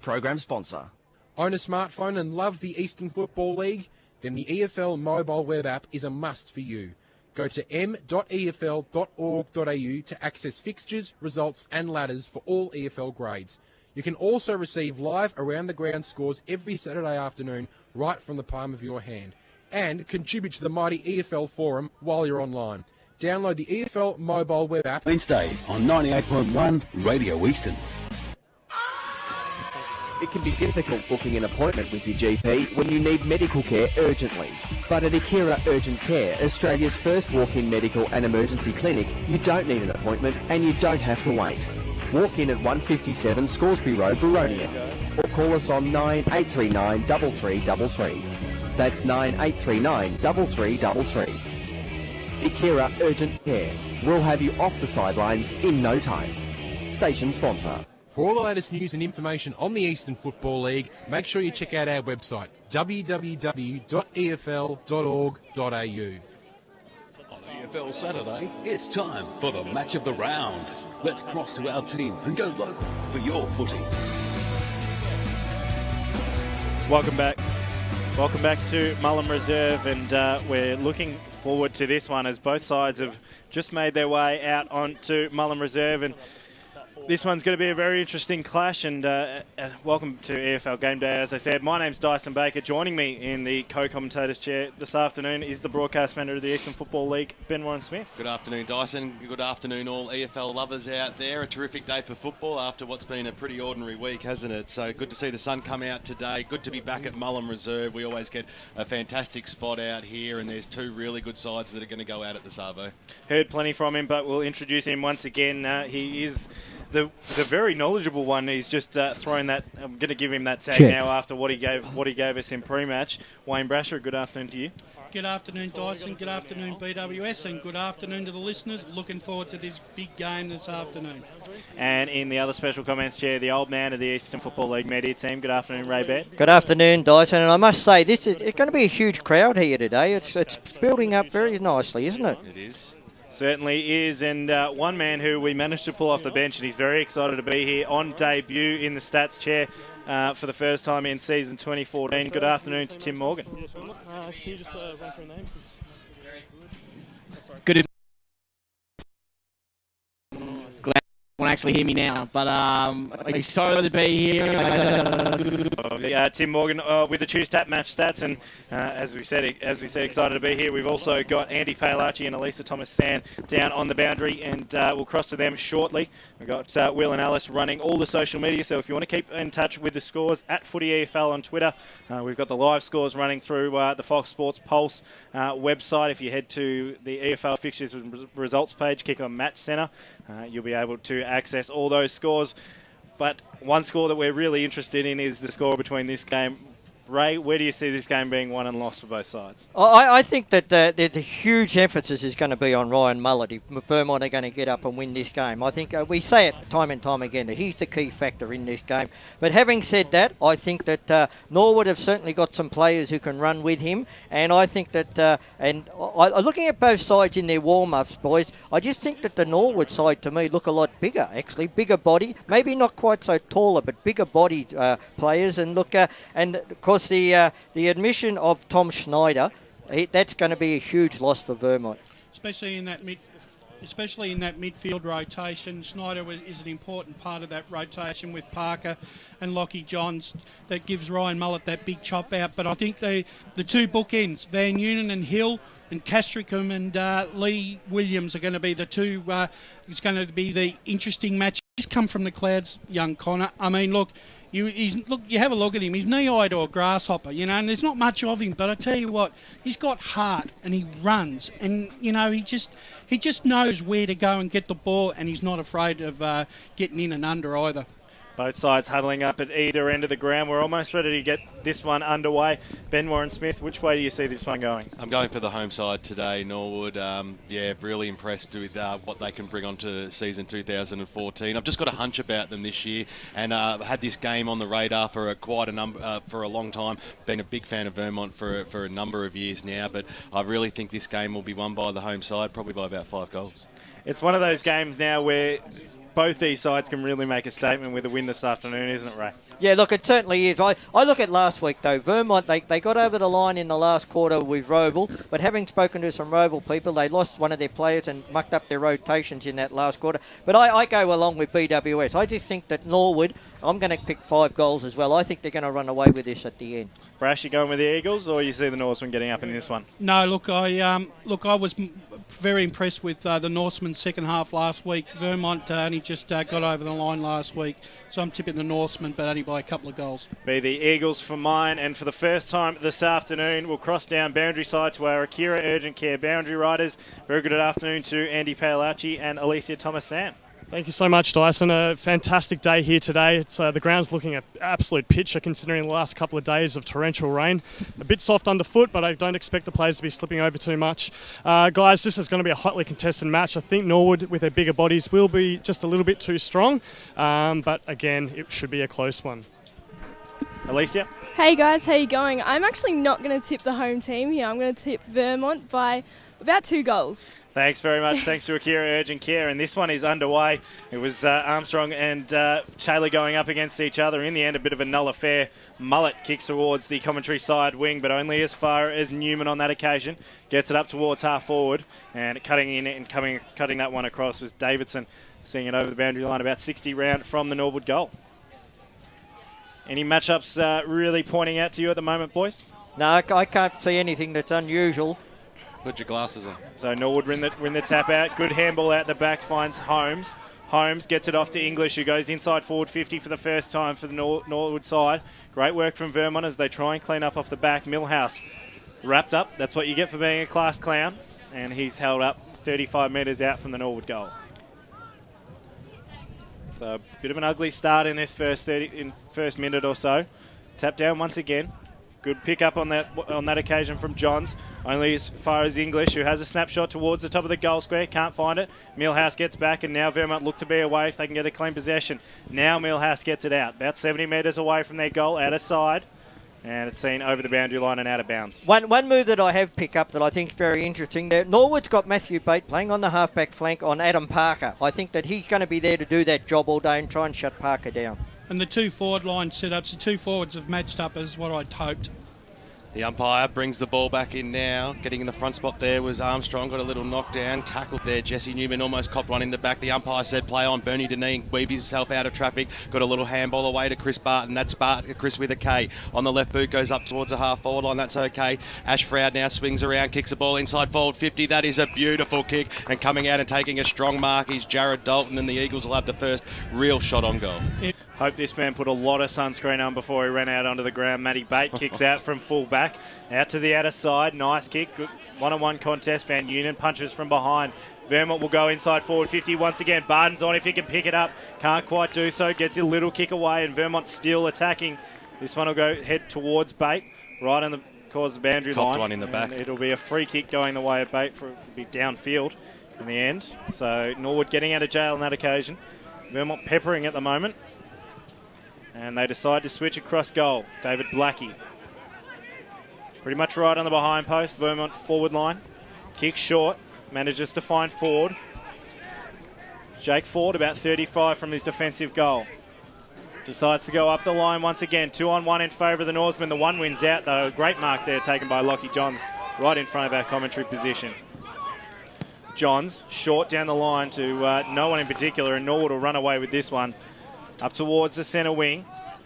program sponsor. Own a smartphone and love the Eastern Football League? Then the EFL mobile web app is a must for you. Go to m.efl.org.au to access fixtures, results and ladders for all EFL grades. You can also receive live around-the-ground scores every Saturday afternoon right from the palm of your hand. And contribute to the mighty EFL forum while you're online. Download the EFL mobile web app. Wednesday on 98.1 Radio Eastern. It can be difficult booking an appointment with your GP when you need medical care urgently. But at Akira Urgent Care, Australia's first walk-in medical and emergency clinic, you don't need an appointment and you don't have to wait. Walk in at 157 Scoresby Road, Baronia, or call us on 9839 3333. That's 9839 3333. Akira Urgent Care. We'll have you off the sidelines in no time. Station sponsor. For all the latest news and information on the Eastern Football League, make sure you check out our website, www.efl.org.au. On EFL Saturday, it's time for the match of the round. Let's cross to our team and go local for your footy. Welcome back. Welcome back to Mullum Reserve, and we're looking forward to this one as both sides have just made their way out onto Mullum Reserve, and this one's going to be a very interesting clash, and welcome to EFL Game Day. As I said, my name's Dyson Baker. Joining me in the co-commentator's chair this afternoon is the broadcast manager of the Eastern Football League, Ben Warren-Smith. Good afternoon, Dyson. Good afternoon, all EFL lovers out there. A terrific day for football after what's been a pretty ordinary week, hasn't it? So good to see the sun come out today. Good to be back at Mullum Reserve. We always get a fantastic spot out here, and there's two really good sides that are going to go out at the Savo. Heard plenty from him, but we'll introduce him once again. He is the very knowledgeable one. He's just thrown that. I'm going to give him that tag now after what he gave us in pre-match. Wayne Brasher, good afternoon to you. Good afternoon, Dyson. Good afternoon, BWS, and good afternoon to the listeners. Looking forward to this big game this afternoon. And in the other special comments chair, the old man of the Eastern Football League media team. Good afternoon, Ray Bett. Good afternoon, Dyson. And I must say, it's going to be a huge crowd here today. It's building up very nicely, isn't it? It is. Certainly is, and one man who we managed to pull off the bench, and he's very excited to be here on debut in the stats chair for the first time in season 2014. Good afternoon to Tim Morgan. Can you just run through names? Good evening. Glad you won't actually hear me now, but I'm excited to be here. Tim Morgan with the Tuesday match stats, and as we said, excited to be here. We've also got Andy Paolacci and Elisa Thomas-Sand down on the boundary, and we'll cross to them shortly. We've got Will and Alice running all the social media, so if you want to keep in touch with the scores, at FootyEFL on Twitter. We've got the live scores running through the Fox Sports Pulse website. If you head to the EFL fixtures and results page, click on Match Centre, you'll be able to access all those scores. But one score that we're really interested in is the score between this game. Ray, where do you see this game being won and lost for both sides? I think that there's a huge emphasis is going to be on Ryan Mullett if Vermont are going to get up and win this game. I think we say it time and time again that he's the key factor in this game. But having said that, I think that Norwood have certainly got some players who can run with him. And I think that, looking at both sides in their warm-ups, boys, I just think that the Norwood side to me look a lot bigger, actually. Bigger body, maybe not quite so taller, but bigger bodied players. And look, and of course, the admission of Tom Schneider, that's going to be a huge loss for Vermont. Especially in that midfield rotation. Schneider is an important part of that rotation with Parker and Lockie Johns that gives Ryan Mullett that big chop out. But I think the two bookends, Van Unen and Hill, and Castricum and Lee Williams are going to be the two. It's going to be the interesting match. He's come from the clouds, young Connor. I mean, look. You have a look at him. He's knee-eyed or a grasshopper, and there's not much of him. But I tell you what, he's got heart and he runs, and he just knows where to go and get the ball, and he's not afraid of getting in and under either. Both sides huddling up at either end of the ground. We're almost ready to get this one underway. Ben Warren-Smith, which way do you see this one going? I'm going for the home side today, Norwood. Really impressed with what they can bring onto season 2014. I've just got a hunch about them this year, and had this game on the radar for for a long time. Been a big fan of Vermont for a number of years now, but I really think this game will be won by the home side, probably by about 5 goals. It's one of those games now where both these sides can really make a statement with a win this afternoon, isn't it, Ray? Yeah, look, it certainly is. I look at last week, though. Vermont, they got over the line in the last quarter with Roval, but having spoken to some Roval people, they lost one of their players and mucked up their rotations in that last quarter. But I go along with BWS. I just think that Norwood, I'm going to pick 5 goals as well. I think they're going to run away with this at the end. Brash, you going with the Eagles, or you see the Norsemen getting up in this one? No, look, I was very impressed with the Norsemen's second half last week. Vermont only just got over the line last week, so I'm tipping the Norsemen, but only by a couple of goals. Be the Eagles for mine, and for the first time this afternoon, we'll cross down boundary side to our Akira Urgent Care boundary riders. Very good afternoon to Andy Paolacci and Alicia Thomas-Sam. Thank you so much, Dyson. A fantastic day here today. It's the ground's looking at absolute pitcher considering the last couple of days of torrential rain. A bit soft underfoot, but I don't expect the players to be slipping over too much. Guys, this is going to be a hotly contested match. I think Norwood, with their bigger bodies, will be just a little bit too strong. But again, it should be a close one. Alicia? Hey guys, how you going? I'm actually not going to tip the home team here. I'm going to tip Vermont by about 2 goals. Thanks very much. Thanks to Akira Urgent Care. And this one is underway. It was Armstrong and Taylor going up against each other. In the end, a bit of a null affair. Mullet kicks towards the commentary side wing, but only as far as Newman on that occasion. Gets it up towards half forward. And cutting in and cutting that one across was Davidson, seeing it over the boundary line about 60 round from the Norwood goal. Any matchups really pointing out to you at the moment, boys? No, I can't see anything that's unusual. Put your glasses on. So Norwood win the tap out. Good handball out the back, finds Holmes. Holmes gets it off to English, who goes inside forward 50 for the first time for the Norwood side. Great work from Vermont as they try and clean up off the back. Millhouse wrapped up. That's what you get for being a class clown. And he's held up 35 metres out from the Norwood goal. So a bit of an ugly start in this first minute or so. Tap down once again. Good pick up on that occasion from Johns. Only as far as English, who has a snapshot towards the top of the goal square. Can't find it. Millhouse gets back, and now Vermont look to be away if they can get a clean possession. Now Millhouse gets it out. About 70 metres away from their goal, out of side. And it's seen over the boundary line and out of bounds. One move that I have picked up that I think is very interesting there. Norwood's got Matthew Bate playing on the halfback flank on Adam Parker. I think that he's going to be there to do that job all day and try and shut Parker down. And the 2 forward line setups, the 2 forwards have matched up as what I'd hoped. The umpire brings the ball back in now. Getting in the front spot there was Armstrong. Got a little knockdown. Tackled there. Jesse Newman almost copped one in the back. The umpire said play on. Bernie Deneen weaved himself out of traffic. Got a little handball away to Chris Barton. That's Chris with a K. On the left boot, goes up towards the half forward line. That's okay. Ash Froud now swings around, kicks the ball inside forward 50. That is a beautiful kick. And coming out and taking a strong mark is Jared Dalton. And the Eagles will have the first real shot on goal. Hope this man put a lot of sunscreen on before he ran out onto the ground. Matty Bate kicks out from full back. Out to the outer side. Nice kick. Good one-on-one contest. Van Unen punches from behind. Vermont will go inside forward 50 once again. Barton's on if he can pick it up. Can't quite do so. Gets a little kick away, and Vermont's still attacking. This one will go head towards Bate. Right on the boundary line. Copped one in the back. It'll be a free kick going the way of Bate. It'll be downfield in the end. So Norwood getting out of jail on that occasion. Vermont peppering at the moment. And they decide to switch across goal. David Blackie. Pretty much right on the behind post. Vermont forward line. Kick short. Manages to find Ford. Jake Ford about 35 from his defensive goal. Decides to go up the line once again. 2-on-1 in favour of the Norsemen. The one wins out though. Great mark there taken by Lockie Johns. Right in front of our commentary position. Johns short down the line to no one in particular. And Norwood will run away with this one. Up towards the centre wing.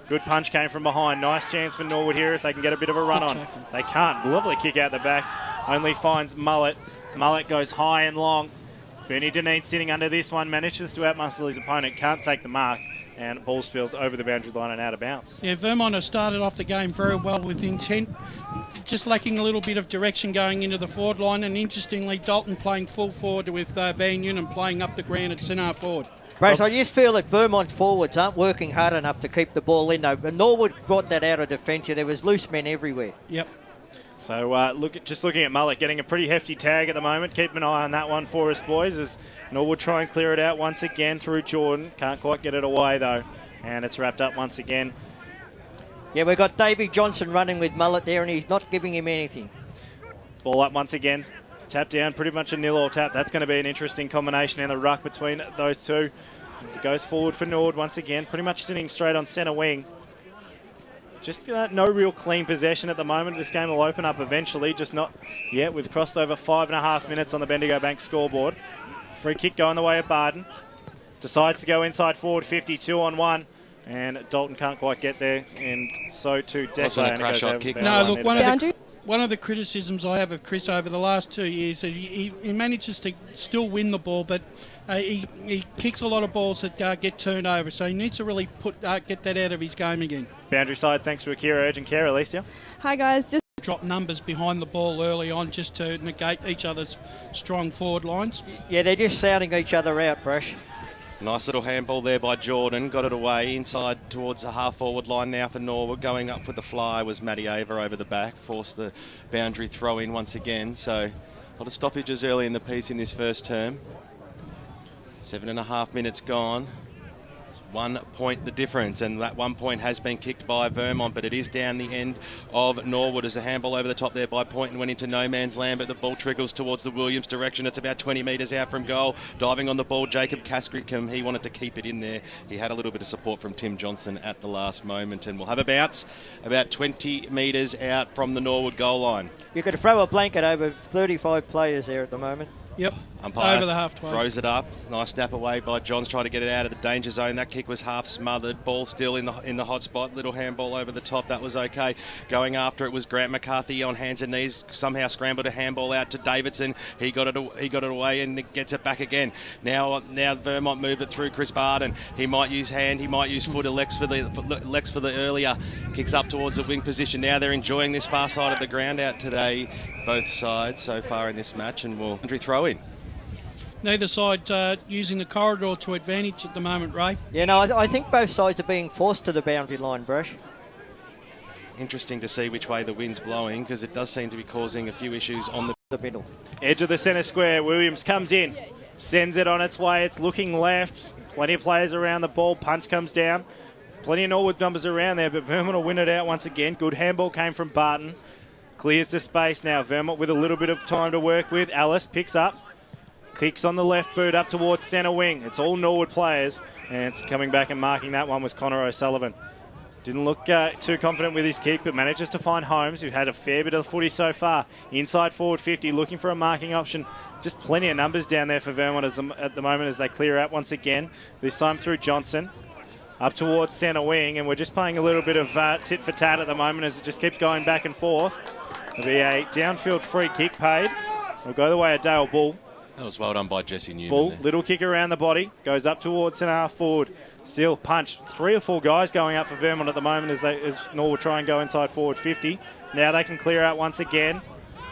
Good punch came from behind. Nice chance for Norwood here if they can get a bit of a run on. They can't. Lovely kick out the back. Only finds Mullet. Mullet goes high and long. Bernie Deneen sitting under this one. Manages to outmuscle his opponent. Can't take the mark. And ball spills over the boundary line and out of bounds. Yeah, Vermont has started off the game very well with intent. Just lacking a little bit of direction going into the forward line. And interestingly, Dalton playing full forward with Van Unen playing up the ground at centre forward. Brace, I just feel that Vermont forwards aren't working hard enough to keep the ball in though. But Norwood brought that out of defence. There was loose men everywhere. Yep. So looking at Mullet getting a pretty hefty tag at the moment. Keep an eye on that one for us, boys, as Norwood try and clear it out once again through Jordan. Can't quite get it away though, and it's wrapped up once again. Yeah, we've got Davey Johnson running with Mullet there, and he's not giving him anything. Ball up once again. Tap down, pretty much a nil-all tap. That's going to be an interesting combination in the ruck between those two. As it goes forward for Norwood once again, pretty much sitting straight on centre wing. Just no real clean possession at the moment. This game will open up eventually, just not yet. We've crossed over 5.5 minutes on the Bendigo Bank scoreboard. Free kick going the way of Barden. Decides to go inside forward 50, 2-on-1. And Dalton can't quite get there, and so too Declan. Wasn't a crash shot kick. No, look, one of the criticisms I have of Chris over the last 2 years is he manages to still win the ball, but he kicks a lot of balls that get turned over, so he needs to really get that out of his game again. Boundary side, thanks to Akira Urgent Care, Alicia. Hi guys, just drop numbers behind the ball early on just to negate each other's strong forward lines. Yeah, they're just sounding each other out, Brash. Nice little handball there by Jordan. Got it away inside towards the half-forward line now for Norwood. Going up with the fly was Matty Ava over the back. Forced the boundary throw in once again. So a lot of stoppages early in the piece in this first term. 7.5 minutes gone. 1 point the difference, and that 1 point has been kicked by Vermont, but it is down the end of Norwood as a handball over the top there by Point and went into no man's land, but the ball trickles towards the Williams direction. It's about 20 metres out from goal. Diving on the ball, Jacob Kaskricum, he wanted to keep it in there. He had a little bit of support from Tim Johnson at the last moment, and we'll have a bounce about 20 metres out from the Norwood goal line. You could throw a blanket over 35 players there at the moment. Yep. Umpire over the half throws it up. Nice snap away by Johns, trying to get it out of the danger zone. That kick was half smothered. Ball still in the hot spot. Little handball over the top. That was okay. Going after it was Grant McCarthy on hands and knees. Somehow scrambled a handball out to Davidson. He got it away and gets it back again. Now Vermont moved it through Chris Barden. He might use hand. He might use foot. Lex for the earlier kicks up towards the wing position. Now they're enjoying this far side of the ground out today. Both sides so far in this match, and we'll throw in. Neither side using the corridor to advantage at the moment, Ray. Yeah, no, I think both sides are being forced to the boundary line, Brush. Interesting to see which way the wind's blowing, because it does seem to be causing a few issues on the middle. Edge of the centre square, Williams comes in, sends it on its way, it's looking left, plenty of players around the ball, punch comes down, plenty of Norwood numbers around there, but Vermont will win it out once again. Good handball came from Barton, clears the space now, Vermont with a little bit of time to work with. Alice picks up, kicks on the left boot up towards centre wing. It's all Norwood players, and it's coming back and marking that one was Connor O'Sullivan. Didn't look too confident with his kick, but manages to find Holmes, who had a fair bit of the footy so far. Inside forward 50, looking for a marking option. Just plenty of numbers down there for Vermont at the moment as they clear out once again. This time through Johnson. Up towards centre wing, and we're just playing a little bit of tit for tat at the moment as it just keeps going back and forth. There'll be a downfield free kick paid. It'll go the way of Dale Bull. That was well done by Jesse Newman. Bull, there. little kick around the body, goes up towards centre half forward. Still punch. 3 or 4 guys going up for Vermont at the moment as Norwood try and go inside forward 50. Now they can clear out once again.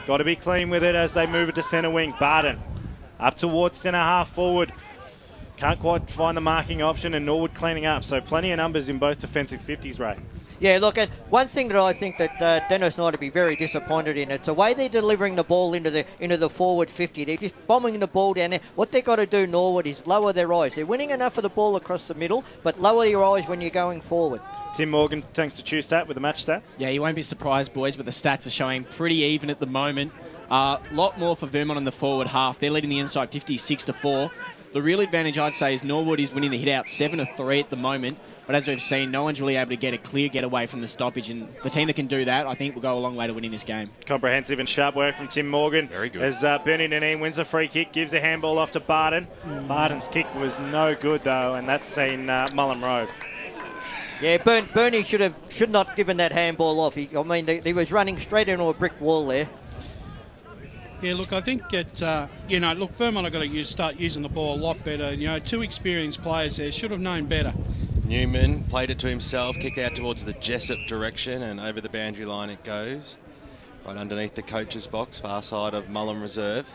Got to be clean with it as they move it to centre wing. Barden up towards centre half forward. Can't quite find the marking option, and Norwood cleaning up. So plenty of numbers in both defensive 50s, Ray. Yeah, look, and one thing that I think that Dennis Knight would be very disappointed in, it's the way they're delivering the ball into the forward 50. They're just bombing the ball down there. What they've got to do, Norwood, is lower their eyes. They're winning enough of the ball across the middle, but lower your eyes when you're going forward. Tim Morgan, thanks to Chewstat with the match stats. Yeah, you won't be surprised, boys, but the stats are showing pretty even at the moment. A lot more for Vermont in the forward half. They're leading the inside 50, 6-4. The real advantage, I'd say, is Norwood is winning the hit out 7-3 at the moment. But as we've seen, no one's really able to get a clear getaway from the stoppage. And the team that can do that, I think, will go a long way to winning this game. Comprehensive and sharp work from Tim Morgan. Very good. As Bernie Nanine wins a free kick, gives a handball off to Barden. Barden's kick was no good, though, and that's seen Mullen Road. Yeah, Bernie should not given that handball off. He was running straight into a brick wall there. Yeah, look, I think Vermont are going to start using the ball a lot better. 2 experienced players there should have known better. Newman played it to himself, kicked out towards the Jessup direction, and over the boundary line it goes. Right underneath the coach's box, far side of Mullen Reserve.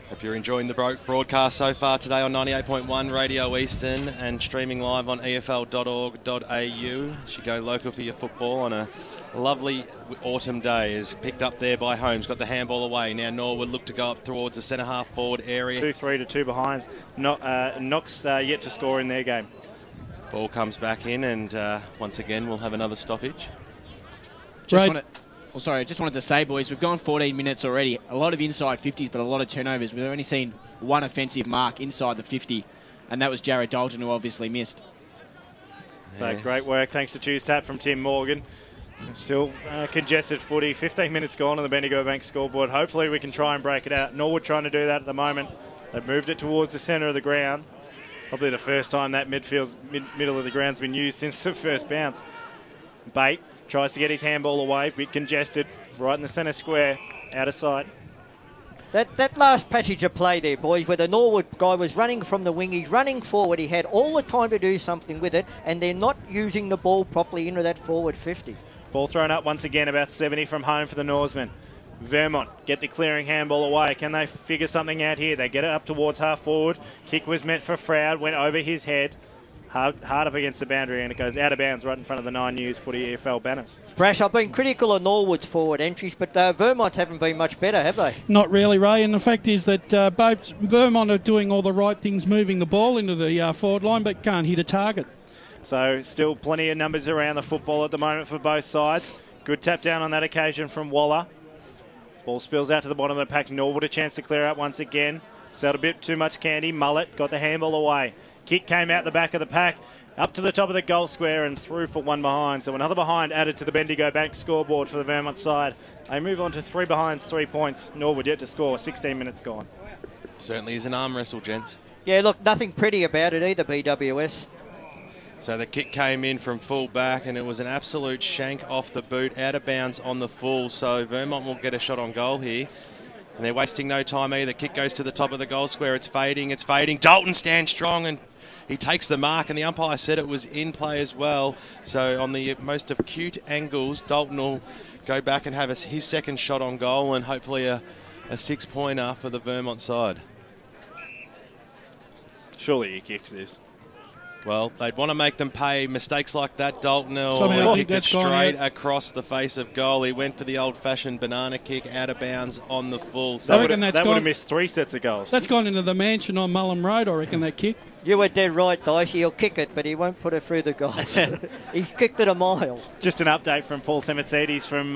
Hope you're enjoying the broadcast so far today on 98.1 Radio Eastern and streaming live on efl.org.au. You should go local for your football on a lovely autumn day. Is picked up there by Holmes, got the handball away. Now Norwood look to go up towards the centre half forward area. 2-3 to 2 behind. Knox yet to score in their game. Ball comes back in, and once again we'll have another stoppage. I just wanted to say, boys, we've gone 14 minutes already. A lot of inside 50s, but a lot of turnovers. We've only seen one offensive mark inside the 50, and that was Jared Dalton, who obviously missed. So great work. Thanks to Choose Tap from Tim Morgan. Still congested footy. 15 minutes gone on the Bendigo Bank scoreboard. Hopefully we can try and break it out. Norwood trying to do that at the moment. They've moved it towards the centre of the ground. Probably the first time that middle of the ground's been used since the first bounce. Bate tries to get his handball away. Bit congested. Right in the centre square. Out of sight. That last passage of play there, boys, where the Norwood guy was running from the wing, he's running forward. He had all the time to do something with it, and they're not using the ball properly into that forward 50. Ball thrown up once again, about 70 from home for the Norsemen. Vermont get the clearing handball away. Can they figure something out here? They get it up towards half forward. Kick was meant for Froud, went over his head. Hard up against the boundary, and it goes out of bounds right in front of the 9 News Footy EFL banners. Brash, I've been critical of Norwood's forward entries, but Vermont haven't been much better, have they? Not really, Ray. And the fact is that both Vermont are doing all the right things, moving the ball into the forward line, but can't hit a target. So still plenty of numbers around the football at the moment for both sides. Good tap down on that occasion from Waller. Ball spills out to the bottom of the pack. Norwood a chance to clear out once again. Sold a bit too much candy. Mullet got the handball away. Kick came out the back of the pack, up to the top of the goal square and through for one behind. So another behind added to the Bendigo Bank scoreboard for the Vermont side. They move on to 3 behinds, 3 points. Norwood yet to score, 16 minutes gone. Certainly is an arm wrestle, gents. Yeah, look, nothing pretty about it either, BWS. So the kick came in from full back, and it was an absolute shank off the boot, out of bounds on the full. So Vermont will get a shot on goal here. And they're wasting no time either. Kick goes to the top of the goal square. It's fading. Dalton stands strong, and he takes the mark, and the umpire said it was in play as well. So on the most acute angles, Dalton will go back and have his second shot on goal, and hopefully a 6-pointer for the Vermont side. Surely he kicks this. Well, they'd want to make them pay mistakes like that. Dalton kicked it straight across the face of goal. He went for the old-fashioned banana kick, out of bounds on the full. So that would have missed 3 sets of goals. That's gone into the mansion on Mullum Road, I reckon, that kick. You were dead right, Dice. He'll kick it, but he won't put it through the goals. He kicked it a mile. Just an update from Paul Semitsidis from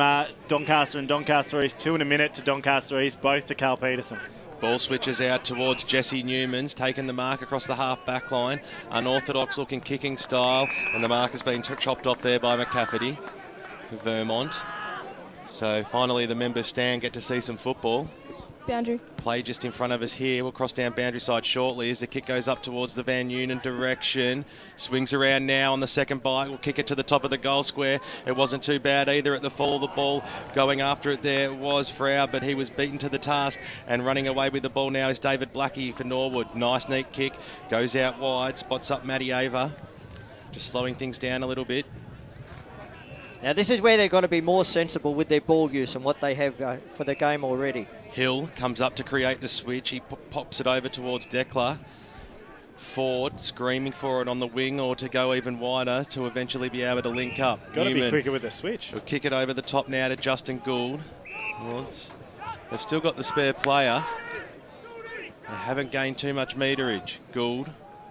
Doncaster and Doncaster East. 2 in a minute to Doncaster East, both to Carl Peterson. Ball switches out towards Jesse Newman's, taking the mark across the half-back line. Unorthodox-looking kicking style, and the mark has been chopped off there by McCafferty for Vermont. So finally the members stand, get to see some football. Boundary. Play just in front of us here. We'll cross down boundary side shortly as the kick goes up towards the Van Noonan direction. Swings around now on the second bite. We'll kick it to the top of the goal square. It wasn't too bad either at the fall. The ball going after it there was Froud, but he was beaten to the task. And running away with the ball now is David Blackie for Norwood. Nice, neat kick. Goes out wide. Spots up Matty Ava. Just slowing things down a little bit. Now this is where they've got to be more sensible with their ball use and what they have for the game already. Hill comes up to create the switch. He pops it over towards Declan. Ford screaming for it on the wing or to go even wider to eventually be able to link up. Got to be quicker with the switch. Will kick it over the top now to Justin Gould. Well, they've still got the spare player. They haven't gained too much meterage. Gould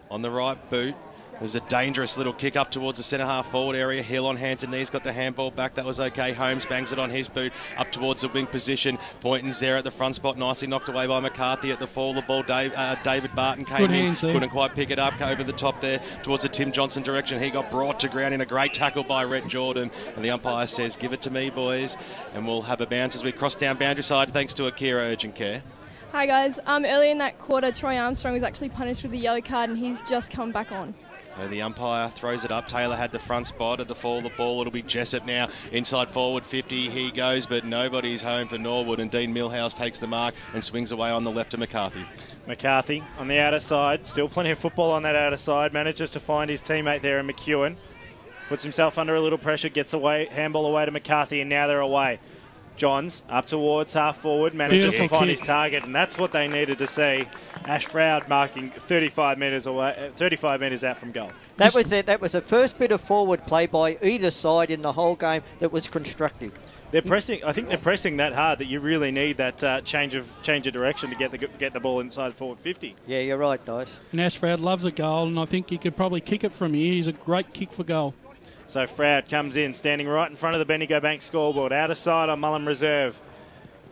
on the right boot. There's a dangerous little kick up towards the centre-half forward area. Hill on hands and knees, got the handball back. That was okay. Holmes bangs it on his boot up towards the wing position. Pointon's there at the front spot. Nicely knocked away by McCarthy at the fall. The ball, David Barton came in. Couldn't quite pick it up. Over the top there towards the Tim Johnson direction. He got brought to ground in a great tackle by Rhett Jordan. And the umpire says, give it to me, boys. And we'll have a bounce as we cross down boundary side thanks to Akira Urgent Care. Hi, guys. Early in that quarter, Troy Armstrong was actually punished with a yellow card, and he's just come back on. So the umpire throws it up. Taylor had the front spot at the fall of the ball. It'll be Jessup now. Inside forward 50. He goes, but nobody's home for Norwood. And Dean Millhouse takes the mark and swings away on the left to McCarthy. McCarthy on the outer side. Still plenty of football on that outer side. Manages to find his teammate there in McEwen. Puts himself under a little pressure. Gets away. Handball away to McCarthy. And now they're away. Johns up towards half forward, manages to find his target, and that's what they needed to see. Ash Froud marking 35 metres away, 35 metres out from goal. That was it. That was the first bit of forward play by either side in the whole game that was constructive. They're pressing. I think they're pressing that hard that you really need that change of direction to get the ball inside forward 50. Yeah, you're right, Dice. And Ash Froud loves a goal, and I think he could probably kick it from here. He's a great kick for goal. So Froud comes in, standing right in front of the Bendigo Bank scoreboard. Out of sight on Mullum Reserve.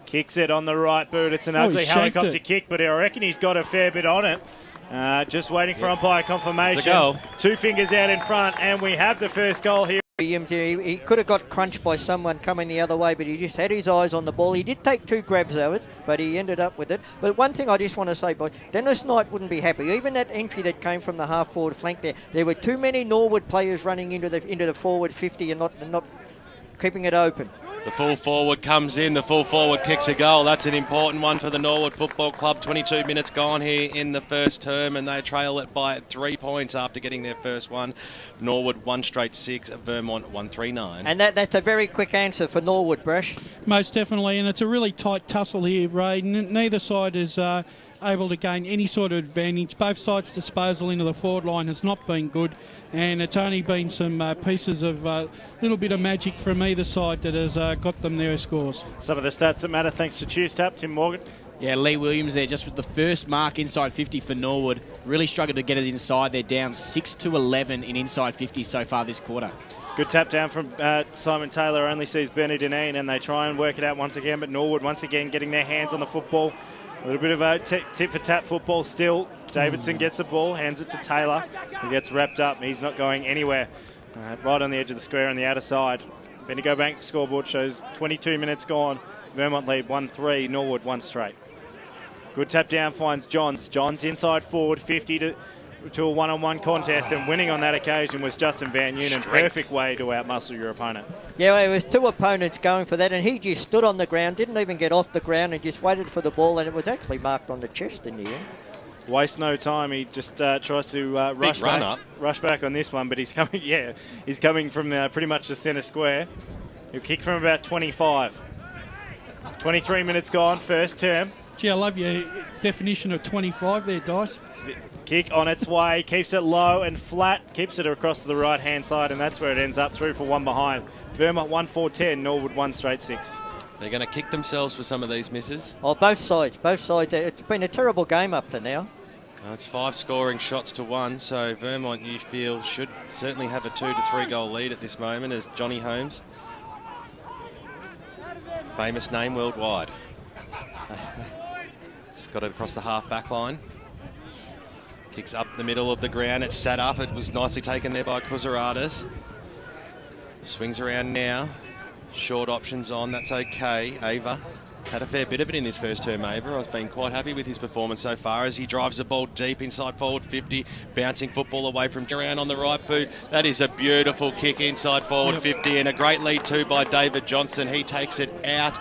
Kicks it on the right boot. It's an ugly helicopter kick, but I reckon he's got a fair bit on it. Just waiting for umpire confirmation. It's a goal. 2 fingers out in front, and we have the first goal here. He could have got crunched by someone coming the other way, but he just had his eyes on the ball. He did take 2 grabs of it, but he ended up with it. But one thing I just want to say, boys, Dennis Knight wouldn't be happy. Even that entry that came from the half-forward flank there were too many Norwood players running into the forward 50 and not keeping it open. The full forward comes in, the full forward kicks a goal. That's an important one for the Norwood Football Club. 22 minutes gone here in the first term, and they trail it by 3 points after getting their first one. Norwood 1 straight 6, Vermont 1-3-9. And that's a very quick answer for Norwood, Brash. Most definitely, and it's a really tight tussle here, Ray. Neither side is able to gain any sort of advantage. Both sides' disposal into the forward line has not been good, and it's only been some pieces of little bit of magic from either side that has got them their scores. Some of the stats that matter thanks to Choose Tap. Tim Morgan. Yeah, Lee Williams there just with the first mark inside 50 for Norwood. Really struggled to get it inside. They're down 6-11 in inside 50 so far this quarter. Good tap down from Simon Taylor, only sees Bernie Deneen, and they try and work it out once again, but Norwood once again getting their hands on the football. A little bit of a tip for tap football still. Davidson gets the ball, hands it to Taylor. He gets wrapped up. He's not going anywhere. Right on the edge of the square on the outer side. Bendigo Bank scoreboard shows 22 minutes gone. Vermont lead 1-3, Norwood 1 straight. Good tap down finds Johns. Johns inside forward, 50 to a one-on-one contest, and winning on that occasion was Justin Van Eunen. Perfect way to outmuscle your opponent. Yeah, well, it was 2 opponents going for that, and he just stood on the ground, didn't even get off the ground, and just waited for the ball, and it was actually marked on the chest in the end. Waste no time. He just tries to rush back on this one, but he's coming. Yeah, he's coming from pretty much the centre square. He'll kick from about 25. 23 minutes gone, first term. Gee, I love your definition of 25 there, Dice. Kick on its way, keeps it low and flat, keeps it across to the right-hand side, and that's where it ends up, through for 1 behind. Vermont 1-4-10, Norwood 1 straight 6. They're going to kick themselves for some of these misses. Oh, both sides. It's been a terrible game up to now. It's 5 scoring shots to 1, so Vermont, you feel, should certainly have a 2 to 3 goal lead at this moment as Johnny Holmes, famous name worldwide, he's got it across the half-back line. Kicks up the middle of the ground. It's sat up. It was nicely taken there by Cruzaradas. Swings around now. Short options on. That's okay. Ava had a fair bit of it in this first term, Ava. I've been quite happy with his performance so far as he drives the ball deep inside forward 50. Bouncing football away from Duran on the right boot. That is a beautiful kick inside forward 50, and a great lead too by David Johnson. He takes it out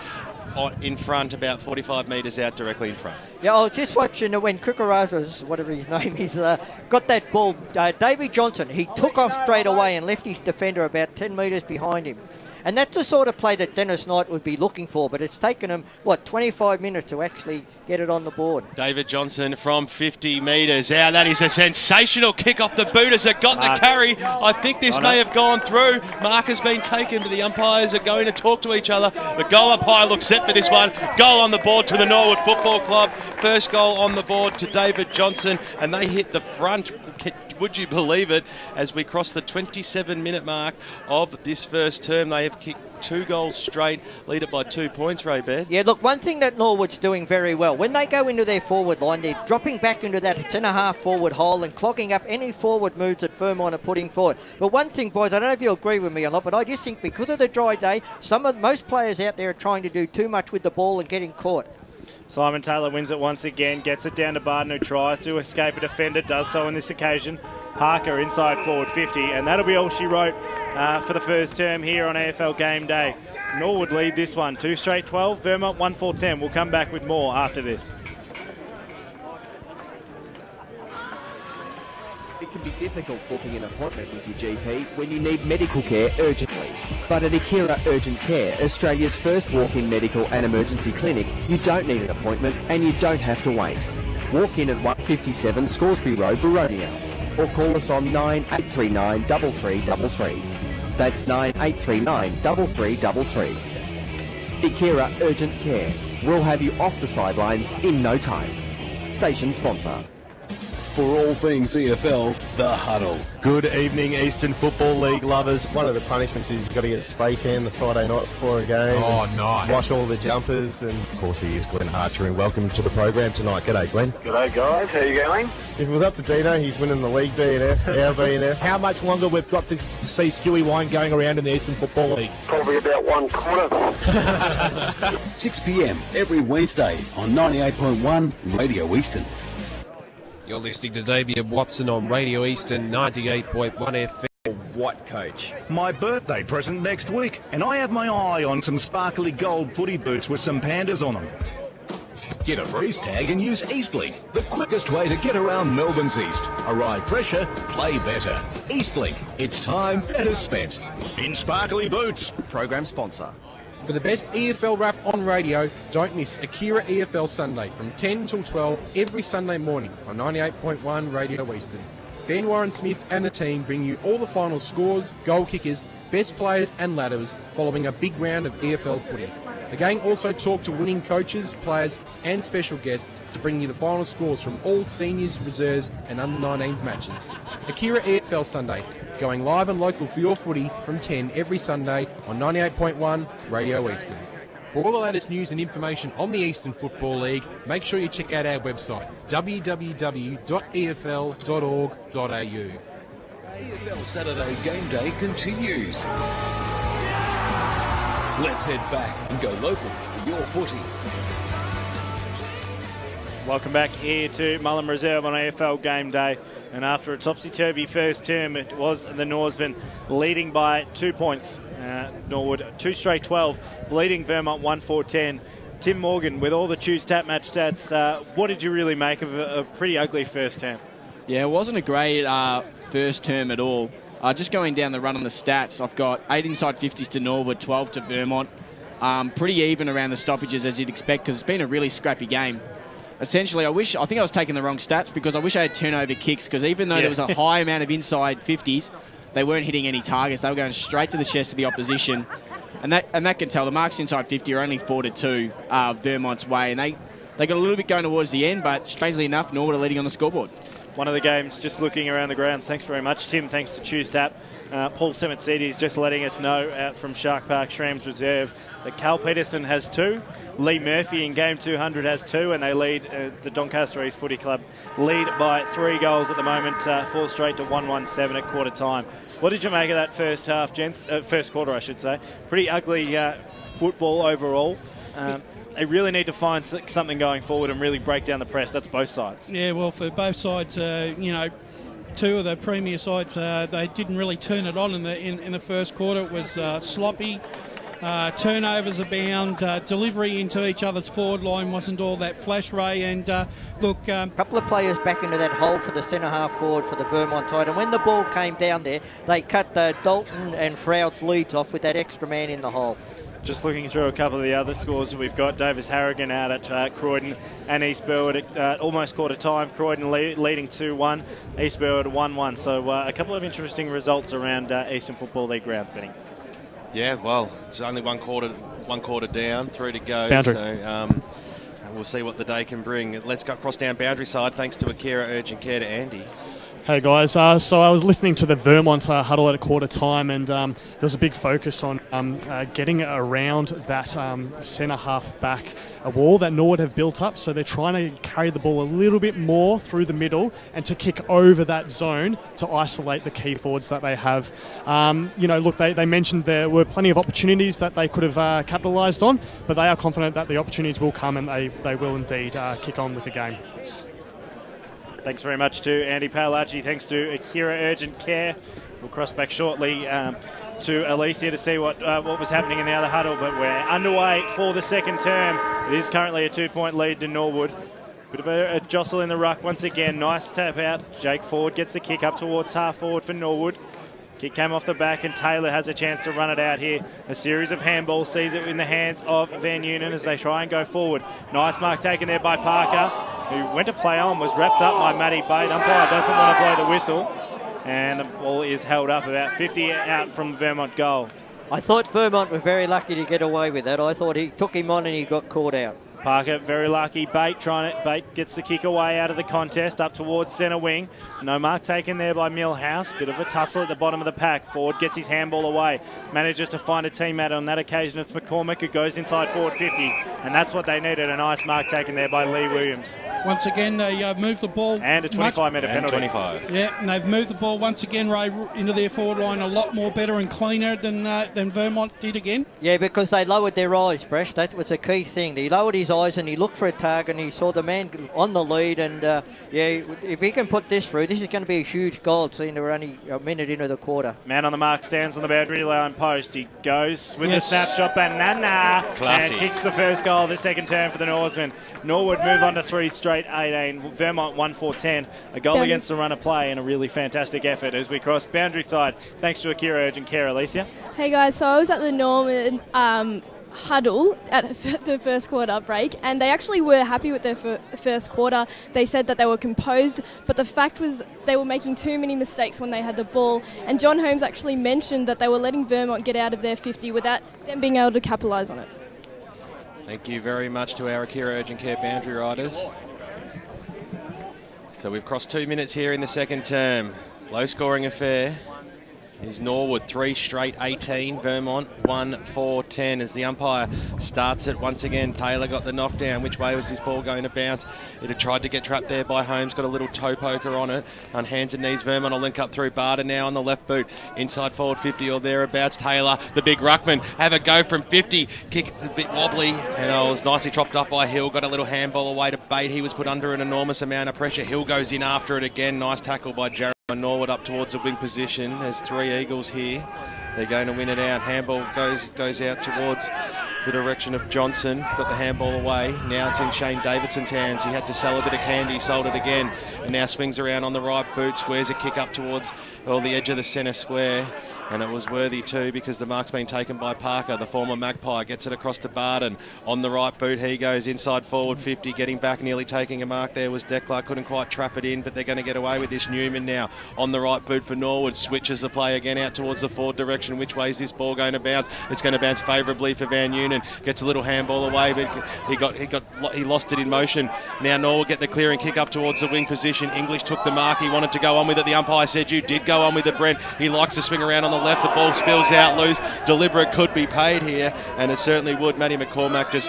in front, about 45 metres out, directly in front. Yeah, I was just watching when Kukarazas, whatever his name is, got that ball. David Johnson, he took off straight away and left his defender about 10 metres behind him. And that's the sort of play that Dennis Knight would be looking for, but it's taken him, 25 minutes to actually get it on the board. David Johnson from 50 metres out. That is a sensational kick off the boot as it got the carry. I think this may have gone through. Mark has been taken, but the umpires are going to talk to each other. The goal umpire looks set for this one. Goal on the board to the Norwood Football Club. First goal on the board to David Johnson, and they hit the front. Would you believe it? As we cross the 27-minute mark of this first term, they have kicked 2 goals straight, lead it by 2 points, Ray Baird. Yeah, look, one thing that Norwood's doing very well, when they go into their forward line, they're dropping back into that centre-half forward hole and clogging up any forward moves that Vermont are putting forward. But one thing, boys, I don't know if you agree with me or not, but I just think because of the dry day, most players out there are trying to do too much with the ball and getting caught. Simon Taylor wins it once again, gets it down to Barton, who tries to escape a defender, does so on this occasion. Parker inside forward 50, and that'll be all she wrote for the first term here on AFL Game Day. Norwood lead this one, 2 straight 12, Vermont 1-4-10. We'll come back with more after this. It can be difficult booking an appointment with your GP when you need medical care urgently. But at Akira Urgent Care, Australia's first walk-in medical and emergency clinic, you don't need an appointment and you don't have to wait. Walk in at 157 Scoresby Road, Baronia, or call us on 9839 3333. That's 9839 3333. Akira Urgent Care. We'll have you off the sidelines in no time. Station sponsor. For all things EFL, The Huddle. Good evening, Eastern Football League lovers. One of the punishments is you've got to get a spray tan the Friday night before a game. Oh, nice. Wash all the jumpers. And of course, he is Glenn Archer, and welcome to the program tonight. G'day, Glenn. G'day, guys. How you going? If it was up to Dino, he's winning the league DNF, our BNF. How much longer we've got to see Stewie Wine going around in the Eastern Football League? Probably about 1 quarter. 6 p.m. every Wednesday on 98.1 Radio Eastern. You're listening to Damien Watson on Radio Eastern 98.1 FM. What, Coach? My birthday present next week, and I have my eye on some sparkly gold footy boots with some pandas on them. Get a breeze tag and use Eastlink, the quickest way to get around Melbourne's East. Arrive fresher, play better. Eastlink, it's time better spent. In sparkly boots. Program sponsor. For the best EFL rap on radio, don't miss Akira EFL Sunday from 10 till 12 every Sunday morning on 98.1 Radio Eastern. Ben Warren Smith and the team bring you all the final scores, goal kickers, best players and ladders following a big round of EFL footy. The gang also talk to winning coaches, players and special guests to bring you the final scores from all seniors, reserves and under-19s matches. Akira EFL Sunday, going live and local for your footy from 10 every Sunday on 98.1 Radio Eastern. For all the latest news and information on the Eastern Football League, make sure you check out our website, www.efl.org.au. EFL Saturday Game Day continues. Let's head back and go local for your footy. Welcome back here to Mullum Reserve on AFL Game Day. And after a topsy-turvy first term, it was the Norsemen leading by 2 points. Norwood 2 straight 12, leading Vermont 1-4-10. Tim Morgan, with all the choose tap match stats, what did you really make of a pretty ugly first term? Yeah, it wasn't a great first term at all. Just going down the run on the stats, I've got 8 inside 50s to Norwood, 12 to Vermont. Pretty even around the stoppages, as you'd expect, because it's been a really scrappy game. Essentially, I think I was taking the wrong stats because I wish I had turnover kicks, because even though there was a high amount of inside 50s, they weren't hitting any targets. They were going straight to the chest of the opposition. And that can tell. The marks inside 50 are only 4-2 Vermont's way. And they got a little bit going towards the end, but strangely enough, Norwood are leading on the scoreboard. One of the games, just looking around the grounds. Thanks very much, Tim. Thanks to Choose Tap. Paul Semetzidi is just letting us know out from Shark Park Shrams Reserve that Cal Peterson has 2. Lee Murphy in game 200 has 2, and they lead the Doncaster East Footy Club lead by 3 goals at the moment, 4 straight to 1-1-7 at quarter time. What did you make of that first half, gents? First quarter, I should say. Pretty ugly football overall. They really need to find something going forward and really break down the press. That's both sides. Yeah, well, for both sides, two of the premier sides, they didn't really turn it on in the first quarter. It was sloppy. Turnovers abound. Delivery into each other's forward line wasn't all that flash, Ray. And look, a couple of players back into that hole for the centre half forward for the Vermont Tide. And when the ball came down there, they cut Dalton and Froud's leads off with that extra man in the hole. Just looking through a couple of the other scores that we've got, Davis Harrigan out at Croydon and East Burwood at almost quarter time. Croydon leading 2-1, East Burwood 1-1. So a couple of interesting results around Eastern Football League grounds, Benny. Yeah, well, it's only one quarter down, 3 to go. Boundary. So we'll see what the day can bring. Let's go cross down boundary side. Thanks to Akira Urgent Care to Andy. Hey guys, so I was listening to the Vermont huddle at a quarter time, and there's a big focus on getting around that centre half back wall that Norwood have built up. So they're trying to carry the ball a little bit more through the middle and to kick over that zone to isolate the key forwards that they have. Look, they mentioned there were plenty of opportunities that they could have capitalised on, but they are confident that the opportunities will come and they will indeed kick on with the game. Thanks very much to Andy Paolacci. Thanks to Akira Urgent Care. We'll cross back shortly to Alicia to see what was happening in the other huddle, but we're underway for the second term. It is currently a 2-point lead to Norwood. Bit of a jostle in the ruck once again. Nice tap out. Jake Ford gets the kick up towards half forward for Norwood. Kick came off the back and Taylor has a chance to run it out here. A series of handballs sees it in the hands of Van Unen as they try and go forward. Nice mark taken there by Parker, who went to play on, was wrapped up by Matty Bate. Umpire doesn't want to blow the whistle. And the ball is held up about 50 out from Vermont goal. I thought Vermont were very lucky to get away with that. I thought he took him on and he got caught out. Parker, very lucky. Bate gets the kick away out of the contest up towards centre wing. No mark taken there by Millhouse. Bit of a tussle at the bottom of the pack. Ford gets his handball away. Manages to find a teammate. On that occasion, it's McCormick who goes inside forward 50. And that's what they needed. A nice mark taken there by Lee Williams. Once again, they moved the ball. And a 25-metre penalty. 25. Yeah, and they've moved the ball once again, Ray, into their forward line a lot more better and cleaner than Vermont did again. Yeah, because they lowered their eyes, Bresh. That was a key thing. He lowered his eyes and he looked for a target and he saw the man on the lead. And, if he can put this through, this is going to be a huge goal, seeing we're only a minute into the quarter. Man on the mark stands on the boundary line post. He goes with the snapshot, banana, Classy. and kicks the first goal of the second term for the Norsemen. Norwood move on to 3 straight 18. Vermont 1-4-10. A goal against the run of play and a really fantastic effort as we cross boundary side. Thanks to Akira Urgent Care, Alicia. Hey guys, so I was at the Norman huddle at the first quarter break, and they actually were happy with their first quarter. They said that they were composed, but the fact was they were making too many mistakes when they had the ball, and John Holmes actually mentioned that they were letting Vermont get out of their 50 without them being able to capitalise on it. Thank you very much to our Akira Urgent Care boundary riders. So we've crossed 2 minutes here in the second term. Low scoring affair. Is Norwood 3 straight 18, Vermont 1-4-10 as the umpire starts it once again. Taylor got the knockdown. Which way was this ball going to bounce? It had tried to get trapped there by Holmes, got a little toe poker on it. On hands and knees, Vermont will link up through Barter now on the left boot. Inside forward 50 or thereabouts. Taylor, the big ruckman, have a go from 50. Kick a bit wobbly and it was nicely chopped up by Hill. Got a little handball away to Bate. He was put under an enormous amount of pressure. Hill goes in after it again. Nice tackle by Jared. Norwood up towards the wing position. There's 3 Eagles here. They're going to win it out. Handball goes out towards the direction of Johnson. Got the handball away. Now it's in Shane Davidson's hands. He had to sell a bit of candy. Sold it again. And now swings around on the right boot. Squares a kick up towards the edge of the centre square. And it was worthy too because the mark's been taken by Parker, the former Magpie. Gets it across to Barden. On the right boot he goes inside forward 50. Getting back, nearly taking a mark there was Declar. Couldn't quite trap it in, but they're going to get away with this. Newman now on the right boot for Norwood. Switches the play again out towards the forward direction. Which way is this ball going to bounce? It's going to bounce favourably for Van Noonan. Gets a little handball away, but he lost it in motion. Now Norwood get the clearing kick up towards the wing position. English took the mark. He wanted to go on with it. The umpire said you did go on with it, Brent. He likes to swing around on the left. The ball spills out loose. Deliberate could be paid here, and it certainly would. Matty McCormack just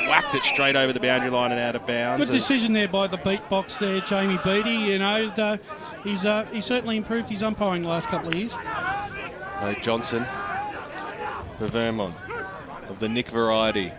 whacked it straight over the boundary line and out of bounds. Good decision there by the beatbox there, Jamie Beattie. You know, he's certainly improved his umpiring the last couple of years. Johnson for Vermont of the Nick variety.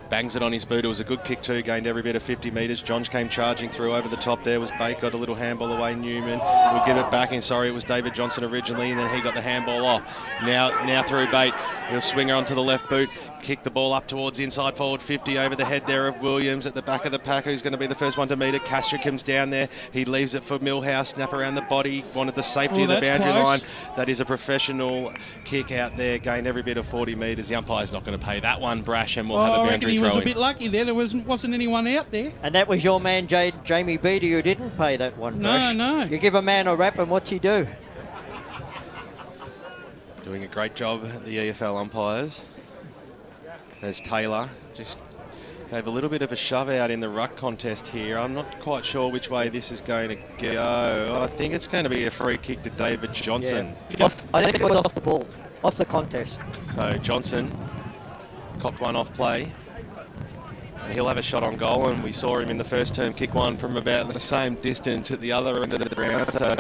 Bangs it on his boot. It was a good kick too. Gained every bit of 50 metres. Johns came charging through over the top. There was Bate. Got a little handball away. Newman will give it back in. Sorry, it was David Johnson originally, and then he got the handball off. Now through Bate. He'll swing her onto the left boot. Kick the ball up towards the inside forward 50 over the head there of Williams at the back of the pack, who's going to be the first one to meet it. Castro comes down there. He leaves it for Millhouse. Snap around the body. Wanted the safety of the boundary line. That is a professional kick out there. Gained every bit of 40 metres. The umpire's not going to pay that one, Brash, and we'll have a boundary throw. He was a bit lucky there. There wasn't anyone out there. And that was your man, Jamie Beattie, who didn't pay that one, Brash. No. You give a man a rap and what's he do? Doing a great job, the EFL umpires. There's Taylor, just gave a little bit of a shove out in the ruck contest here. I'm not quite sure which way this is going to go. I think it's going to be a free kick to David Johnson. Yeah. I think it was off the ball, off the contest. So Johnson copped one off play. And he'll have a shot on goal, and we saw him in the first term kick one from about the same distance at the other end of the ground. So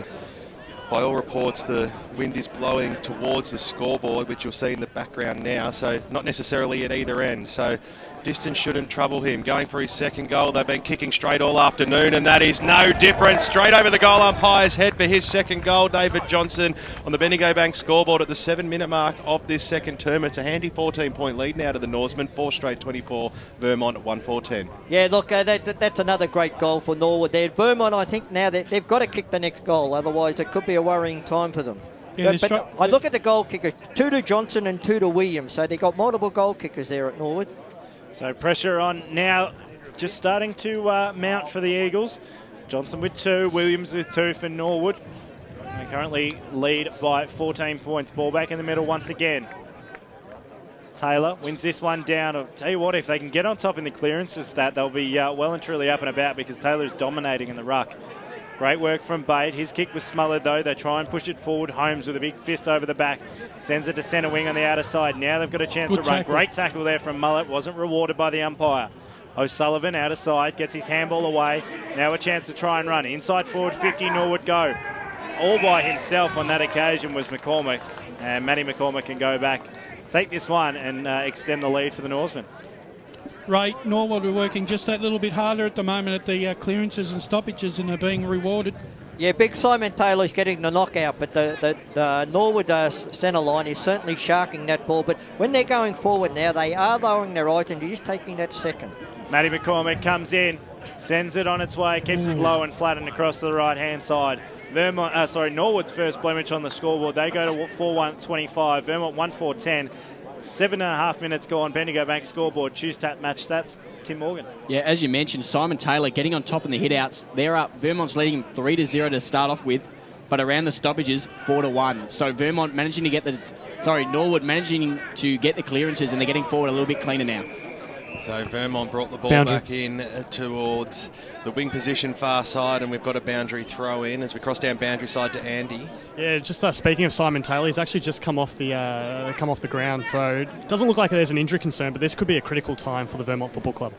by all reports, the wind is blowing towards the scoreboard, which you'll see in the background now, so not necessarily at either end. So distance shouldn't trouble him. Going for his second goal. They've been kicking straight all afternoon, and that is no difference. Straight over the goal umpire's head for his second goal. David Johnson on the Bendigo Bank scoreboard at the 7-minute mark of this second term. It's a handy 14-point lead now to the Norsemen. 4 straight 24. Vermont 1-4-10. Yeah, look, that's another great goal for Norwood there. Vermont, I think now that they've got to kick the next goal, otherwise it could be a worrying time for them. Yeah, but I look at the goal kickers, 2 to Johnson and 2 to Williams, so they've got multiple goal kickers there at Norwood. So pressure on now, just starting to mount for the Eagles. Johnson with 2, Williams with 2 for Norwood. They currently lead by 14 points. Ball back in the middle once again. Taylor wins this one down. I'll tell you what, if they can get on top in the clearances stat, they'll be well and truly up and about because Taylor's dominating in the ruck. Great work from Bate. His kick was smothered though. They try and push it forward. Holmes with a big fist over the back. Sends it to centre wing on the outer side. Now they've got a chance to run. Great tackle there from Mullet. Wasn't rewarded by the umpire. O'Sullivan outer side. Gets his handball away. Now a chance to try and run. Inside forward 50. Norwood go. All by himself on that occasion was McCormick. And Matty McCormick can go back, take this one and extend the lead for the Norsemen. Ray, Norwood are working just that little bit harder at the moment at the clearances and stoppages and are being rewarded. Yeah, big Simon Taylor's getting the knockout, but the Norwood centre line is certainly sharking that ball. But when they're going forward now, they are lowering their eyes and just taking that second. Matty McCormick comes in, sends it on its way, keeps it low and flat and across to the right-hand side. Norwood's first blemish on the scoreboard. They go to 4-1-25. Vermont 1-4-10. 7.5 minutes gone. Bendigo Bank scoreboard. Choose tap match stats. Tim Morgan. Yeah, as you mentioned, Simon Taylor getting on top in the hit-outs. They're up. Vermont's leading 3-0 to start off with, but around the stoppages, 4-1. So Vermont managing to get Norwood managing to get the clearances, and they're getting forward a little bit cleaner now. So Vermont brought the ball Boundary. back in towards the wing position far side, and we've got a boundary throw in as we cross down boundary side to Andy. Yeah, just speaking of Simon Taylor, he's actually just come off the ground, so it doesn't look like there's an injury concern, but this could be a critical time for the Vermont Football Club.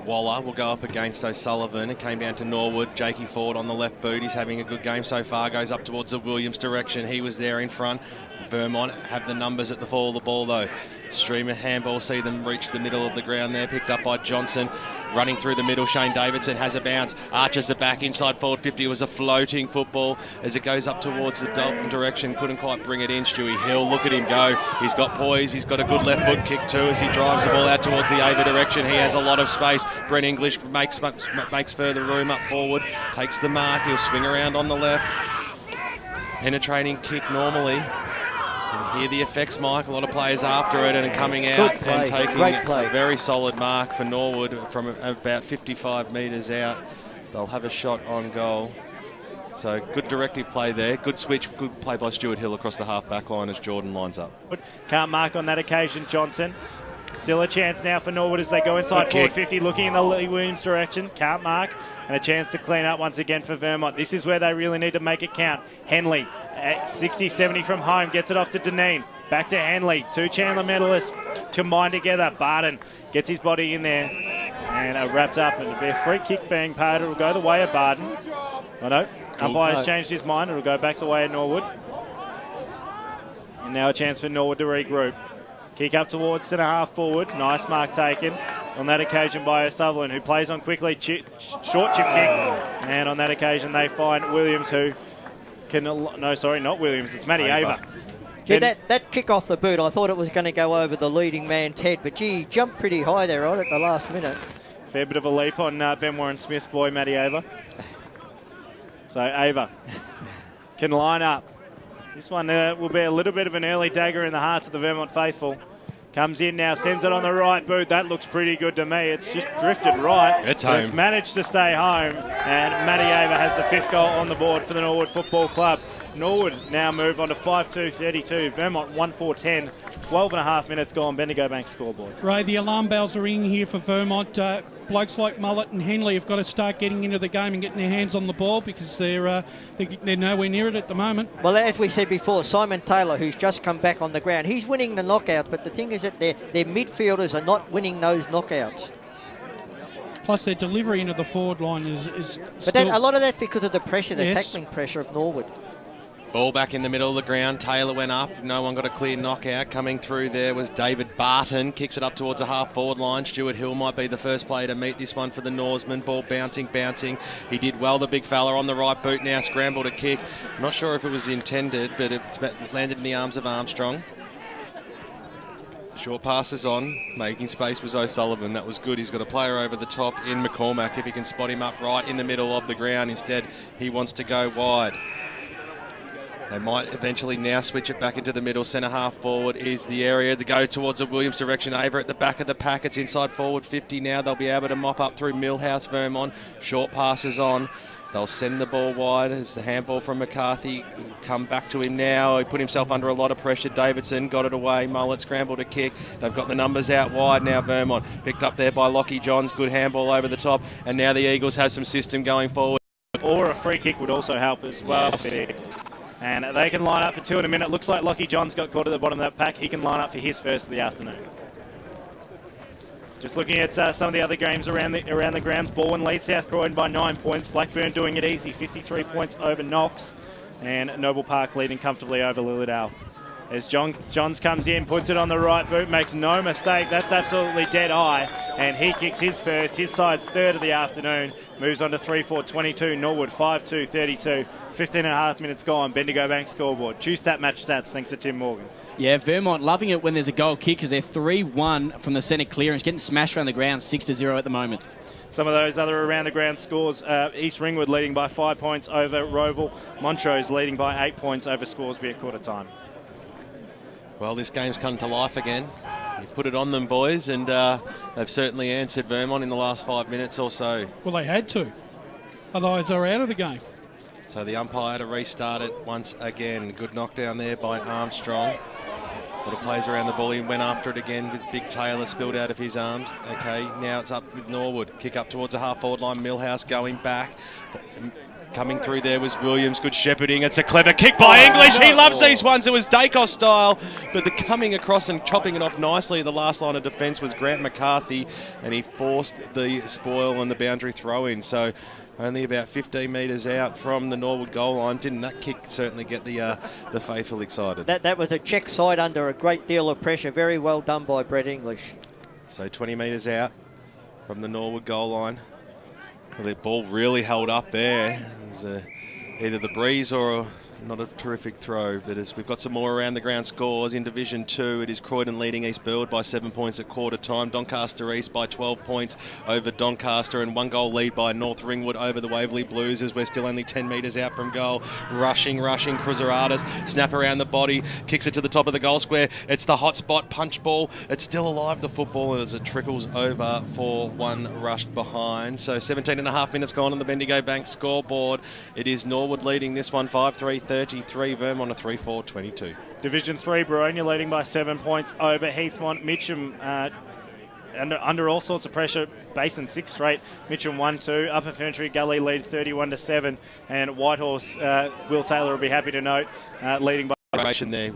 Waller will go up against O'Sullivan. It came down to Norwood. Jakey Ford on the left boot. He's having a good game so far. Goes up towards the Williams direction. He was there in front. Vermont have the numbers at the fall of the ball though. Streamer handball, see them reach the middle of the ground there. Picked up by Johnson. Running through the middle, Shane Davidson has a bounce. Arches the back inside forward 50. It was a floating football as it goes up towards the Dalton direction. Couldn't quite bring it in. Stewie Hill, look at him go. He's got poise. He's got a good left foot kick too as he drives the ball out towards the Ava direction. He has a lot of space. Brent English makes further room up forward. Takes the mark. He'll swing around on the left. Penetrating kick normally. You hear the effects, Mike. A lot of players after it and coming out and taking a very solid mark for Norwood from about 55 metres out. They'll have a shot on goal. So good directive play there. Good switch. Good play by Stuart Hill across the half-back line as Jordan lines up. Can't mark on that occasion, Johnson. Still a chance now for Norwood as they go inside forward 50, looking in the Lee Williams direction. Can't mark. And a chance to clean up once again for Vermont. This is where they really need to make it count. Henley at 60-70 from home. Gets it off to Deneen. Back to Henley. Two Chandler medalists combined together. Barton gets his body in there. And wrapped up. And it'll be a free kick being paid. It'll go the way of Barton. Oh no. Umpire's changed his mind. It'll go back the way of Norwood. And now a chance for Norwood to regroup. Kick up towards centre half forward. Nice mark taken on that occasion by O'Sullivan, who plays on quickly. Short chip kick. And on that occasion they find Williams, who can... No, sorry, not Williams. It's Matty Ava. Yeah, that kick off the boot, I thought it was going to go over the leading man's head, but gee, he jumped pretty high there right at the last minute. Fair bit of a leap on Ben Warren Smith's boy, Matty Ava. So Ava can line up. This one will be a little bit of an early dagger in the hearts of the Vermont faithful. Comes in now, sends it on the right boot. That looks pretty good to me. It's just drifted right. It's home. It's managed to stay home. And Matty Ava has the 5th goal on the board for the Norwood Football Club. Norwood now move on to 5-2-32. Vermont 1-4-10. 12.5 minutes gone. Bendigo Bank scoreboard. Ray, the alarm bells are ringing here for Vermont. Blokes like Mullet and Henley have got to start getting into the game and getting their hands on the ball because they're nowhere near it at the moment. Well, as we said before, Simon Taylor, who's just come back on the ground, he's winning the knockouts, but the thing is that their midfielders are not winning those knockouts. Plus their delivery into the forward line is But a lot of that's because of the pressure, the tackling pressure of Norwood. Ball back in the middle of the ground. Taylor went up. No one got a clear knockout. Coming through there was David Barton. Kicks it up towards the half-forward line. Stuart Hill might be the first player to meet this one for the Norseman. Ball bouncing. He did well, the big fella on the right boot now. Scrambled a kick. Not sure if it was intended, but it landed in the arms of Armstrong. Short passes on. Making space was O'Sullivan. That was good. He's got a player over the top in McCormack. If he can spot him up right in the middle of the ground. Instead, he wants to go wide. They might eventually now switch it back into the middle. Centre half forward is the area to go towards the Williams direction. Ava at the back of the pack. It's inside forward 50 now. They'll be able to mop up through Millhouse, Vermont. Short passes on. They'll send the ball wide as the handball from McCarthy. Come back to him now. He put himself under a lot of pressure. Davidson got it away. Mullet scrambled to kick. They've got the numbers out wide now. Vermont picked up there by Lockie Johns. Good handball over the top. And now the Eagles have some system going forward. Or a free kick would also help as well. Yes. And they can line up for 2 in a minute. Looks like Lockie Johns got caught at the bottom of that pack. He can line up for his first of the afternoon. Just looking at some of the other games around the grounds. Baldwin leads South Croydon by 9 points. Blackburn doing it easy, 53 points over Knox. And Noble Park leading comfortably over Lilydale. As Johns comes in, puts it on the right boot, makes no mistake. That's absolutely dead eye. And he kicks his first. His side's third of the afternoon. Moves on to 3-4-22. Norwood 5-2-32. 15 and a half minutes gone. Bendigo Bank scoreboard. Tuesday match stats thanks to Tim Morgan. Yeah, Vermont loving it when there's a goal kick because they're 3-1 from the centre clearance, getting smashed around the ground 6-0 at the moment. Some of those other around the ground scores, East Ringwood leading by 5 points over Roval. Montrose leading by 8 points over Scoresby at quarter time. Well, this game's come to life again. You put it on them, boys, and they've certainly answered Vermont in the last 5 minutes or so. Well, they had to. Otherwise, they're out of the game. So the umpire to restart it once again. Good knockdown there by Armstrong. A lot of plays around the ball. He went after it again with Big Taylor spilled out of his arms. Okay, now it's up with Norwood. Kick up towards the half-forward line. Millhouse going back. Coming through there was Williams. Good shepherding. It's a clever kick by English. He loves these ones. It was Dacos style. But the coming across and chopping it off nicely, the last line of defence was Grant McCarthy. And he forced the spoil on the boundary throw-in. So only about 15 metres out from the Norwood goal line. Didn't that kick certainly get the faithful excited? That was a check side under a great deal of pressure. Very well done by Brett English. So 20 metres out from the Norwood goal line. Well, the ball really held up there. It was either the breeze or not a terrific throw. But as we've got some more around the ground scores in Division 2, it is Croydon leading East Burwood by 7 points at quarter time. Doncaster East by 12 points over Doncaster, and 1 goal lead by North Ringwood over the Waverley Blues as we're still only 10 metres out from goal. Rushing. Cruzeratis, snap around the body, kicks it to the top of the goal square. It's the hot spot punch ball. It's still alive, the football, as it trickles over for one rushed behind. So 17 and a half minutes gone on the Bendigo Bank scoreboard. It is Norwood leading this one 5-3-33. Vermont a 3-4-22. Division 3, Baronia leading by 7 points over Heathmont. Mitcham under all sorts of pressure. Basin 6 straight. Mitcham 1-2. Upper Ferntree Gully lead 31-7. And Whitehorse, Will Taylor will be happy to note, leading by there.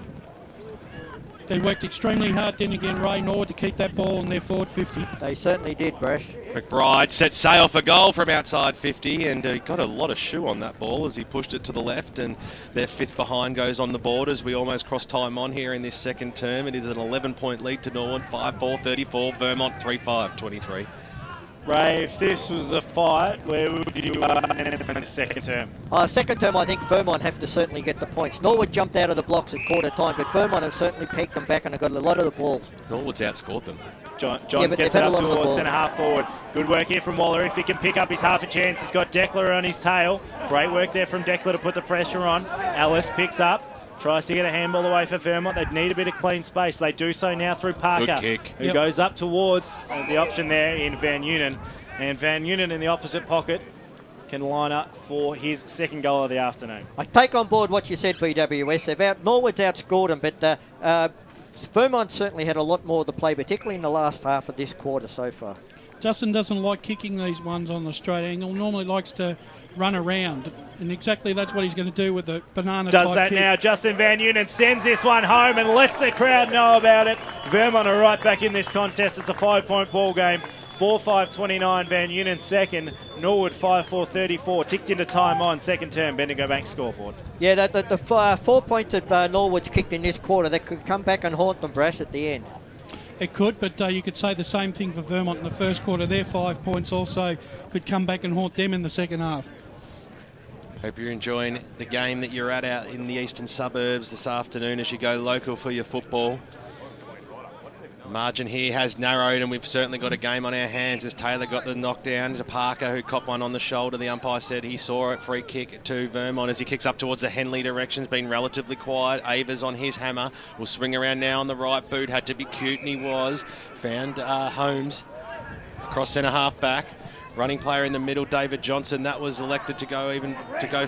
They worked extremely hard then again, Ray Norwood, to keep that ball in their forward 50. They certainly did, Brash. McBride set sail for goal from outside 50, and he got a lot of shoe on that ball as he pushed it to the left, and their fifth behind goes on the board as we almost cross time on here in this second term. It is an 11-point lead to Norwood, 5-4-34, Vermont 3-5-23. Ray, if this was a fight, where would you in the second term? Second term, I think Vermont have to certainly get the points. Norwood jumped out of the blocks at quarter time, but Vermont have certainly pegged them back and have got a lot of the ball. Norwood's outscored them. Johns gets it up towards centre half forward. Good work here from Waller. If he can pick up his half a chance, he's got Declan on his tail. Great work there from Declan to put the pressure on. Ellis picks up. Tries to get a handball away for Vermont. They need a bit of clean space. They do so now through Parker. Good kick. Who goes up towards the option there in Van Unen. And Van Unen in the opposite pocket can line up for his second goal of the afternoon. I take on board what you said, BWS. Norwood's outscored them, but Vermont certainly had a lot more to play, particularly in the last half of this quarter so far. Justin doesn't like kicking these ones on the straight angle. Normally likes to run around, and exactly that's what he's going to do with the banana Does type that kick. now. Justin Van Unen sends this one home and lets the crowd know about it. Vermont are right back in this contest. It's a 5-point ball game. 4-5-29, Van Unen second. Norwood 5-4-34. Ticked into time on second term. Bendigo Bank scoreboard. Yeah, the 4 points that Norwood's kicked in this quarter, that could come back and haunt them, Brash, at the end. It could, but you could say the same thing for Vermont in the first quarter. Their 5 points also could come back and haunt them in the second half. Hope you're enjoying the game that you're at out in the eastern suburbs this afternoon as you go local for your football. Margin here has narrowed, and we've certainly got a game on our hands as Taylor got the knockdown to Parker, who copped one on the shoulder. The umpire said he saw it. Free kick to Vermont as he kicks up towards the Henley direction. Has been relatively quiet. Avers on his hammer. Will swing around now on the right boot. Had to be cute, and he was. Found Holmes across centre half back. Running player in the middle, David Johnson, that was elected to go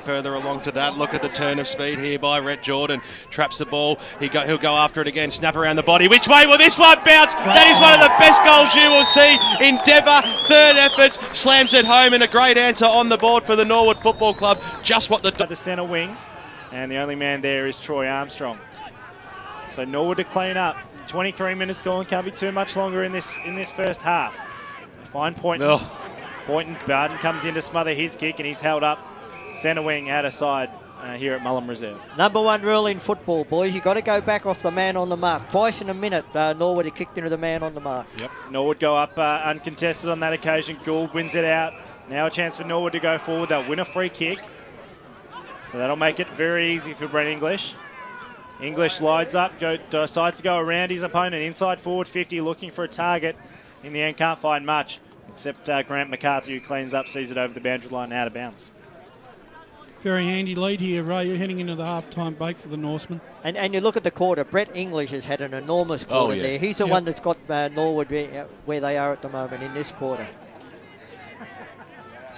further along to that. Look at the turn of speed here by Rhett Jordan. Traps the ball. He'll go after it again. Snap around the body. Which way will this one bounce? That is one of the best goals you will see. Endeavour, third efforts, slams it home, and a great answer on the board for the Norwood Football Club. Just what the centre wing, and the only man there is Troy Armstrong. So Norwood to clean up. 23 minutes gone. Can't be too much longer in this first half. Fine Poynton. Oh. Poynton, Barden comes in to smother his kick, and he's held up centre wing out of side here at Mullum Reserve. Number one rule in football, boys, you've got to go back off the man on the mark. Twice in a minute, Norwood had kicked into the man on the mark. Yep. Norwood go up uncontested on that occasion. Gould wins it out. Now a chance for Norwood to go forward. They'll win a free kick. So that'll make it very easy for Brent English. English lides up, decides to go around his opponent. Inside forward 50, looking for a target. In the end, can't find much. Except Grant McCarthy, who cleans up, sees it over the boundary line and out of bounds. Very handy lead here, Ray. You're heading into the half-time break for the Norsemen. And you look at the quarter. Brett English has had an enormous quarter there. He's the one that's got Norwood where they are at the moment in this quarter.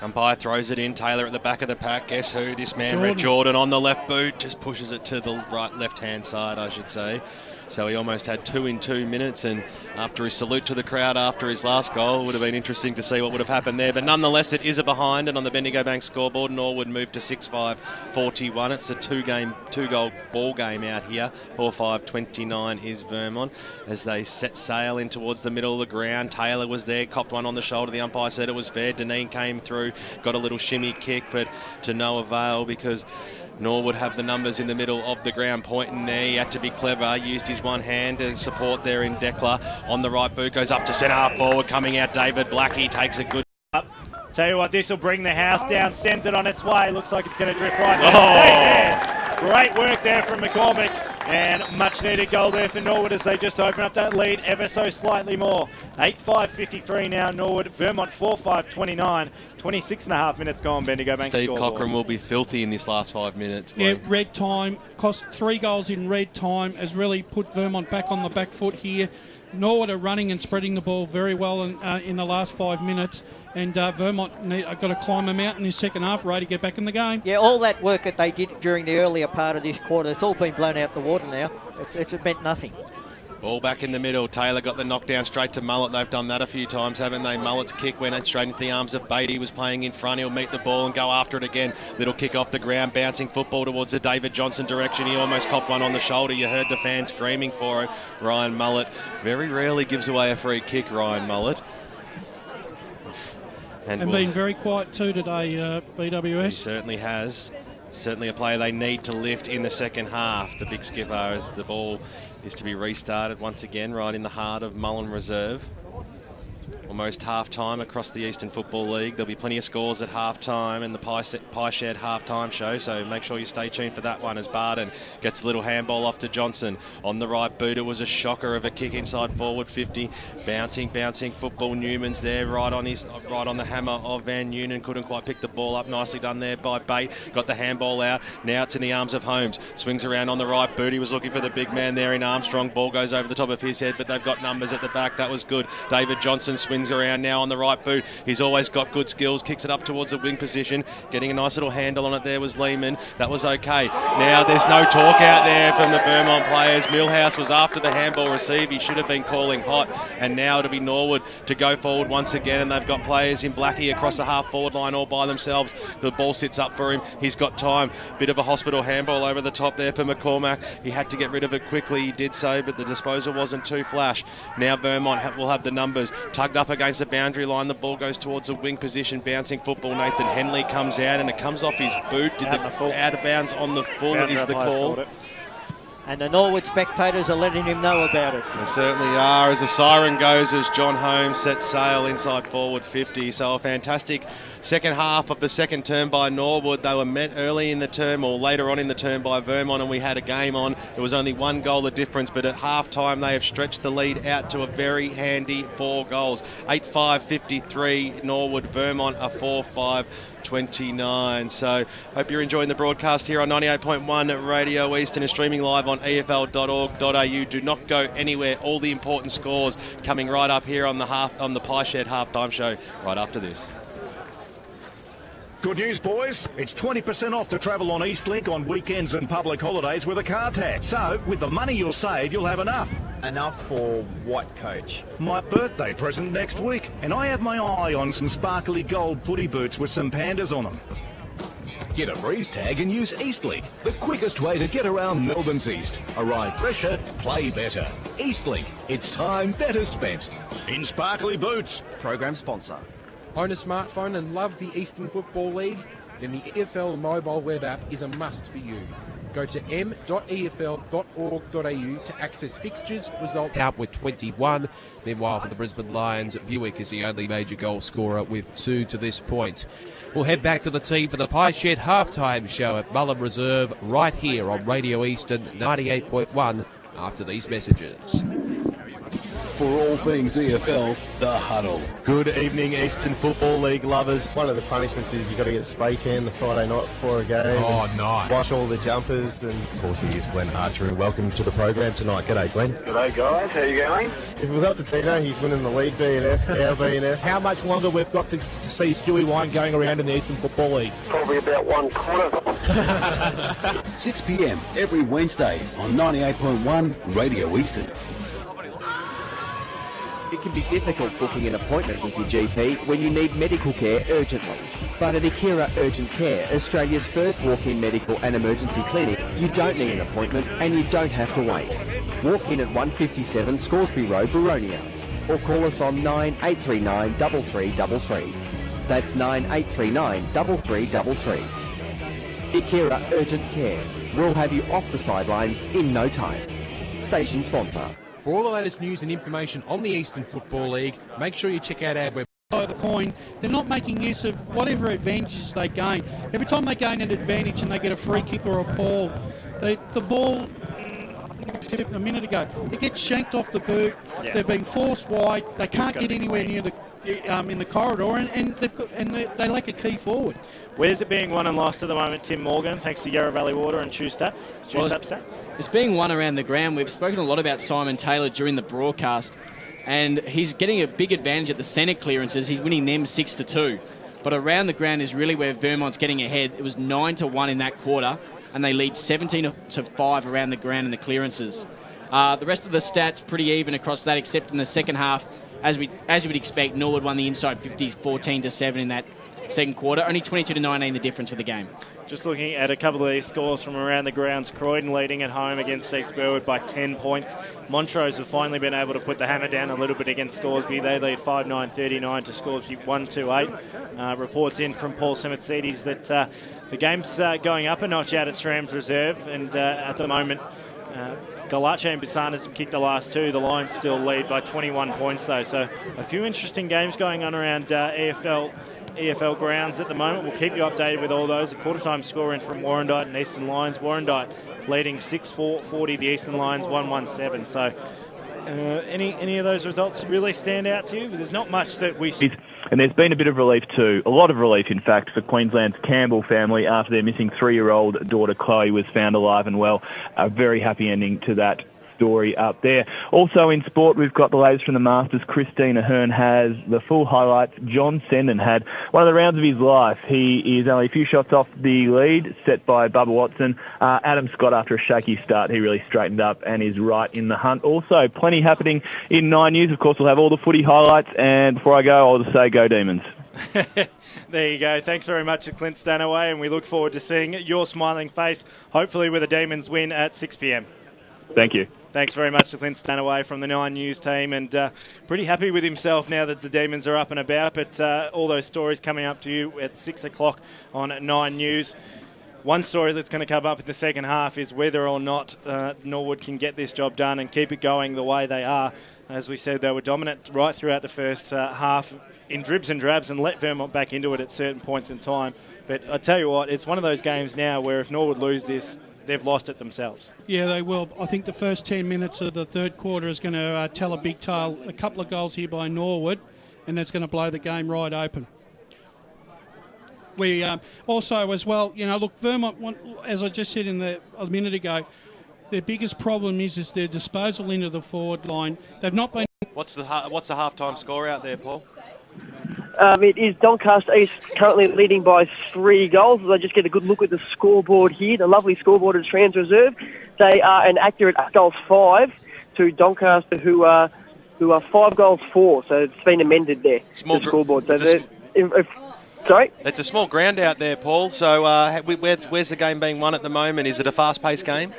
Umpire throws it in. Taylor at the back of the pack. Guess who? This man, Red Jordan, on the left boot. Just pushes it to the left-hand side, I should say. So he almost had 2 in 2 minutes, and after his salute to the crowd after his last goal, it would have been interesting to see what would have happened there. But nonetheless, it is a behind, and on the Bendigo Bank scoreboard, Norwood moved to 6-5-41. It's a two-goal ball game out here. 4-5-29 is Vermont as they set sail in towards the middle of the ground. Taylor was there, copped one on the shoulder. The umpire said it was fair. Deneen came through, got a little shimmy kick, but to no avail because Norwood have the numbers in the middle of the ground. Pointing there, he had to be clever, used his one hand to support there in Declan. On the right boot, goes up to centre half forward, coming out David Blackie, takes a good up. Tell you what, this will bring the house down, sends it on its way. Looks like it's going to drift right there. Great work there from McCormick. And much needed goal there for Norwood as they just open up that lead ever so slightly more. 8-5-53 now, Norwood. Vermont 4-5-29. 26 and a half minutes gone, Bendigo Bank Steve scoreboard. Cochran will be filthy in this last 5 minutes. Yeah, red time. Cost 3 goals in red time. Has really put Vermont back on the back foot here. Norwood are running and spreading the ball very well in the last 5 minutes. And Vermont have got to climb a mountain in the second half, ready to get back in the game. Yeah, all that work that they did during the earlier part of this quarter, it's all been blown out the water now. It's meant nothing. Ball back in the middle. Taylor got the knockdown straight to Mullet. They've done that a few times, haven't they? Mullet's kick went straight into the arms of Beatty. He was playing in front. He'll meet the ball and go after it again. Little kick off the ground, bouncing football towards the David Johnson direction. He almost copped one on the shoulder. You heard the fans screaming for it. Ryan Mullet very rarely gives away a free kick, Ryan Mullet. And been very quiet too today, BWS. He certainly has. Certainly a player they need to lift in the second half. The big skipper as the ball is to be restarted once again right in the heart of Mullum Reserve. Almost half-time across the Eastern Football League. There'll be plenty of scores at half-time in the Pie Shed half-time show, so make sure you stay tuned for that one as Barden gets a little handball off to Johnson. On the right boot, it was a shocker of a kick inside forward 50. Bouncing football. Newman's there right on the hammer of Van Noonan. Couldn't quite pick the ball up. Nicely done there by Bate. Got the handball out. Now it's in the arms of Holmes. Swings around on the right boot. He was looking for the big man there in Armstrong. Ball goes over the top of his head, but they've got numbers at the back. That was good. David Johnson swings around now on the right boot. He's always got good skills. Kicks it up towards the wing position. Getting a nice little handle on it there was Lehman. That was okay. Now there's no talk out there from the Vermont players. Millhouse was after the handball receive. He should have been calling hot. And now it'll be Norwood to go forward once again. And they've got players in Blackie across the half forward line all by themselves. The ball sits up for him. He's got time. Bit of a hospital handball over the top there for McCormack. He had to get rid of it quickly. He did so, but the disposal wasn't too flash. Now Vermont will have the numbers. Tugged up against the boundary line. The ball goes towards the wing position. Bouncing football. Nathan Henley comes out and it comes off his boot. Out of bounds on the full is the call. And the Norwood spectators are letting him know about it. They certainly are as the siren goes as John Holmes sets sail inside forward 50. So a fantastic second half of the second term by Norwood. They were met early in the term or later on in the term by Vermont and we had a game on. It was only 1 goal the difference, but at half time they have stretched the lead out to a very handy 4 goals. 8-5-53 Norwood. Vermont a 4-5-29. So hope you're enjoying the broadcast here on 98.1 Radio Eastern and streaming live on EFL.org.au. Do not go anywhere. All the important scores coming right up here on the Pie Shed halftime show right after this. Good news, boys. It's 20% off to travel on Eastlink on weekends and public holidays with a car tag. So, with the money you'll save, you'll have enough. Enough for what, Coach? My birthday present next week, and I have my eye on some sparkly gold footy boots with some pandas on them. Get a breeze tag and use Eastlink, the quickest way to get around Melbourne's east. Arrive fresher, play better. Eastlink, it's time better spent. In sparkly boots. Program sponsor. Own a smartphone and love the Eastern Football League? Then the EFL mobile web app is a must for you. Go to m.efl.org.au to access fixtures, results. Out with 21. Meanwhile, for the Brisbane Lions, Buick is the only major goal scorer with 2 to this point. We'll head back to the team for the Pie Shed halftime show at Mullen Reserve right here on Radio Eastern 98.1 after these messages. For all things EFL, The Huddle. Good evening, Eastern Football League lovers. One of the punishments is you've got to get a spray tan the Friday night before a game. Oh, nice. Wash all the jumpers. And of course, he is Glenn Archer. And welcome to the program tonight. G'day, Glenn. G'day, guys. How you going? If it was up to Tino, he's winning the league, BNF, our BNF. How much longer we've got to see Stewie Wine going around in the Eastern Football League? Probably about 1 quarter. 6 p.m. every Wednesday on 98.1 Radio Eastern. It can be difficult booking an appointment with your GP when you need medical care urgently. But at Akira Urgent Care, Australia's first walk-in medical and emergency clinic, you don't need an appointment and you don't have to wait. Walk in at 157 Scoresby Road, Baronia, or call us on 9839 3333. That's 9839 3333. Akira Urgent Care. We'll have you off the sidelines in no time. Station sponsor. For all the latest news and information on the Eastern Football League, make sure you check out our website. The coin, they're not making use of whatever advantages they gain. Every time they gain an advantage and they get a free kick or a ball, the ball, a minute ago, it gets shanked off the boot. Yeah. They're being forced wide. They can't get anywhere near the in the corridor, and they lack a key forward. Where's it being won and lost at the moment, Tim Morgan, thanks to Yarra Valley Water and Choostap stats? It's being won around the ground. We've spoken a lot about Simon Taylor during the broadcast, and he's getting a big advantage at the centre clearances. He's winning them 6-2. But around the ground is really where Vermont's getting ahead. It was 9-1 in that quarter, and they lead 17-5 around the ground in the clearances. The rest of the stats pretty even across that, except in the second half. As you would expect, Norwood won the inside 50s 14-7 in that second quarter. Only 22-19 the difference for the game. Just looking at a couple of these scores from around the grounds, Croydon leading at home against East Burwood by 10 points. Montrose have finally been able to put the hammer down a little bit against Scoresby. They lead 5-9-39 to Scoresby 1-2-8. Reports in from Paul Simitsidis that the game's going up a notch out at Strams Reserve, and at the moment Galache and Bisanas have kicked the last two. The Lions still lead by 21 points though, so a few interesting games going on around EFL grounds at the moment. We'll keep you updated with all those. A quarter-time score in from Warrandyte and Eastern Lions. Warrandyte leading 6-40, the Eastern Lions 1-17. So any of those results really stand out to you? There's not much that we see. And there's been a bit of relief too, a lot of relief in fact, for Queensland's Campbell family after their missing 3-year-old daughter Chloe was found alive and well. A very happy ending to that story up there. Also in sport, we've got the latest from the Masters. Christina Ahern has the full highlights. John Senden had one of the rounds of his life. He is only a few shots off the lead set by Bubba Watson. Adam Scott, after a shaky start, he really straightened up and is right in the hunt. Also, plenty happening in 9 News. Of course, we'll have all the footy highlights. And before I go, I'll just say, go Demons. There you go. Thanks very much to Clint Stanaway, and we look forward to seeing your smiling face, hopefully with a Demons win at 6 p.m. Thank you. Thanks very much to Clint Stanaway from the 9 News team, and pretty happy with himself now that the Demons are up and about. But all those stories coming up to you at 6 o'clock on 9 News. One story that's going to come up in the second half is whether or not Norwood can get this job done and keep it going the way they are. As we said, they were dominant right throughout the first half in dribs and drabs and let Vermont back into it at certain points in time. But I tell you what, it's one of those games now where if Norwood lose this, they've lost it themselves. Yeah, they will. I think the first 10 minutes of the third quarter is going to tell a big tale. A couple of goals here by Norwood, and that's going to blow the game right open. We also, as well, look, Vermont, as I just said a minute ago, their biggest problem is their disposal into the forward line. They've not been... What's the half-time score out there, Paul? It is Doncaster East currently leading by 3 goals. As I just get a good look at the scoreboard here, the lovely scoreboard of Trans Reserve. They are an accurate 8 goals 5 to Doncaster, who are 5 goals 4. So it's been amended there. The scoreboard. So sorry? It's a small ground out there, Paul. So where's the game being won at the moment? Is it a fast-paced game?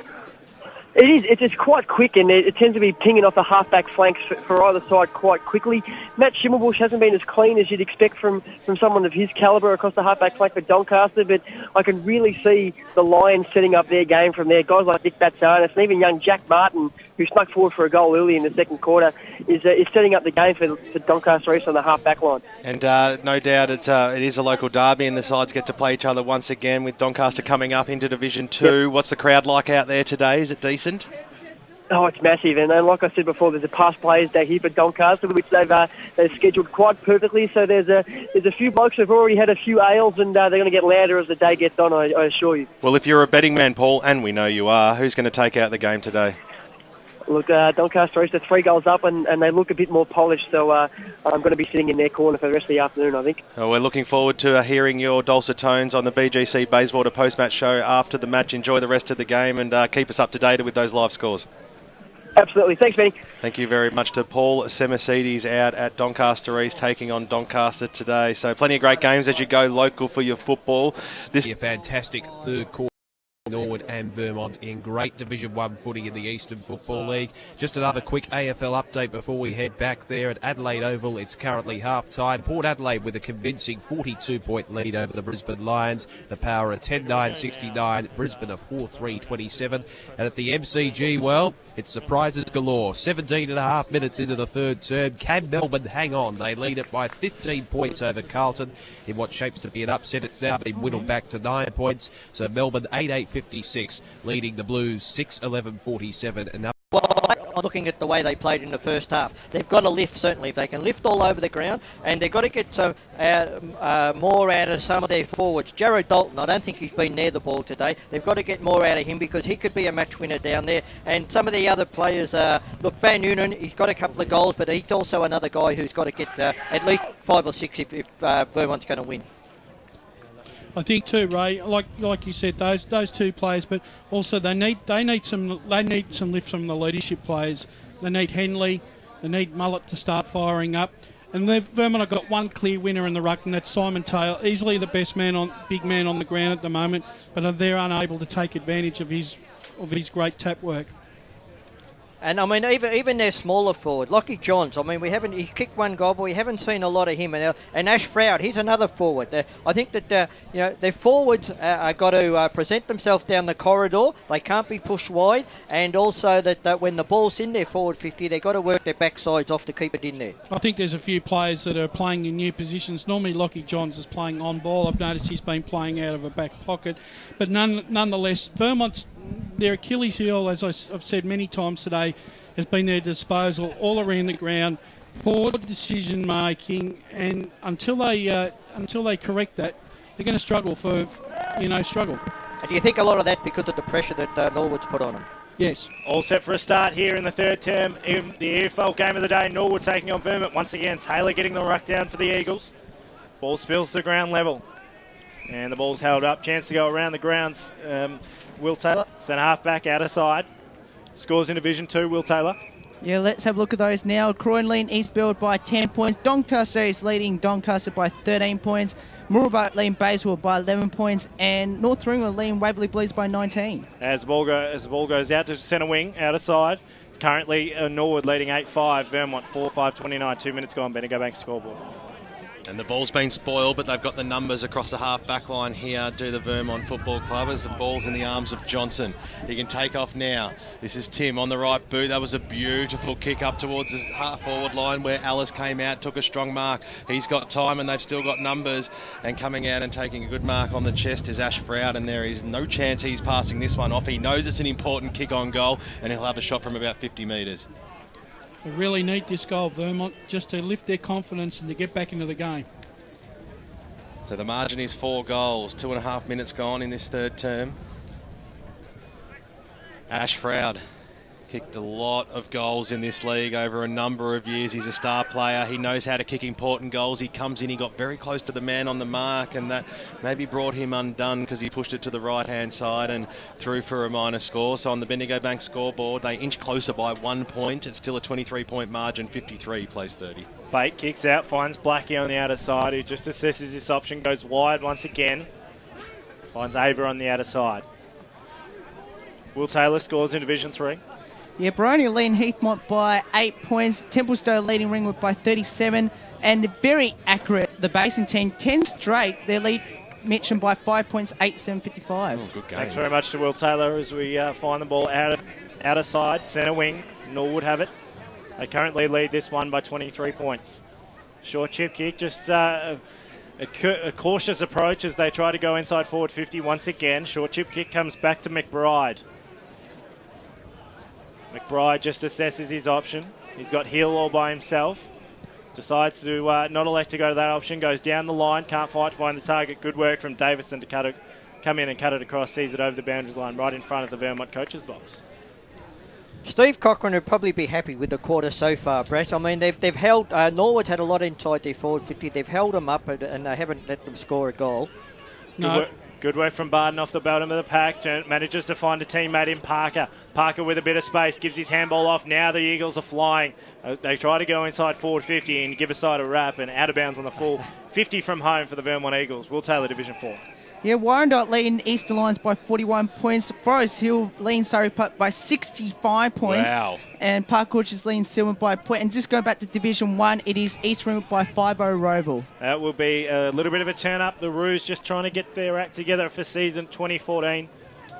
It is. It's quite quick, and it tends to be pinging off the half-back flanks for either side quite quickly. Matt Schimmelbusch hasn't been as clean as you'd expect from someone of his calibre across the half-back flank for Doncaster, but I can really see the Lions setting up their game from there. Guys like Nick Batsanis and even young Jack Martin, who snuck forward for a goal early in the second quarter, is setting up the game for Doncaster East on the half-back line. And no doubt it is a local derby, and the sides get to play each other once again, with Doncaster coming up into Division 2. Yep. What's the crowd like out there today? Is it decent? Oh, it's massive, and like I said before, there's a past players day here for Doncaster, which they've scheduled quite perfectly. So there's a few blokes who've already had a few ales, and they're going to get louder as the day gets on. I assure you. Well, if you're a betting man, Paul, and we know you are, who's going to take out the game today? Look, Doncaster East are 3 goals up, and they look a bit more polished, so I'm going to be sitting in their corner for the rest of the afternoon, I think. Well, we're looking forward to hearing your dulcet tones on the BGC Bayswater post-match show after the match. Enjoy the rest of the game, and keep us up to date with those live scores. Absolutely. Thanks, Benny. Thank you very much to Paul Semasides out at Doncaster East, taking on Doncaster today. So plenty of great games as you go local for your football. This a fantastic third quarter. Norwood and Vermont in great Division 1 footy in the Eastern Football League. Just another quick AFL update before we head back there at Adelaide Oval. It's currently half-time. Port Adelaide with a convincing 42-point lead over the Brisbane Lions. The Power are 10-9-69. Brisbane are 4-3-27. And at the MCG, well, it's surprises galore. 17 and a half minutes into the third term. Can Melbourne hang on? They lead it by 15 points over Carlton. In what shapes to be an upset, it's now been whittled back to 9 points. So Melbourne 8-8-56, leading the Blues 6-11-47. And looking at the way they played in the first half, they've got to lift, certainly. If they can lift all over the ground, and they've got to get more out of some of their forwards. Jared Dalton, I don't think he's been near the ball today. They've got to get more out of him because he could be a match winner down there. And some of the other players, look, Van Noonan, he's got a couple of goals, but he's also another guy who's got to get at least 5 or 6 if Vermont's going to win. I think too, Ray, like you said, those 2 players, but also they need some lift from the leadership players. They need Henley, they need Mullet to start firing up, and Vermont have got one clear winner in the ruck, and that's Simon Taylor, easily the best big man on the ground at the moment, but they're unable to take advantage of his great tap work. And I mean, even their smaller forward, Lockie Johns. I mean, he kicked 1 goal, but we haven't seen a lot of him. And Ash Froud, he's another forward. I think that their forwards are got to present themselves down the corridor. They can't be pushed wide, and also that when the ball's in their forward 50, they've got to work their backsides off to keep it in there. I think there's a few players that are playing in new positions. Normally, Lockie Johns is playing on ball. I've noticed he's been playing out of a back pocket, but nonetheless, Vermont's their Achilles heel, as I've said many times today, has been their disposal all around the ground, poor decision making, and until they correct that, they're going to struggle struggle. And do you think a lot of that because of the pressure that Norwood's put on them? Yes. All set for a start here in the third term in the EFL game of the day. Norwood taking on Vermont once again. Taylor getting the ruck down for the Eagles. Ball spills to ground level, and the ball's held up. Chance to go around the grounds. Will Taylor, centre half back, outer side. Scores in Division 2, Will Taylor. Yeah, let's have a look at those now. Croydon leading Eastfield by 10 points. Doncaster is leading Doncaster by 13 points. Moorabah leading Bayswater by 11 points. And North Ringwood leading Waverley Blues by 19. As the ball goes out to centre wing, outer side. Currently, Norwood leading 8-5. Vermont 4-5-29. 2 minutes gone. Better go back to scoreboard. And the ball's been spoiled, but they've got the numbers across the half-back line here, do the Vermont Football Club, as the ball's in the arms of Johnson. He can take off now. This is Tim on the right boot. That was a beautiful kick up towards the half-forward line where Alice came out, took a strong mark. He's got time and they've still got numbers. And coming out and taking a good mark on the chest is Ash Froud, and there is no chance he's passing this one off. He knows it's an important kick on goal, and he'll have a shot from about 50 metres. They really need this goal, Vermont, just to lift their confidence and to get back into the game. So the margin is 4 goals, 2.5 minutes gone in this third term. Ash Froud Kicked a lot of goals in this league over a number of years. He's a star player. He knows how to kick important goals. He comes in, he got very close to the man on the mark, and that maybe brought him undone because he pushed it to the right-hand side and threw for a minor score. So on the Bendigo Bank scoreboard, they inch closer by 1 point. It's still a 23-point margin. 53 plays 30. Bate kicks out, finds Blackie on the outer side, who just assesses this option, goes wide once again. Finds Ava on the outer side. Will Taylor scores in Division 3. Yeah, Baroni leading Heathmont by 8 points. Templestowe leading Ringwood by 37. And very accurate, the Basin team, 10 straight. Their lead Mitcham by 5 points, 8-7-55. Oh, good game. Thanks very much to Will Taylor as we find the ball outer side, centre wing. Norwood have it. They currently lead this one by 23 points. Short chip kick, just a cautious approach as they try to go inside forward 50 once again. Short chip kick comes back to McBride. McBride just assesses his option. He's got Hill all by himself. Decides to not elect to go to that option. Goes down the line. Can't fight to find the target. Good work from Davison to come in and cut it across. Sees it over the boundary line right in front of the Vermont coach's box. Steve Cochran would probably be happy with the quarter so far, Brett. I mean, they've held... Norwood had a lot inside their forward 50. They've held them up and they haven't let them score a goal. No. Good work from Barden off the bottom of the pack. Manages to find a teammate in Parker. Parker with a bit of space. Gives his handball off. Now the Eagles are flying. They try to go inside forward 50 and give a side a wrap and out of bounds on the full. 50 from home for the Vermont Eagles. Will Taylor, Division 4. Yeah, Warrandyte leading Eastern Lions by 41 points. Forest Hill leading Surrey Putt by 65 points. Wow. And Park Orchards leading Silverman by a point. And just going back to Division 1, it is East Ringwood by 5-0 Roval. That will be a little bit of a turn up. The Roos just trying to get their act together for season 2014.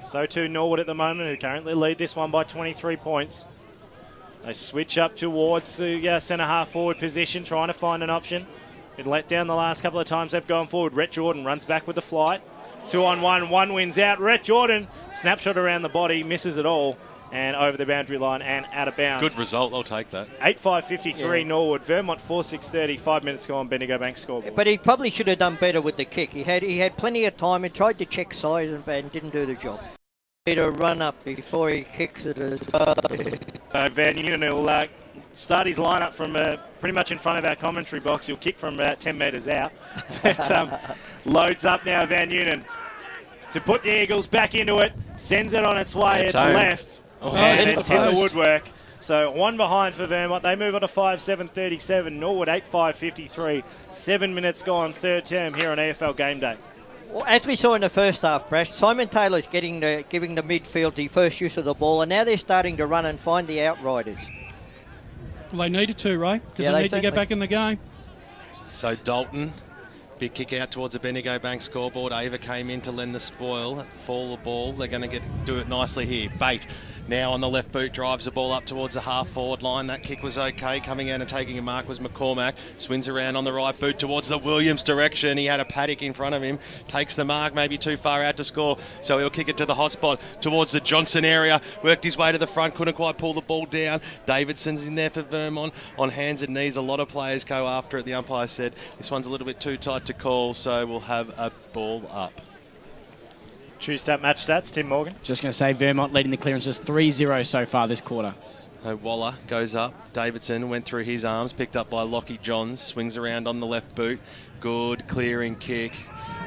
So too Norwood at the moment, who currently lead this one by 23 points. They switch up towards the centre half forward position, trying to find an option. Been let down the last couple of times they've gone forward. Rhett Jordan runs back with the flight. 2-on-1, one wins out. Rhett Jordan, snapshot around the body, misses it all, and over the boundary line and out of bounds. Good result, I'll take that. 8-5-53 Norwood. Vermont 4-6-30, 5 minutes to go on Bendigo Bank scoreboard. But he probably should have done better with the kick. He had plenty of time. He tried to check side and didn't do the job. Better run up before he kicks it as well. So Van Unen will start his lineup from pretty much in front of our commentary box. He'll kick from about 10 metres out. But, loads up now, Van Unen, to put the Eagles back into it. Sends it on its way. It's left. And it's hit the woodwork. So one behind for Vermont. They move on to 5-7-37. Norwood 8-5-53. 7 minutes gone, third term here on EFL Game Day. Well, as we saw in the first half, Brash, Simon Taylor's giving the midfield the first use of the ball, and now they're starting to run and find the outriders. Well, they needed to, Ray, because they need to get back in the game. So Dalton, big kick out towards the Bendigo Bank scoreboard. Ava came in to lend the spoil, fall the ball. They're going to do it nicely here. Bate now on the left boot, drives the ball up towards the half-forward line. That kick was okay. Coming out and taking a mark was McCormack. Swings around on the right boot towards the Williams direction. He had a paddock in front of him. Takes the mark, maybe too far out to score. So he'll kick it to the hot spot towards the Johnson area. Worked his way to the front, couldn't quite pull the ball down. Davidson's in there for Vermont. On hands and knees, a lot of players go after it. The umpire said this one's a little bit too tight to call, so we'll have a ball up. True match stats, Tim Morgan. Just going to say Vermont leading the clearances 3-0 so far this quarter. Waller goes up. Davidson went through his arms, picked up by Lockie Johns, swings around on the left boot. Good clearing kick,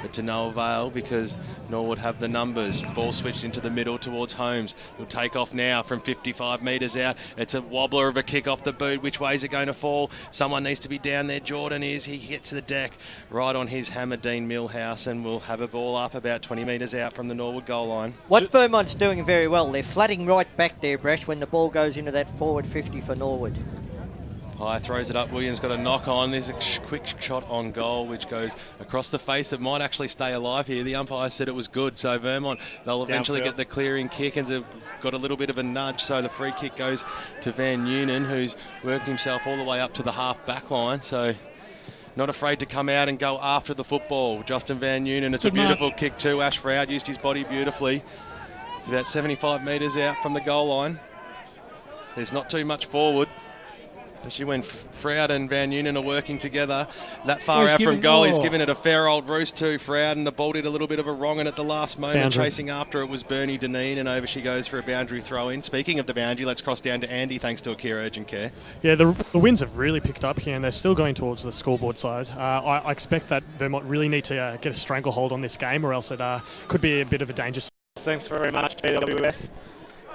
but to no avail because Norwood have the numbers. Ball switched into the middle towards Holmes. He'll take off now from 55 metres out. It's a wobbler of a kick off the boot. Which way is it going to fall? Someone needs to be down there. Jordan is. He gets the deck right on his Hammerdean Millhouse and will have a ball up about 20 metres out from the Norwood goal line. What Vermont's doing very well, they're flooding right back there, Brash, when the ball goes into that forward 50 for Norwood. High throws it up. Williams got a knock on. There's a quick shot on goal which goes across the face that might actually stay alive here. The umpire said it was good, so Vermont, they'll eventually get the clearing kick and have got a little bit of a nudge, so the free kick goes to Van Unen, who's worked himself all the way up to the half back line, so not afraid to come out and go after the football. Justin Van Unen, it's a beautiful kick too. Ash Froud used his body beautifully. It's about 75 metres out from the goal line. There's not too much forward. Especially when Froud and Van Nuenen are working together. That far out from goal, he's given it a fair old roost to Froud, and the ball did a little bit of a wrong, and at the last moment, Boundary. chasing after it was Bernie Deneen, and over she goes for a boundary throw-in. Speaking of the boundary, let's cross down to Andy, thanks to Akira Urgent Care. Yeah, the winds have really picked up here, and they're still going towards the scoreboard side. I expect that Vermont really need to get a stranglehold on this game, or else it could be a bit of a danger. Thanks very much, BWS.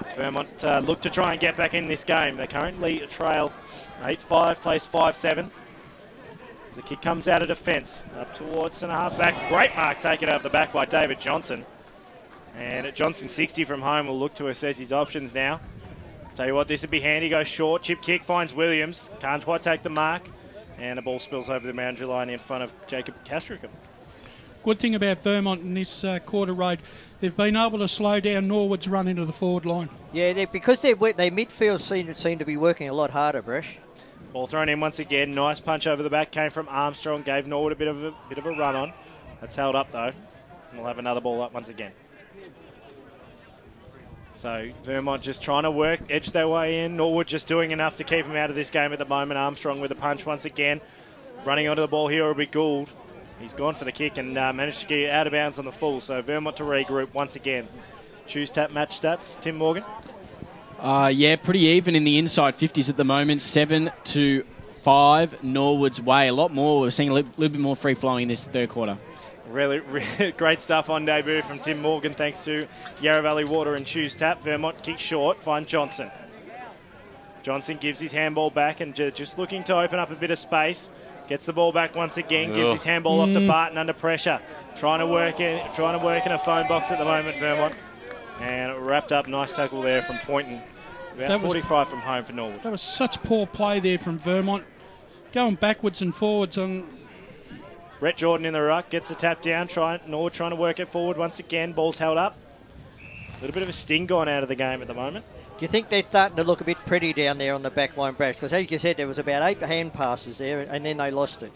As Vermont look to try and get back in this game. They currently trail 8-5, plays 5-7. As the kick comes out of defence, up towards centre half back. Great mark taken out of the back by David Johnson. And at Johnson 60 from home will look to assess his options now. Tell you what, this would be handy. Goes short, chip kick, finds Williams. Can't quite take the mark. And the ball spills over the boundary line in front of Jacob Castricum. Good thing about Vermont in this quarter road, they've been able to slow down Norwood's run into the forward line. Yeah, because their midfield seem to be working a lot harder, Bresh. Ball thrown in once again. Nice punch over the back. Came from Armstrong. Gave Norwood a bit of a run on. That's held up though. We'll have another ball up once again. So Vermont just trying to edge their way in. Norwood just doing enough to keep him out of this game at the moment. Armstrong with a punch once again. Running onto the ball here will be Gould. He's gone for the kick and managed to get out of bounds on the full. So Vermont to regroup once again. Choose tap match stats. Tim Morgan. Yeah, pretty even in the inside 50s at the moment. 7-5 Norwood's way. A lot more. We're seeing a little bit more free flowing in this third quarter. Really great stuff on debut from Tim Morgan, thanks to Yarra Valley Water and Choose Tap. Vermont kicks short, find Johnson. Johnson gives his handball back and just looking to open up a bit of space. Gets the ball back once again, gives his handball off to Barton under pressure. Trying to work in a phone box at the moment, Vermont. And wrapped up, nice tackle there from Poynton. About 45 from home for Norwood. That was such poor play there from Vermont. Going backwards and forwards on... Brett Jordan in the ruck, gets the tap down. Norwood trying to work it forward once again. Ball's held up. A little bit of a sting gone out of the game at the moment. Do you think they're starting to look a bit pretty down there on the back line, Brash? Because as you said, there was about 8 hand passes there, and then they lost it.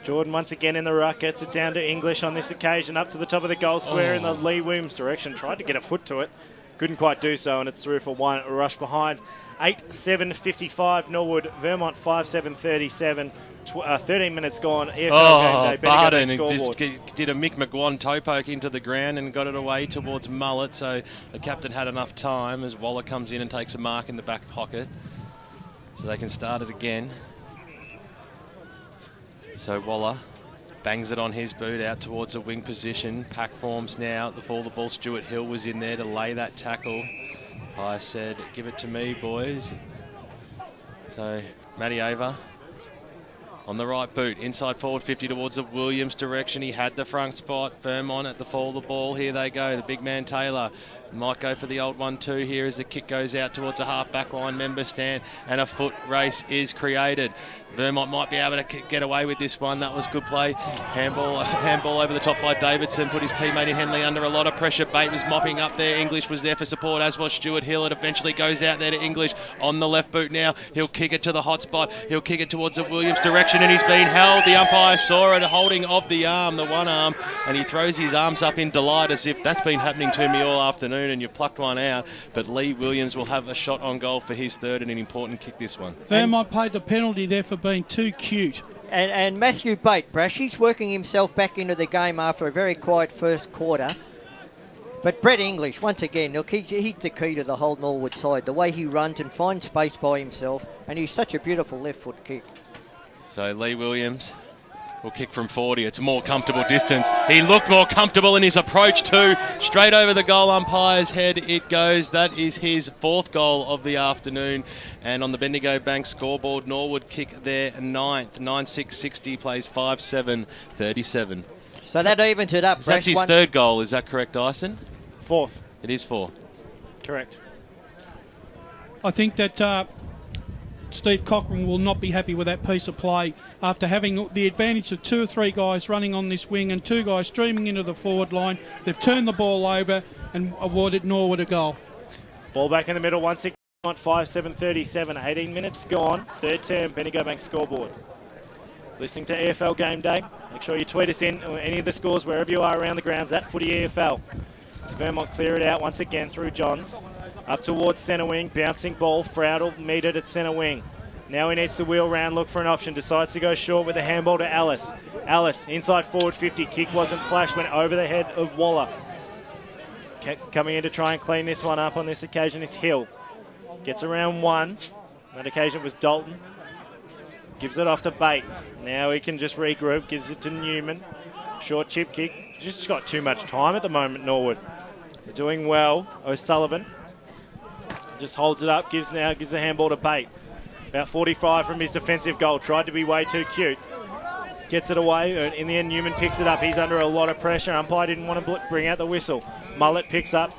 Jordan once again in the ruck, gets it down to English on this occasion, up to the top of the goal square in the Lee Williams direction. Tried to get a foot to it, couldn't quite do so, and it's through for one. A rush behind. 8-7-55 Norwood, Vermont 5-7-37. 13 minutes gone. EFL game day. Barton just did a Mick McGuan toe poke into the ground and got it away towards Mullet, so the captain had enough time as Waller comes in and takes a mark in the back pocket. So they can start it again. So Waller bangs it on his boot out towards the wing position. Pack forms now at the fall. The ball, Stuart Hill was in there to lay that tackle. I said, give it to me, boys. So Matty Ava on the right boot, inside forward 50 towards the Williams direction. He had the front spot. Vermont at the fall of the ball. Here they go. The big man Taylor might go for the old 1-2 here as the kick goes out towards the half back line member stand, and a foot race is created. Vermont might be able to get away with this one. That was good play. Handball over the top by Davidson. Put his teammate in Henley under a lot of pressure. Bate was mopping up there. English was there for support, as was Stuart Hill. It eventually goes out there to English on the left boot now. He'll kick it to the hot spot. He'll kick it towards the Williams direction, and he's been held. The umpire saw it, holding of the arm, the one arm, and he throws his arms up in delight as if that's been happening to me all afternoon and you plucked one out. But Lee Williams will have a shot on goal for his third and an important kick this one. Vermont paid the penalty there for being too cute. And Matthew Bate, Brash, he's working himself back into the game after a very quiet first quarter. But Brett English, once again, look, he's the key to the whole Norwood side. The way he runs and finds space by himself, and he's such a beautiful left foot kick. So Lee Williams will kick from 40. It's a more comfortable distance. He looked more comfortable in his approach too. Straight over the goal umpire's head it goes. That is his fourth goal of the afternoon. And on the Bendigo Bank scoreboard, Norwood kick their ninth. 9-6-60, plays 5-7-37. So that evens it up. So that's his third goal, is that correct, Dyson? Fourth. It is four. Correct. I think that Steve Cochran will not be happy with that piece of play after having the advantage of 2 or 3 guys running on this wing and 2 guys streaming into the forward line. They've turned the ball over and awarded Norwood a goal. Ball back in the middle once again. 5-7-37. 18 minutes gone. Third term, Bendigo Bank scoreboard. Listening to EFL Game Day. Make sure you tweet us in any of the scores wherever you are around the grounds at Footy EFL. As Vermont clear it out once again through Johns. Up towards centre wing, bouncing ball. Froud will meet it at centre wing. Now he needs to wheel round, look for an option. Decides to go short with a handball to Alice. Alice, inside forward 50. Kick wasn't flash, went over the head of Waller. Coming in to try and clean this one up on this occasion is Hill. Gets around one. On that occasion was Dalton. Gives it off to Bate. Now he can just regroup. Gives it to Newman. Short chip kick. Just got too much time at the moment, Norwood. They're doing well. O'Sullivan just holds it up. Gives a handball to Bate. About 45 from his defensive goal. Tried to be way too cute. Gets it away. In the end, Newman picks it up. He's under a lot of pressure. Umpire didn't want to bring out the whistle. Mullet picks up.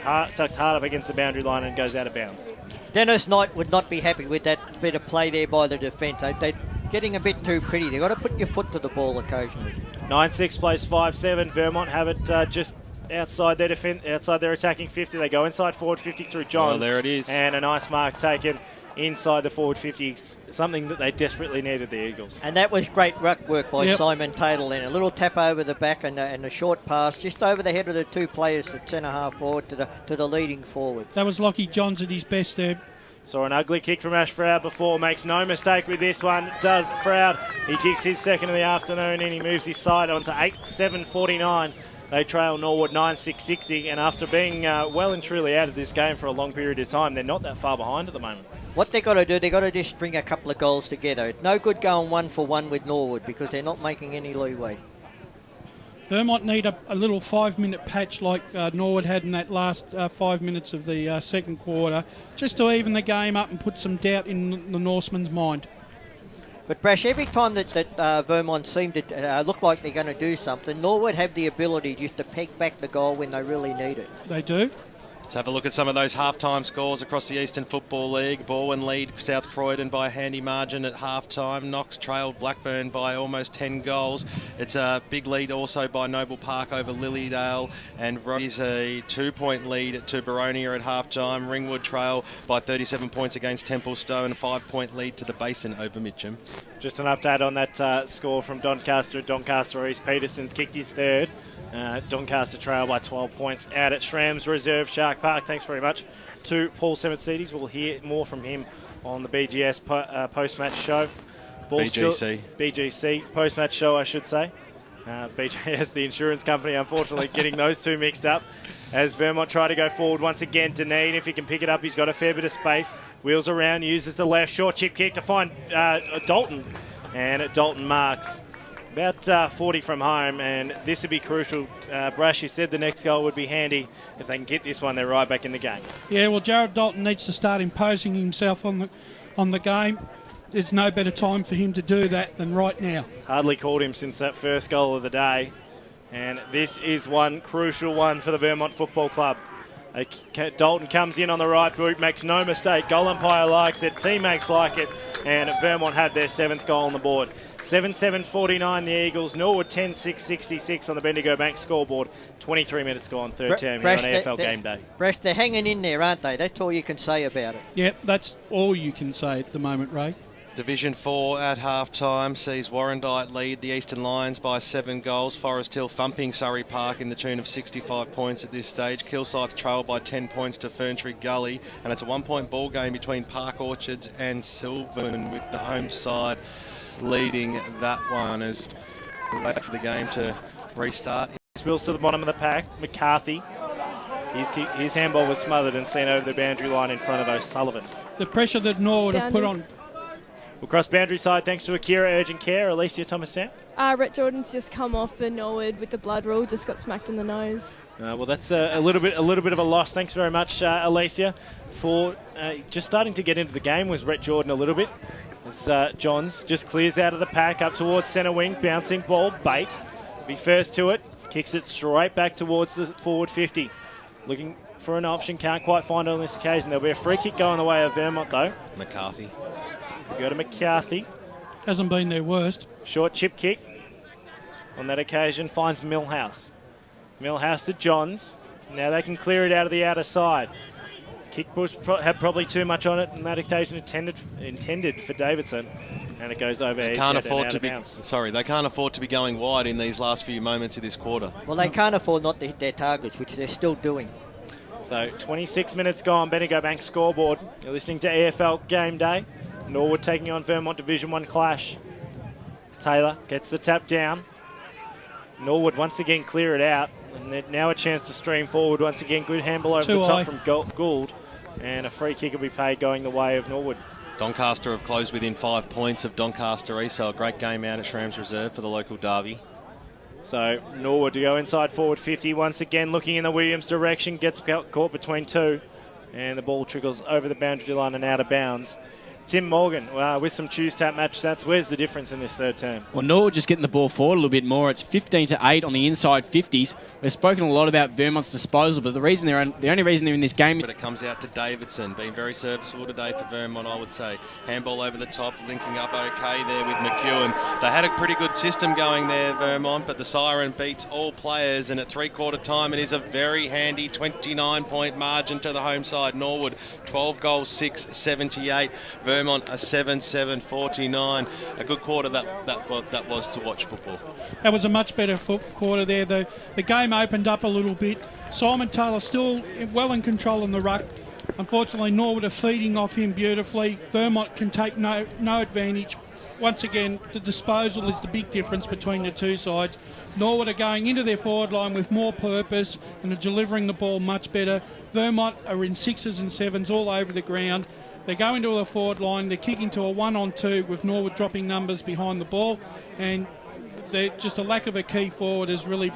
Tucked hard up against the boundary line and goes out of bounds. Dennis Knight would not be happy with that bit of play there by the defence. They're getting a bit too pretty. They've got to put your foot to the ball occasionally. 9-6 plays 5-7. Vermont have it just outside their defence, outside their attacking 50. They go inside forward 50 through Johns. Oh, there it is. And a nice mark taken inside the forward 50, something that they desperately needed, the Eagles. And that was great ruck work by Simon Taylor then. A little tap over the back and a short pass just over the head of the two players at centre half forward to the leading forward. That was Lockie Johns at his best there. Saw an ugly kick from Ash Froud before, makes no mistake with this one, does Froud. He kicks his second of the afternoon and he moves his side on to 8-7-49. They trail Norwood 9-6-60, and after being well and truly out of this game for a long period of time, they're not that far behind at the moment. What they've got to do, they've got to just string a couple of goals together. It's no good going 1-for-1 with Norwood because they're not making any leeway. Vermont need a little 5-minute patch like Norwood had in that last 5 minutes of the second quarter, just to even the game up and put some doubt in the Norseman's mind. But Brash, every time that Vermont seem to look like they're going to do something, Norwood have the ability just to peg back the goal when they really need it. They do. Let's have a look at some of those half-time scores across the Eastern Football League. Bowen lead South Croydon by a handy margin at half-time. Knox trailed Blackburn by almost 10 goals. It's a big lead also by Noble Park over Lilydale, and is a 2-point lead to Baronia at half-time. Ringwood trail by 37 points against Templestowe, and a 5-point lead to the Basin over Mitcham. Just an update on that score from Doncaster. Doncaster East Peterson's kicked his third. Doncaster trail by 12 points out at Shrams Reserve Shark Park. Thanks very much to Paul Semitsidis. We'll hear more from him on the BGS post-match show. BGC post-match show, I should say. BGS, the insurance company, unfortunately getting those two mixed up. As Vermont try to go forward once again, Deneen, if he can pick it up, he's got a fair bit of space. Wheels around, uses the left, short chip kick to find Dalton. And Dalton marks about 40 from home, and this would be crucial. Brash, you said the next goal would be handy. If they can get this one, they're right back in the game. Yeah, well, Jared Dalton needs to start imposing himself on the game. There's no better time for him to do that than right now. Hardly called him since that first goal of the day, and this is one crucial one for the Vermont Football Club. Dalton comes in on the right boot, makes no mistake. Goal umpire likes it, teammates like it, and Vermont had their 7th goal on the board. 7-7-49 the Eagles. Norwood 10-6-66 on the Bendigo Bank scoreboard. 23 minutes gone, third term here on EFL Game Day. Brash, they're hanging in there, aren't they? That's all you can say about it. Yep, that's all you can say at the moment, Ray. Division 4 at half-time sees Warrandyte lead the Eastern Lions by 7 goals. Forest Hill thumping Surrey Park in the tune of 65 points at this stage. Kilsyth trail by 10 points to Ferntree Gully. And it's a 1-point ball game between Park Orchards and Sylvan, with the home side leading that one as we wait for the game to restart. Spills to the bottom of the pack. McCarthy. His handball was smothered and sent over the boundary line in front of O'Sullivan. The pressure that Norwood have put on. We'll cross boundary side thanks to Akira Urgent Care. Alicia Thomas-Sam. Rhett Jordan's just come off for Norwood with the blood rule, just got smacked in the nose. Well, that's a little bit of a loss. Thanks very much, Alicia, for just starting to get into the game. Was Rhett Jordan a little bit as Johns just clears out of the pack up towards centre wing, bouncing ball. Bate be first to it, kicks it straight back towards the forward 50, looking for an option. Can't quite find it on this occasion. There'll be a free kick going the way of Vermont though. McCarthy. We go to McCarthy. Hasn't been their worst. Short chip kick. On that occasion finds Millhouse. Millhouse to Johns. Now they can clear it out of the outer side. Kick push had probably too much on it, and that occasion intended for Davidson, and it goes over. They can't afford to be. Sorry, they can't afford to be going wide in these last few moments of this quarter. Well, they can't afford not to hit their targets, which they're still doing. So 26 minutes gone. Bendigo Bank scoreboard. You're listening to EFL Game Day. Norwood taking on Vermont Division 1 clash. Taylor gets the tap down. Norwood once again clear it out. And now a chance to stream forward once again. Good handball over the top from Gould. And a free kick will be paid going the way of Norwood. Doncaster have closed within 5 points of Doncaster East, so a great game out at Shrams Reserve for the local derby. So Norwood to go inside forward 50. Once again looking in the Williams direction. Gets caught between two. And the ball trickles over the boundary line and out of bounds. Tim Morgan with some Tuesday match stats. Where's the difference in this third term? Well, Norwood just getting the ball forward a little bit more. It's 15-8 on the inside 50s. We've spoken a lot about Vermont's disposal, but the only reason they're in this game... But it comes out to Davidson, being very serviceable today for Vermont, I would say. Handball over the top, linking up okay there with McEwen. They had a pretty good system going there, Vermont, but the siren beats all players, and at three-quarter time it is a very handy 29-point margin to the home side. Norwood, 12 goals, 6-78. Vermont, a 7-7-49. A good quarter that was to watch football. That was a much better quarter there. The game opened up a little bit. Simon Taylor still well in control in the ruck. Unfortunately, Norwood are feeding off him beautifully. Vermont can take no advantage. Once again, the disposal is the big difference between the two sides. Norwood are going into their forward line with more purpose and are delivering the ball much better. Vermont are in 6s and 7s all over the ground. They go into the forward line, they're kicking to a 1-on-2 with Norwood dropping numbers behind the ball, and just a lack of a key forward is really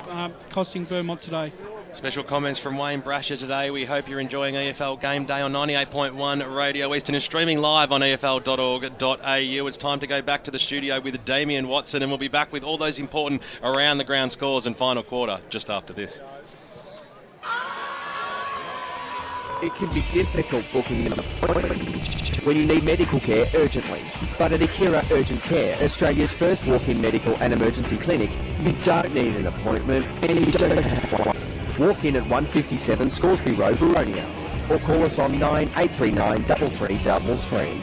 costing Vermont today. Special comments from Wayne Brasher today. We hope you're enjoying EFL Game Day on 98.1 Radio Eastern and streaming live on efl.org.au. It's time to go back to the studio with Damien Watson, and we'll be back with all those important around the ground scores and final quarter just after this. It can be difficult booking an appointment when you need medical care urgently. But at Akira Urgent Care, Australia's first walk-in medical and emergency clinic, you don't need an appointment and you don't have one. Walk in at 157 Scoresby Road, Boronia, or call us on 9839 3333.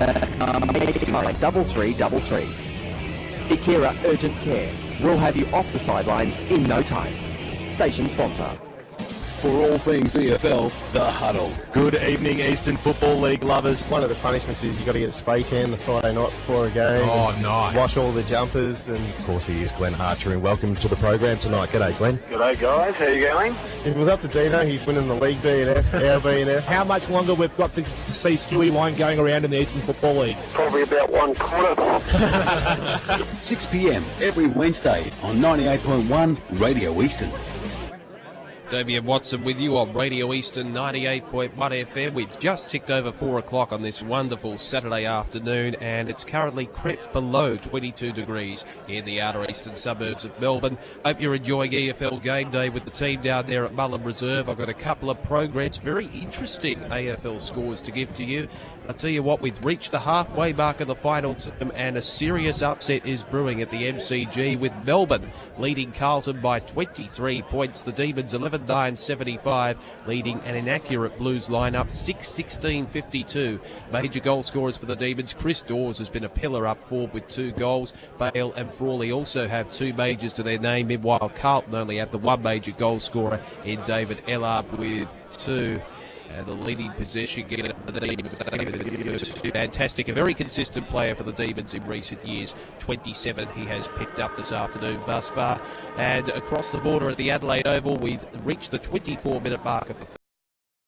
That's 3333. Akira Urgent Care. We'll have you off the sidelines in no time. Station sponsor. For all things EFL, The Huddle. Good evening, Eastern Football League lovers. One of the punishments is you've got to get a spray tan the Friday night before a game. Oh, nice. Wash all the jumpers. And of course, he is Glenn Archer, and welcome to the program tonight. G'day, Glenn. G'day, guys. How you going? If it was up to Dino, he's winning the league DNF, our BNF. How much longer we've got to see Stewie Wine going around in the Eastern Football League? Probably about 1 quarter. 6 p.m. every Wednesday on 98.1 Radio Eastern. Damien Watson with you on Radio Eastern 98.1 FM. We've just ticked over 4 o'clock on this wonderful Saturday afternoon, and it's currently crept below 22 degrees in the outer eastern suburbs of Melbourne. Hope you're enjoying EFL Game Day with the team down there at Mullen Reserve. I've got a couple of progress, very interesting AFL scores to give to you. I'll tell you what, we've reached the halfway mark of the final term, and a serious upset is brewing at the MCG, with Melbourne leading Carlton by 23 points. The Demons 11-9-75, leading an inaccurate Blues lineup 6-16-52. Major goal scorers for the Demons. Chris Dawes has been a pillar up forward with 2 goals. Bale and Frawley also have 2 majors to their name. Meanwhile, Carlton only have the 1 major goal scorer in David Ellard with 2. And the leading possession getter for the Demons. Fantastic, a very consistent player for the Demons in recent years. 27 he has picked up this afternoon thus far. And across the border at the Adelaide Oval, we've reached the 24-minute mark of the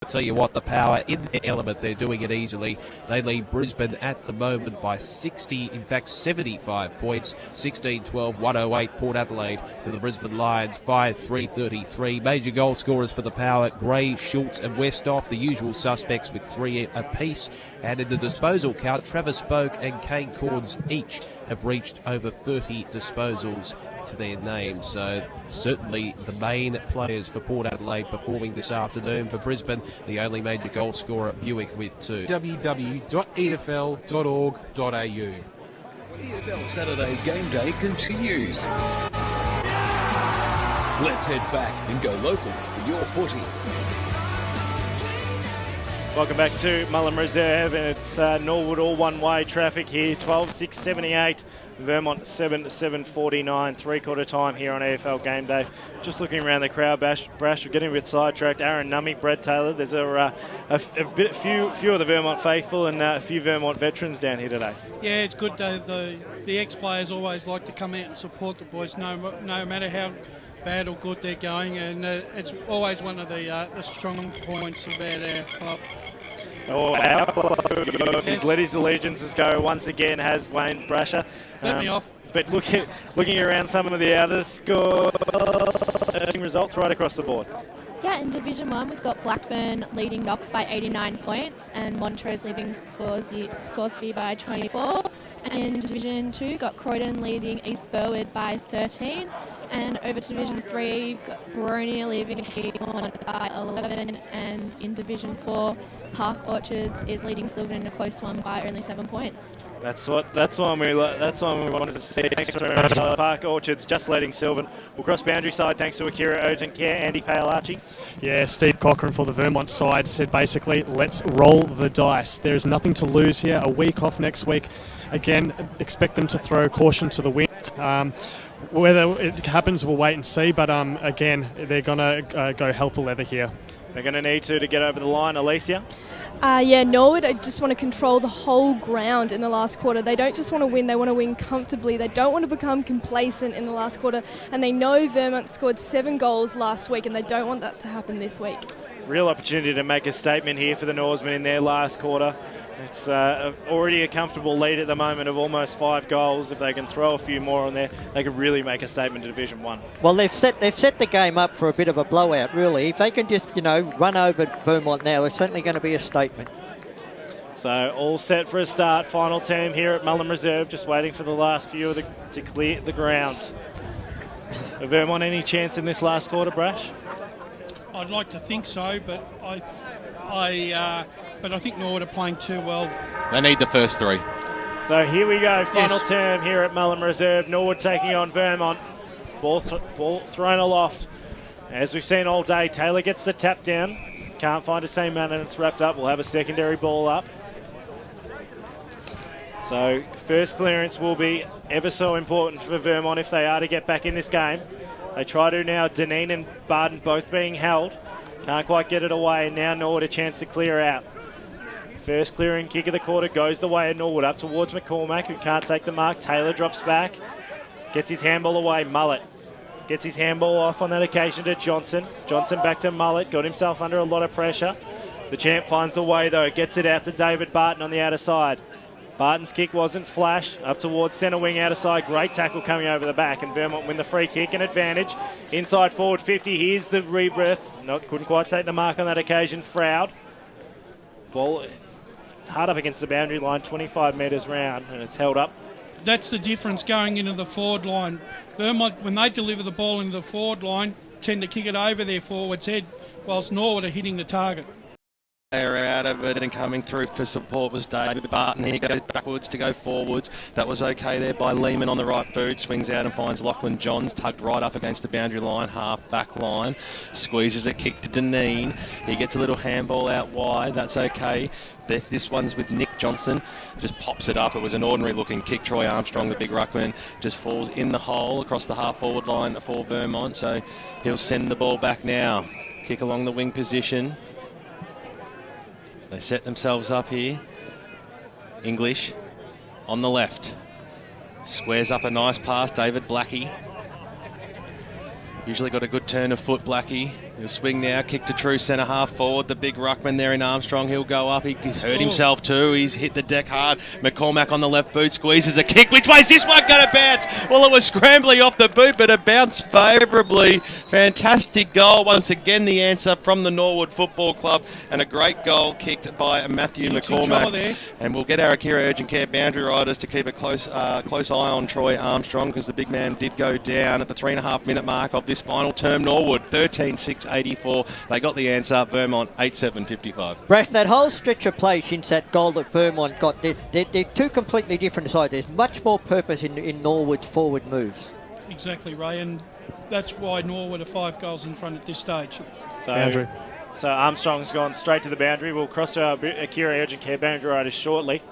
I'll tell you what, the Power in their element, they're doing it easily. They lead Brisbane at the moment by 75 points. 16-12, 108 Port Adelaide to the Brisbane Lions, 5-3-33. Major goal scorers for the Power, Gray, Schultz and Westhoff, the usual suspects with 3 apiece. And in the disposal count, Travis Spoke and Kane Corns each have reached over 30 disposals to their name. So certainly the main players for Port Adelaide performing this afternoon. For Brisbane, the only major goal scorer, Buick, with 2. www.efl.org.au. EFL Saturday Game Day continues. Let's head back and go local for your footy. Welcome back to Mullum Reserve, and it's Norwood all one-way traffic here. 12:6:78, Vermont 7:7:49, three-quarter time here on EFL Game Day. Just looking around the crowd, Brash, we're getting a bit sidetracked. Aaron Nummy, Brad Taylor. There's a few of the Vermont faithful and a few Vermont veterans down here today. Yeah, it's good. The ex-players always like to come out and support the boys, no matter how bad or good they're going, and it's always one of the strong points about our club. Our club, he's led his allegiances go once again, has Wayne Brasher. Let me off. But looking around some of the other scores, results right across the board. Yeah, in Division 1 we've got Blackburn leading Knox by 89 points and Montrose leading Scoresby by 24. And in Division 2 we've got Croydon leading East Burwood by 13. And over to Division 3, we've got Boronia leading Heathorn by 11. And in Division 4, Park Orchards is leading Sylvan in a close one by only 7 points. That's one we wanted to see. Thanks very much. Park Orchards just leading Sylvan. We'll cross boundary side thanks to Akira Urgent Care. Andy Paolachi. Yeah, Steve Cochran for the Vermont side said basically, let's roll the dice. There is nothing to lose here. A week off next week. Again, expect them to throw caution to the wind. Whether it happens, we'll wait and see. But again, they're going to go hell for leather here. They're going to need to get over the line. Alicia? Norwood just want to control the whole ground in the last quarter. They don't just want to win, they want to win comfortably. They don't want to become complacent in the last quarter. And they know Vermont scored 7 goals last week, and they don't want that to happen this week. Real opportunity to make a statement here for the Norsemen in their last quarter. It's already a comfortable lead at the moment of almost 5 goals. If they can throw a few more on there, they could really make a statement to Division 1. Well, they've set the game up for a bit of a blowout, really. If they can just, run over Vermont now, it's certainly going to be a statement. So all set for a start. Final team here at Mullum Reserve, just waiting for the last few to clear the ground. Vermont any chance in this last quarter, Brash? I'd like to think so, but I think Norwood are playing too well. They need the first 3. So here we go, final term here at Mullum Reserve. Norwood taking on Vermont. Ball thrown aloft. As we've seen all day, Taylor gets the tap down. Can't find a team man and it's wrapped up. We'll have a secondary ball up. So first clearance will be ever so important for Vermont if they are to get back in this game. They try to now, Deneen and Barden both being held. Can't quite get it away. Now Norwood a chance to clear out. First clearing kick of the quarter goes the way of Norwood up towards McCormack, who can't take the mark. Taylor drops back. Gets his handball away. Mullet gets his handball off on that occasion to Johnson. Johnson back to Mullet. Got himself under a lot of pressure. The champ finds a way though. Gets it out to David Barton on the outer side. Barton's kick wasn't flash. Up towards centre wing outer side. Great tackle coming over the back. And Vermont win the free kick and advantage. Inside forward 50. Here's the rebirth. Couldn't quite take the mark on that occasion. Froud. Ball hard up against the boundary line. 25 metres round. And it's held up. That's the difference going into the forward line. Vermont, when they deliver the ball into the forward line, tend to kick it over their forward's head, whilst Norwood are hitting the target. They're out of it and coming through for support was David Barton. He goes backwards to go forwards. That was okay there by Lehman on the right boot. Swings out and finds Lachlan Johns, tugged right up against the boundary line, half back line. Squeezes a kick to Deneen. He gets a little handball out wide. That's okay. This one's with Nick Johnson. Just pops it up. It was an ordinary looking kick. Troy Armstrong, the big ruckman, just falls in the hole across the half forward line for Vermont. So he'll send the ball back now. Kick along the wing position. They set themselves up here. English on the left. Squares up a nice pass, David Blackie. Usually got a good turn of foot, Blackie. He'll swing now, kick to true centre half forward. The big ruckman there in Armstrong, he'll go up. He's hurt himself too. He's hit the deck hard. McCormack on the left boot, squeezes a kick. Which way's this one going to bounce? Well, it was scrambling off the boot, but it bounced favourably. Fantastic goal. Once again, the answer from the Norwood Football Club. And a great goal kicked by Matthew McCormack. And we'll get our Akira Urgent Care boundary riders to keep a close eye on Troy Armstrong, because the big man did go down at the 3.5 minute mark of this final term. Norwood 13-6-84. They got the answer. Vermont 8-7-55. Brash, that whole stretch of play since that goal that Vermont got, they're two completely different sides. There's much more purpose in Norwood's forward moves. Exactly, Ray, and that's why Norwood are 5 goals in front at this stage. So Andrew. So Armstrong's gone straight to the boundary. We'll cross to our Akira Urgent Care boundary riders shortly.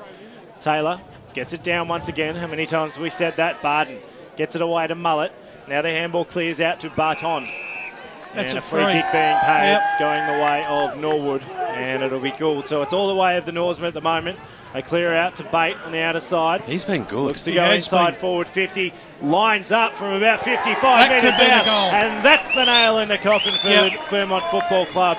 Taylor gets it down once again. How many times have we said that? Barton gets it away to Mullet. Now the handball clears out to Barton. That's and a a free kick being paid, going the way of Norwood, and it'll be good. So it's all the way of the Norsemen at the moment. They clear out to Bate on the outer side. He's been good. Looks to go inside forward 50. Lines up from about 55 metres out. And that's the nail in the coffin for the Vermont Football Club.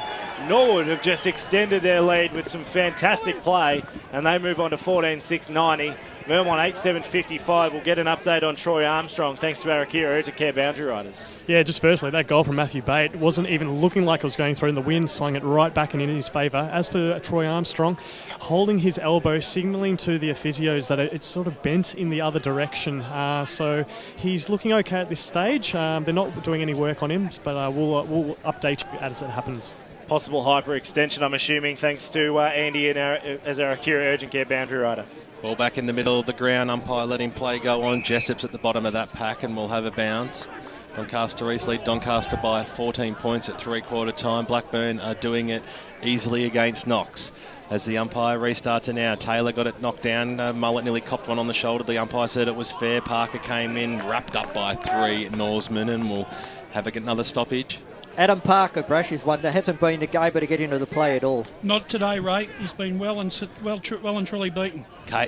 Norwood have just extended their lead with some fantastic play, and they move on to 14-6-90. Vermont 8-7-55. We'll get an update on Troy Armstrong thanks to our Akira Urgent Care boundary riders. Yeah, just firstly, that goal from Matthew Bate wasn't even looking like it was going through in the wind, swung it right back and in his favour. As for Troy Armstrong, holding his elbow, signalling to the physios that it's sort of bent in the other direction. So he's looking okay at this stage. They're not doing any work on him, but we'll update you as it happens. Possible hyperextension, I'm assuming, thanks to Andy as our Akira Urgent Care boundary rider. Ball back in the middle of the ground. Umpire letting play go on. Jessup's at the bottom of that pack and we'll have a bounce. Doncaster East lead Doncaster by 14 points at three-quarter time. Blackburn are doing it easily against Knox. As the umpire restarts it now, Taylor got it knocked down. Mullet nearly copped one on the shoulder. The umpire said it was fair. Parker came in, wrapped up by three Norsemen, and we'll have another stoppage. Adam Parker, Brash, is one that hasn't been able to get into the play at all. Not today, Ray. He's been well and truly beaten.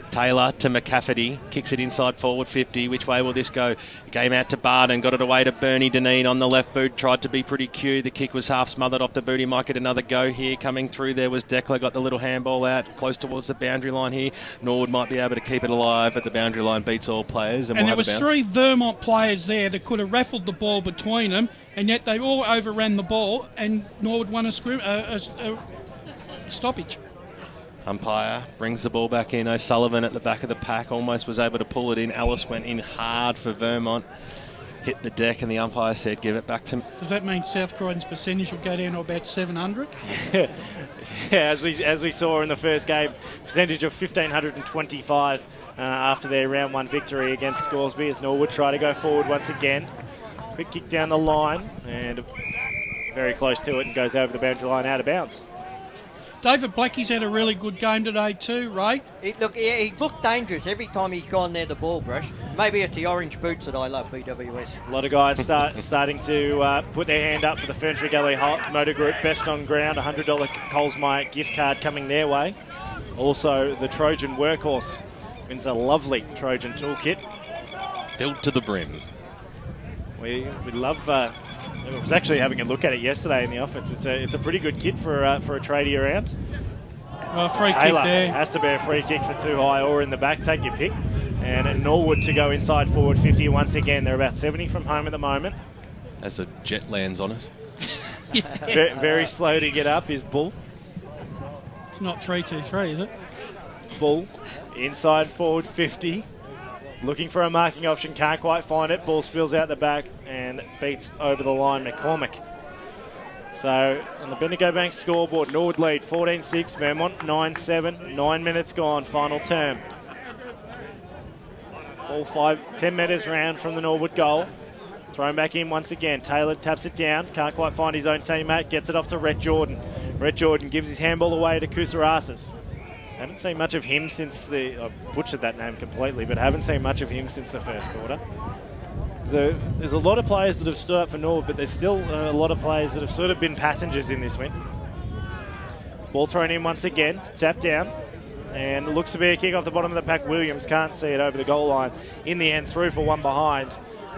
Taylor to McCafferty, kicks it inside forward 50. Which way will this go? Game out to Barden, got it away to Bernie Deneen on the left boot, tried to be pretty cute. The kick was half smothered off the boot. He might get another go here. Coming through there was Declan, got the little handball out close towards the boundary line here. Norwood might be able to keep it alive, but the boundary line beats all players. And there was three Vermont players there that could have raffled the ball between them, and yet they all overran the ball, and Norwood won a stoppage. Umpire brings the ball back in. O'Sullivan at the back of the pack almost was able to pull it in. Alice went in hard for Vermont, hit the deck, and the umpire said, give it back to me. Does that mean South Croydon's percentage will go down to about 700? Yeah, as we saw in the first game, percentage of 1,525 after their round one victory against Scoresby, as Norwood try to go forward once again. Quick kick down the line, and very close to it, and goes over the boundary line out of bounds. David Blackie's had a really good game today too, Ray. He looked dangerous every time he's gone near the ball, Brush. Maybe it's the orange boots that I love, BWS. A lot of guys starting to put their hand up for the Ferntree Gully Motor Group Best on Ground. $100 Coles Myer gift card coming their way. Also, the Trojan Workhorse wins a lovely Trojan toolkit. Filled to the brim. We love... I was actually having a look at it yesterday in the office. It's a pretty good kit for a tradie around. Free Taylor kick there. Has to be a free kick for too high or in the back. Take your pick. And Norwood to go inside forward 50 once again. They're about 70 from home at the moment. As the jet lands on us. Very slow to get up is Bull. It's not 3-2-3, is it? Bull inside forward 50. Looking for a marking option, can't quite find it. Ball spills out the back and beats over the line McCormick. So on the Bendigo Bank scoreboard, Norwood lead 14-6, Vermont 9-7, 9 minutes gone, final term. All 10 metres round from the Norwood goal. Thrown back in once again. Taylor taps it down, can't quite find his own teammate, gets it off to Rhett Jordan. Rhett Jordan gives his handball away to Kusarasas. Haven't seen much of him since I butchered that name completely, but haven't seen much of him since the first quarter. There's a lot of players that have stood up for Norwood, but there's still a lot of players that have sort of been passengers in this win. Ball thrown in once again, tapped down, and it looks to be a kick off the bottom of the pack. Williams can't see it over the goal line. In the end, through for one behind,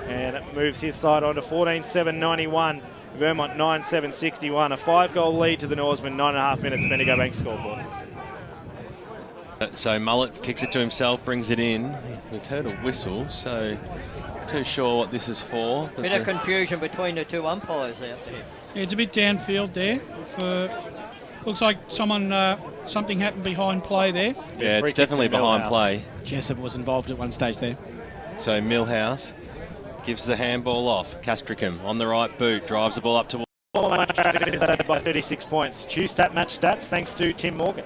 and it moves his side on to 14-7-91. Vermont 9-7-61. A 5-goal lead to the Norsemen, 9.5 minutes, Bendigo Bank scoreboard. So Mullet kicks it to himself, brings it in. We've heard a whistle, so too sure what this is for. Bit of confusion between the two umpires out there. Yeah, it's a bit downfield there. Looks like something happened behind play there. Yeah, it's definitely behind play. Jessup was involved at one stage there. So Millhouse gives the handball off. Castricum on the right boot, drives the ball up to... By 36 points. Choose match stats thanks to Tim Morgan.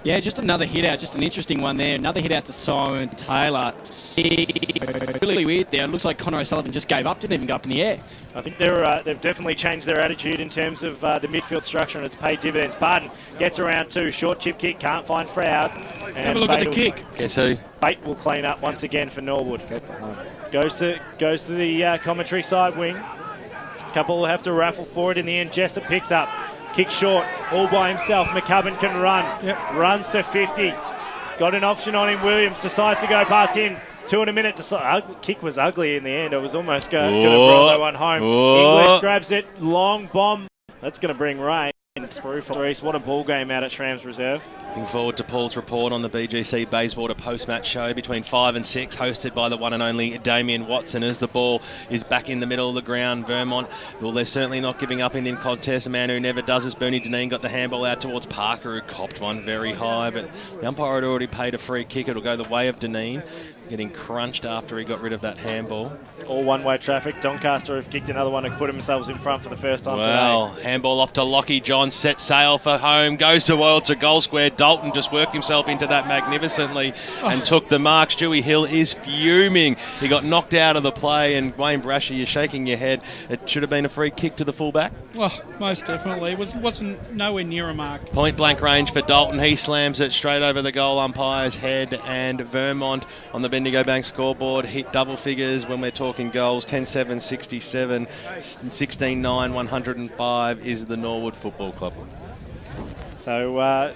Yeah, just another hit out, just an interesting one there. Another hit out to Simon Taylor. Really weird there. It looks like Connor O'Sullivan just gave up, didn't even go up in the air. I think they've definitely changed their attitude in terms of the midfield structure, and it's paid dividends. Barton gets around two, short chip kick, can't find Froud. Have a look at the kick. Guess who? Bate will clean up once again for Norwood. Goes to the commentary side wing. Couple will have to raffle for it in the end. Jessup picks up. Kick short, all by himself. McCubbin can run. Yep. Runs to 50. Got an option on him. Williams decides to go past him. 2 in a minute. Kick was ugly in the end. It was almost going to bring that one home. English grabs it. Long bomb. That's going to bring rain through for East. What a ball game out at Shram's Reserve. Looking forward to Paul's report on the BGC Bayswater post-match show between 5 and 6, hosted by the one and only Damien Watson. As the ball is back in the middle of the ground, Vermont, well, they're certainly not giving up in the contest. A man who never does is Bernie Deneen. Got the handball out towards Parker, who copped one very high, but the umpire had already paid a free kick. It'll go the way of Deneen, getting crunched after he got rid of that handball. All one-way traffic. Doncaster have kicked another one and put themselves in front for the first time today. Handball off to Lockie John, set sail for home, goes to goal square. Dalton just worked himself into that magnificently and took the mark. Stewie Hill is fuming. He got knocked out of the play, and Wayne Brasher, you're shaking your head. It should have been a free kick to the fullback. Well, most definitely. It wasn't nowhere near a mark. Point blank range for Dalton. He slams it straight over the goal umpire's head, and Vermont on the Bendigo Bank scoreboard hit double figures when we're talking goals. 10-7, 67, 16-9, 105 is the Norwood Football Club. So,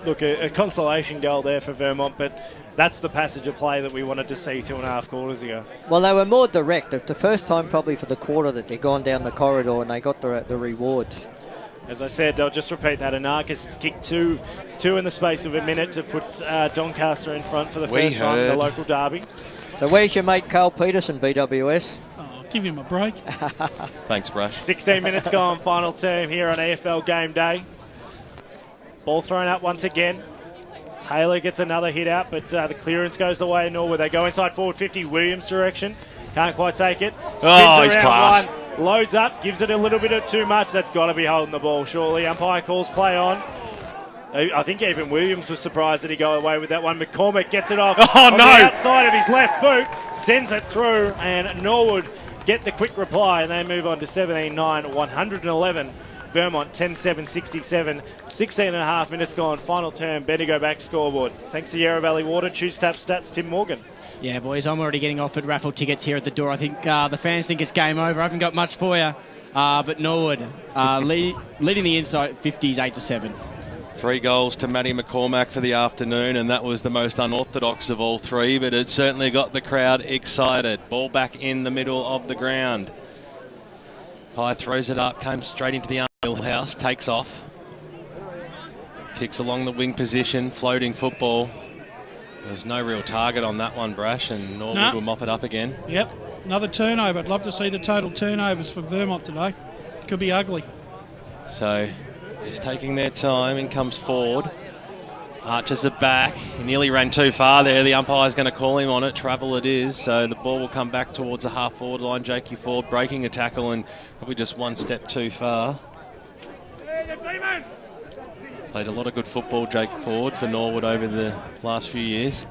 look, a consolation goal there for Vermont, but that's the passage of play that we wanted to see 2.5 quarters ago. Well, they were more direct. It's the first time probably for the quarter that they've gone down the corridor and they got the rewards. As I said, I'll just repeat that. Anarchis has kicked two in the space of a minute to put Doncaster in front for the first time in the local derby. So where's your mate Carl Peterson, BWS? Oh, give him a break. Thanks, Brush. 16 minutes gone, final term here on EFL Game Day. Ball thrown up once again. Taylor gets another hit out, but the clearance goes the way of Norwood. They go inside forward 50, Williams' direction. Can't quite take it. Spins he's class. One, loads up, gives it a little bit of too much. That's got to be holding the ball, surely. Umpire calls play on. I think even Williams was surprised that he got away with that one. McCormick gets it off on the outside of his left boot, sends it through, and Norwood get the quick reply, and they move on to 17-9, 111. Vermont 10-7, 67, 16.5 minutes gone. Final term, Bendigo back scoreboard. Thanks to Yarra Valley Water, Choose Tap Stats, Tim Morgan. Yeah, boys, I'm already getting offered raffle tickets here at the door. I think the fans think it's game over. I haven't got much for you. But Norwood leading the inside 50s 8-7. 3 goals to Matty McCormack for the afternoon, and that was the most unorthodox of all 3, but it certainly got the crowd excited. Ball back in the middle of the ground. Pye throws it up, comes straight into the Millhouse, takes off. Kicks along the wing position, floating football. There's no real target on that one, Brash, and Norwood will mop it up again. Yep, another turnover. I'd love to see the total turnovers for Vermont today. Could be ugly. So he's taking their time. In comes Ford. Archers are back. He nearly ran too far there. The umpire's going to call him on it. Travel it is. So the ball will come back towards the half-forward line. Jakey Ford breaking a tackle and probably just one step too far. Played a lot of good football, Jake Ford, for Norwood over the last few years.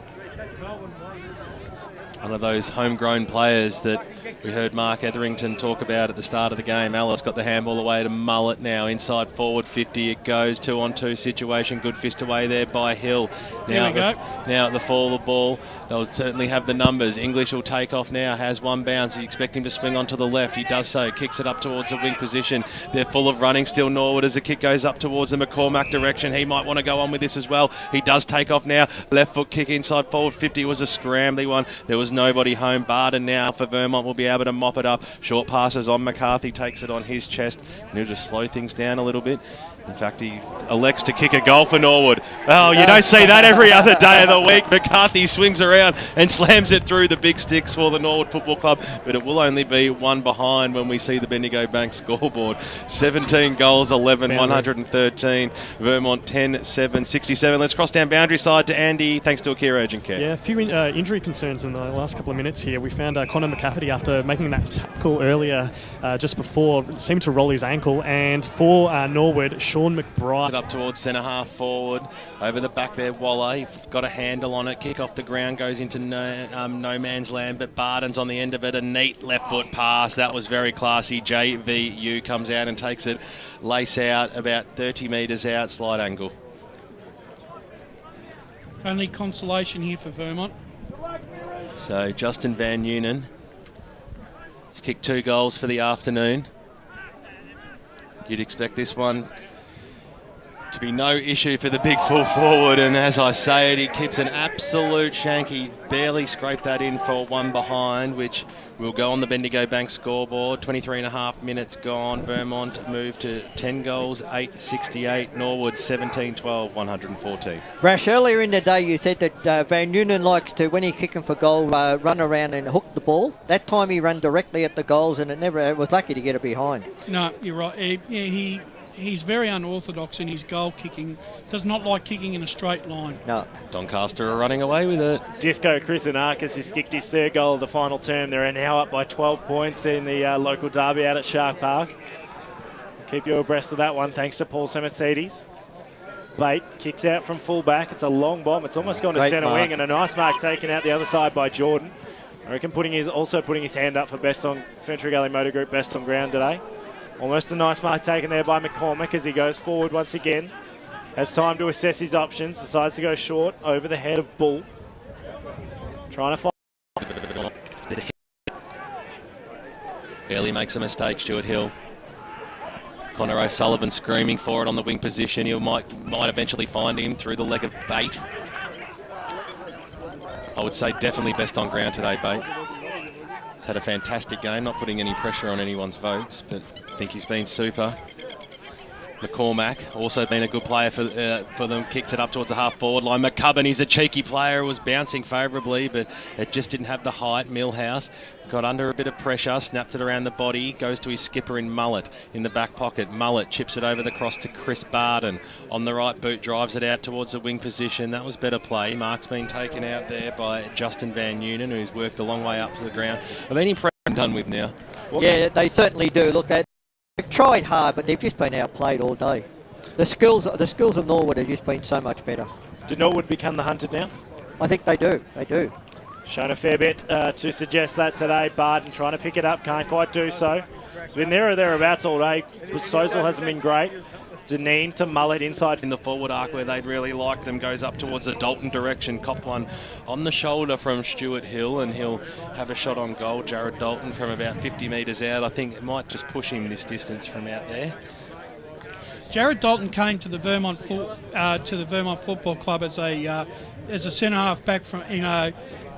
One of those homegrown players that we heard Mark Etherington talk about at the start of the game. Alice got the handball away to Mullet now. Inside forward 50 it goes. 2-on-2 situation. Good fist away there by Hill. Now at the fall of the ball, they'll certainly have the numbers. English will take off now. Has one bounce. You expect him to swing onto the left. He does so. Kicks it up towards the wing position. They're full of running still, Norwood, as the kick goes up towards the McCormack direction. He might want to go on with this as well. He does take off now. Left foot kick inside forward 50 was a scrambly one. There was nobody home. Barden now for Vermont will be able to mop it up. Short passes on McCarthy, takes it on his chest, and he'll just slow things down a little bit. In fact, he elects to kick a goal for Norwood. Oh, you don't see that every other day of the week. McCarthy swings around and slams it through the big sticks for the Norwood Football Club, but it will only be one behind when we see the Bendigo Bank scoreboard. 17 goals, 11, 113. Vermont 10-7, 67. Let's cross down boundary side to Andy, thanks to Akira Urgent Care. Yeah, few injury concerns in the last couple of minutes here. We found Connor McCafferty, after making that tackle earlier just before, seemed to roll his ankle. And for Norwood, Sean McBride. Up towards centre half forward. Over the back there, Waller got a handle on it. Kick off the ground, goes into no man's land, but Barden's on the end of it. A neat left foot pass. That was very classy. JVU comes out and takes it. Lace out about 30 metres out, slight angle. Only consolation here for Vermont. So Justin Van Nuenen kicked 2 goals for the afternoon. You'd expect this one to be no issue for the big full forward, and as I say it, he keeps an absolute shank. He barely scraped that in for one behind, which will go on the Bendigo Bank scoreboard. 23.5 minutes gone. Vermont moved to 10 goals, 868. Norwood 17-12, 114. Brash, earlier in the day you said that Van Nuenen likes to, when he's kicking for goal, run around and hook the ball. That time he ran directly at the goals, and it was lucky to get it behind. No, you're right. He's very unorthodox in his goal kicking. Does not like kicking in a straight line. No. Doncaster are running away with it. Disco Chrysanakis has kicked his 3rd goal of the final term. They're now up by 12 points in the local derby out at Shark Park. Keep you abreast of that one, thanks to Paul Samatsidis. Bate kicks out from full back. It's a long bomb. It's almost gone to centre wing, and a nice mark taken out the other side by Jordan. I reckon putting his hand up for best on Fentree Gully Motor Group best on ground today. Almost a nice mark taken there by McCormick as he goes forward once again. Has time to assess his options. Decides to go short over the head of Bull. Trying to find. Barely makes a mistake, Stuart Hill. Connor O'Sullivan screaming for it on the wing position. He might eventually find him through the leg of Bate. I would say definitely best on ground today, Bate. He's had a fantastic game, not putting any pressure on anyone's votes, but I think he's been super. McCormack also been a good player for them, kicks it up towards the half forward line. McCubbin, he's a cheeky player, was bouncing favourably, but it just didn't have the height. Millhouse got under a bit of pressure, snapped it around the body, goes to his skipper in Mullet in the back pocket. Mullet chips it over the cross to Chris Barden. On the right boot, drives it out towards the wing position. That was better play. Mark's been taken out there by Justin Van Nuenen, who's worked a long way up to the ground. Have any pressure done with now? Yeah, they certainly do. Look, they've tried hard, but they've just been outplayed all day. The skills of Norwood have just been so much better. Did Norwood become the hunted now? I think they do. They do. Shown a fair bit to suggest that today. Barden trying to pick it up, can't quite do so. It's been there or thereabouts all day, but Sozel hasn't been great. Deneen to Mullet inside in the forward arc where they'd really like them, goes up towards the Dalton direction. Copped one on the shoulder from Stuart Hill, and he'll have a shot on goal. Jared Dalton from about 50 metres out. I think it might just push him this distance from out there. Jared Dalton came to the Vermont Football Club as a centre half back from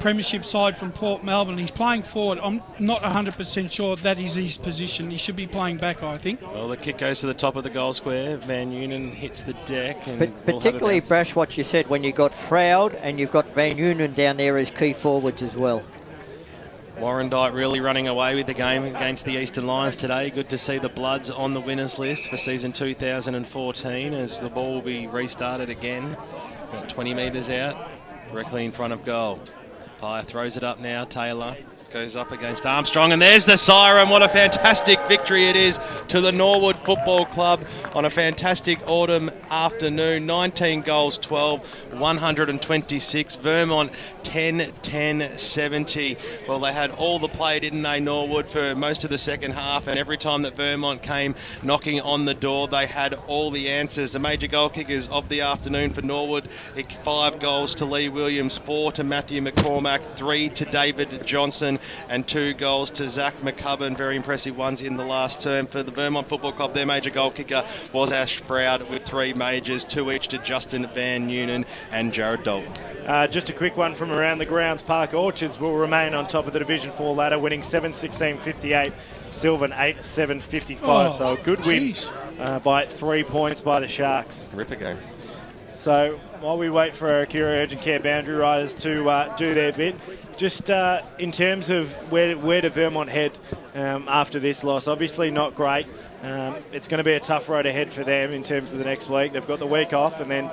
premiership side from Port Melbourne. He's playing forward. I'm not 100% sure that is his position. He should be playing back, I think. Well, the kick goes to the top of the goal square. Van Nuenen hits the deck. And but particularly, Brash, what you said, when you've got Froud and you've got Van Nuenen down there as key forwards as well. Warrandyte really running away with the game against the Eastern Lions today. Good to see the Bloods on the winners list for season 2014 as the ball will be restarted again. About 20 metres out, directly in front of goal. Pye throws it up now. Taylor goes up against Armstrong, and there's the siren. What a fantastic victory it is to the Norwood Football Club on a fantastic autumn afternoon. 19 goals, 12, 126. Vermont 10-10-70. Well, they had all the play, didn't they, Norwood, for most of the second half, and every time that Vermont came knocking on the door, they had all the answers. The major goal kickers of the afternoon for Norwood: 5 goals to Lee Williams, 4 to Matthew McCormack, 3 to David Johnson, and 2 goals to Zach McCubbin. Very impressive ones in the last term. For the Vermont Football Club, their major goal kicker was Ash Froud with 3 majors, 2 each to Justin Van Nuenen and Jared Dalton. Just a quick one from around the grounds. Park Orchards will remain on top of the Division 4 ladder, winning 7-16-58, Sylvan 8-7-55. So a good win by 3 points by the Sharks. Ripper game. So while we wait for our Akira Urgent Care boundary riders to do their bit, just in terms of where do Vermont head after this loss? Obviously not great. It's going to be a tough road ahead for them in terms of the next week. They've got the week off, and then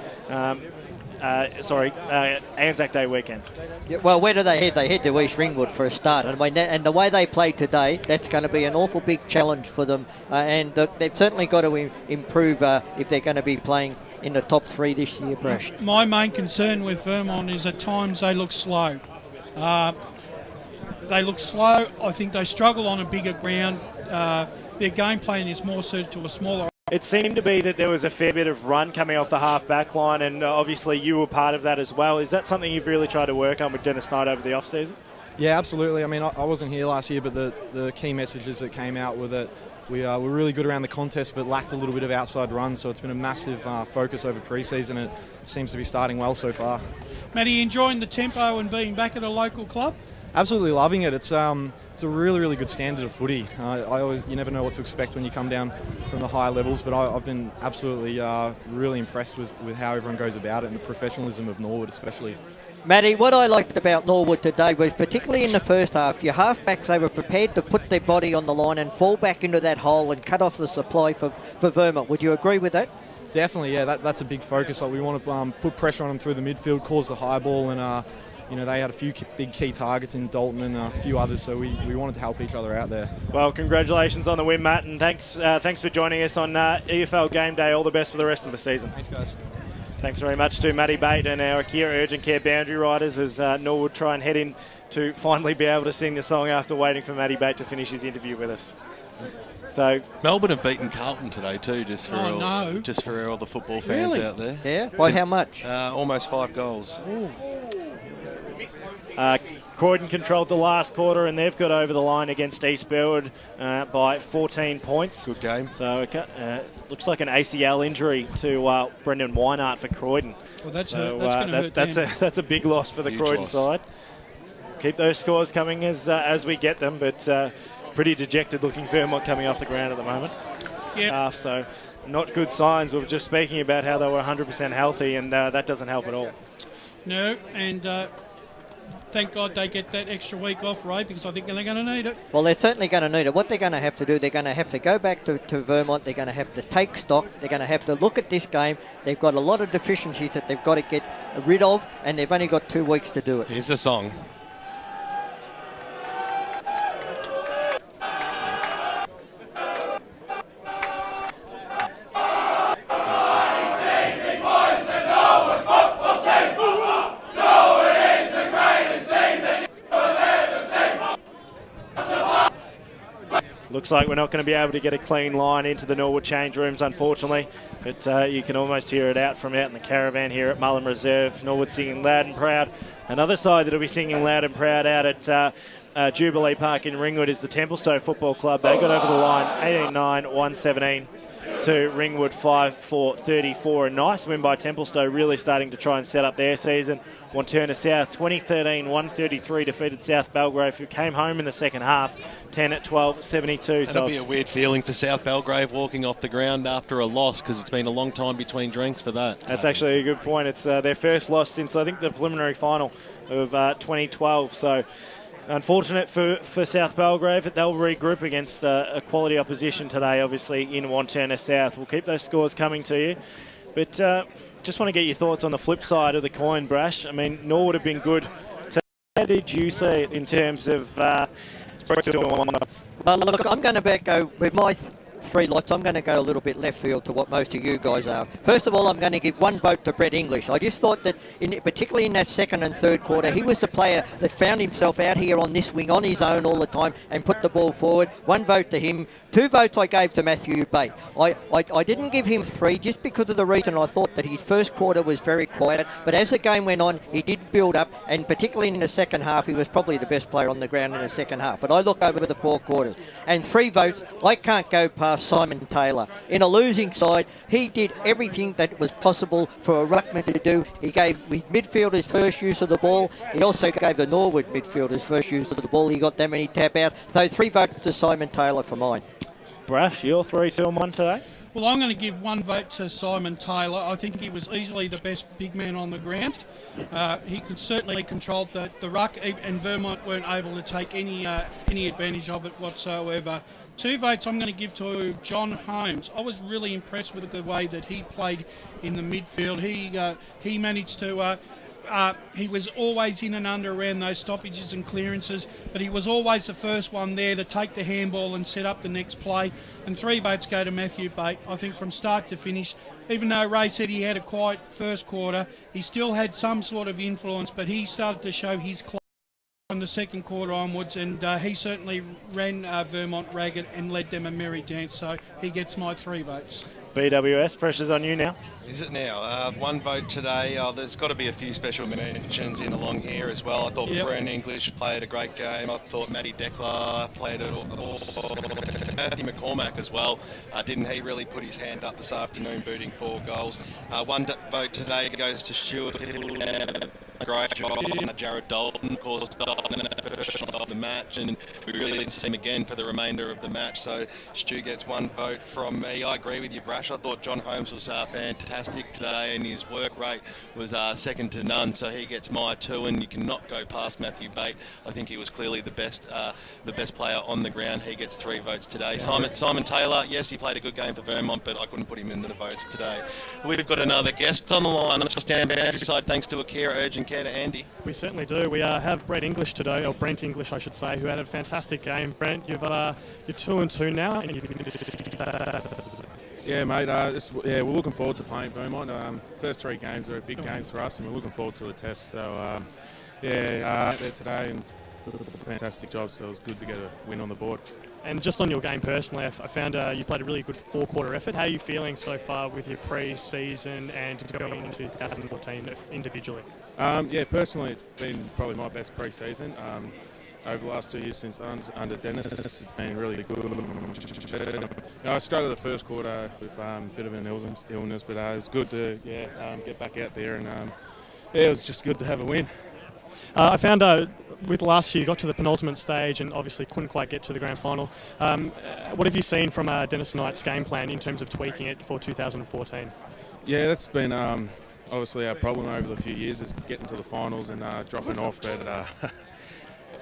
Anzac Day weekend. Yeah, well, where do they head? They head to East Ringwood for a start. And the way they played today, that's going to be an awful big challenge for them. And they've certainly got to improve if they're going to be playing in the top 3 this year, Brash. My main concern with Vermont is at times they look slow. They look slow. I think they struggle on a bigger ground. Their game plan is more suited to a smaller. It seemed to be that there was a fair bit of run coming off the half-back line, and obviously you were part of that as well. Is that something you've really tried to work on with Dennis Knight over the off-season? Yeah, absolutely. I mean, I wasn't here last year, but the key messages that came out were that we were really good around the contest but lacked a little bit of outside run, so it's been a massive focus over pre-season, and it seems to be starting well so far. Matty, you enjoying the tempo and being back at a local club? Absolutely loving it. It's a really, really good standard of footy. You never know what to expect when you come down from the higher levels, but I've been absolutely really impressed with how everyone goes about it and the professionalism of Norwood especially. Matty, what I liked about Norwood today was particularly in the first half, your halfbacks, they were prepared to put their body on the line and fall back into that hole and cut off the supply for Vermont. Would you agree with that? Definitely, yeah. That's a big focus. We want to put pressure on them through the midfield, cause the high ball, and they had a few big key targets in Dalton and a few others, so we wanted to help each other out there. Well, congratulations on the win, Matt, and thanks for joining us on EFL Game Day. All the best for the rest of the season. Thanks, guys. Thanks very much to Matty Bate and our Kia Urgent Care boundary riders as Norwood try and head in to finally be able to sing the song after waiting for Matty Bate to finish his interview with us. So Melbourne have beaten Carlton today too, just for all the football fans out there. Yeah, by how much? Almost 5 goals. Croydon controlled the last quarter and they've got over the line against East Burwood by 14 points. Good game. So looks like an ACL injury to Brendan Weinart for Croydon. Well, that's going to hurt. That's a big loss for the Croydon side. Keep those scores coming as we get them, but pretty dejected looking Vermont coming off the ground at the moment. Yep. So not good signs. We were just speaking about how they were 100% healthy, and that doesn't help at all. No, and thank God they get that extra week off, Ray, because I think they're going to need it. Well, they're certainly going to need it. What they're going to have to do, they're going to have to go back to Vermont. They're going to have to take stock. They're going to have to look at this game. They've got a lot of deficiencies that they've got to get rid of, and they've only got 2 weeks to do it. Here's the song. Looks like we're not going to be able to get a clean line into the Norwood change rooms, unfortunately. But you can almost hear it out from out in the caravan here at Mullen Reserve. Norwood singing loud and proud. Another side that will be singing loud and proud out at Jubilee Park in Ringwood is the Templestowe Football Club. They got over the line 18-9, 117 to Ringwood 5-4-34. A nice win by Templestowe, really starting to try and set up their season. Wantirna South 2013, 133 defeated South Belgrave, who came home in the second half 10-12, 72. That'll be a weird feeling for South Belgrave walking off the ground after a loss, because it's been a long time between drinks for that. That's actually a good point. It's their first loss since I think the preliminary final of 2012. So unfortunate for South Belgrave, but they'll regroup against a quality opposition today, obviously, in Wantirna South. We'll keep those scores coming to you. But just want to get your thoughts on the flip side of the coin, Brash. I mean, Norwood have been good. How did you see it in terms of... Well, look, I'm going to go with my 3 lots. I'm going to go a little bit left field to what most of you guys are. First of all, I'm going to give 1 vote to Brett English. I just thought that, particularly in that second and third quarter, he was the player that found himself out here on this wing on his own all the time and put the ball forward. 1 vote to him. 2 votes I gave to Matthew Bate. I didn't give him 3 just because of the reason I thought that his first quarter was very quiet, but as the game went on, he did build up, and particularly in the second half, he was probably the best player on the ground in the second half. But I look over the 4 quarters. And 3 votes, I can't go past Simon Taylor. In a losing side, he did everything that was possible for a ruckman to do. He gave his midfielders first use of the ball. He also gave the Norwood midfielders first use of the ball. He got that many tap out. So 3 votes to Simon Taylor for mine. Brash, your 3, 2 and 1 today? Well, I'm going to give 1 vote to Simon Taylor. I think he was easily the best big man on the ground. He could certainly control the ruck, and Vermont weren't able to take any advantage of it whatsoever. 2 votes I'm going to give to John Holmes. I was really impressed with the way that he played in the midfield. He managed to... he was always in and under around those stoppages and clearances, but he was always the first one there to take the handball and set up the next play. And 3 votes go to Matthew Bate. I think from start to finish, even though Ray said he had a quiet first quarter, he still had some sort of influence, but he started to show his class from the second quarter onwards, and he certainly ran Vermont ragged and led them a merry dance, so he gets my 3 votes. BWS, pressure's on you now. Is it now? 1 vote today. There's got to be a few special mentions in along here as well. I thought Brent English played a great game. I thought Matty Declar played it also. Matthew McCormack as well. Didn't he really put his hand up this afternoon, booting 4 goals? 1 vote today goes to Stuart. A great job. Jared Dalton, of course, of the match, and we really didn't see him again for the remainder of the match. So Stu gets 1 vote from me. I agree with you, Brash. I thought John Holmes was fantastic today, and his work rate was second to none. So he gets my 2, and you cannot go past Matthew Bate. I think he was clearly the best player on the ground. He gets 3 votes today. Simon Taylor, yes, he played a good game for Vermont, but I couldn't put him into the votes today. We've got another guest on the line. Let's stand by side. Thanks to Akira Urgent Care to Andy. We certainly do. We have Brent English today, or Brent English, I should say, who had a fantastic game. Brent, you're 2-2 now, and yeah, mate. We're looking forward to playing Vermont. First 3 games are big games for us, and we're looking forward to the test. So, there today and fantastic job. So it was good to get a win on the board. And just on your game personally, I found you played a really good 4-quarter effort. How are you feeling so far with your pre-season and going into 2014 individually? Personally, it's been probably my best pre-season. Over the last 2 years since under Dennis, it's been really good. I struggled the first quarter with a bit of an illness, but it was good to get back out there, and it was just good to have a win. I found with last year you got to the penultimate stage and obviously couldn't quite get to the grand final. What have you seen from Dennis Knight's game plan in terms of tweaking it for 2014? Yeah, that's been obviously our problem over the few years is getting to the finals and dropping off,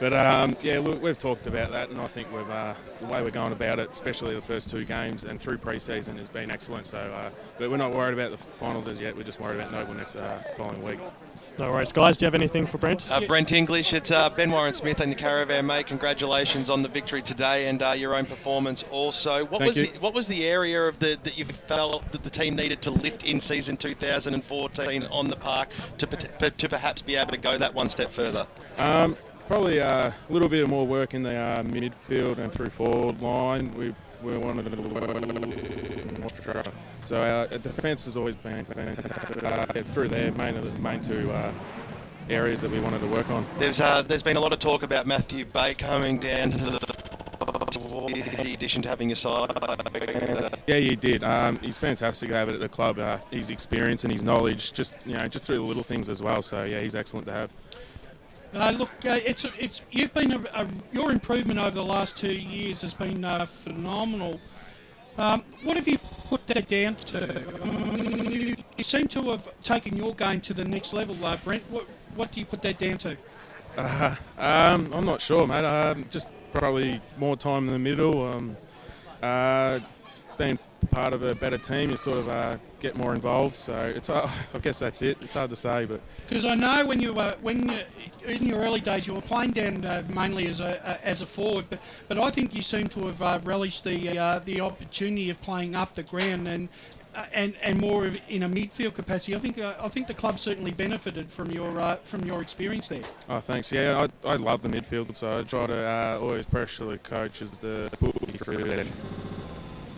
look, we've talked about that, and I think the way we're going about it, especially the first 2 games and through pre-season, has been excellent. So, but we're not worried about the finals as yet. We're just worried about Norwood next following week. No worries, guys. Do you have anything for Brent? Brent English, it's Ben Warren Smith and the Caravan, mate. Congratulations on the victory today and your own performance also. What was the area that you felt that the team needed to lift in season 2014 on the park to perhaps be able to go that 1 step further? Probably a little bit more work in the midfield and through forward line. We wanted to more structure. So our defence has always been fantastic. Through there, main 2 areas that we wanted to work on. There's been a lot of talk about Matthew Bate coming down to the addition to having a side. Yeah, he did. He's fantastic to have it at the club. His experience and his knowledge, just through the little things as well. So yeah, he's excellent to have. Look, you've been your improvement over the last 2 years has been phenomenal. What have you put that down to? You seem to have taken your game to the next level, Brent. What do you put that down to? I'm not sure, mate. Just probably more time in the middle. Being part of a better team, you sort of get more involved. So I guess that's it. It's hard to say, but because I know when you in your early days you were playing down mainly as a forward, but I think you seem to have relished the opportunity of playing up the ground and more in a midfield capacity. I think the club certainly benefited from your experience there. Oh, thanks. Yeah, I love the midfield, so I try to always pressure the coaches to put me through that.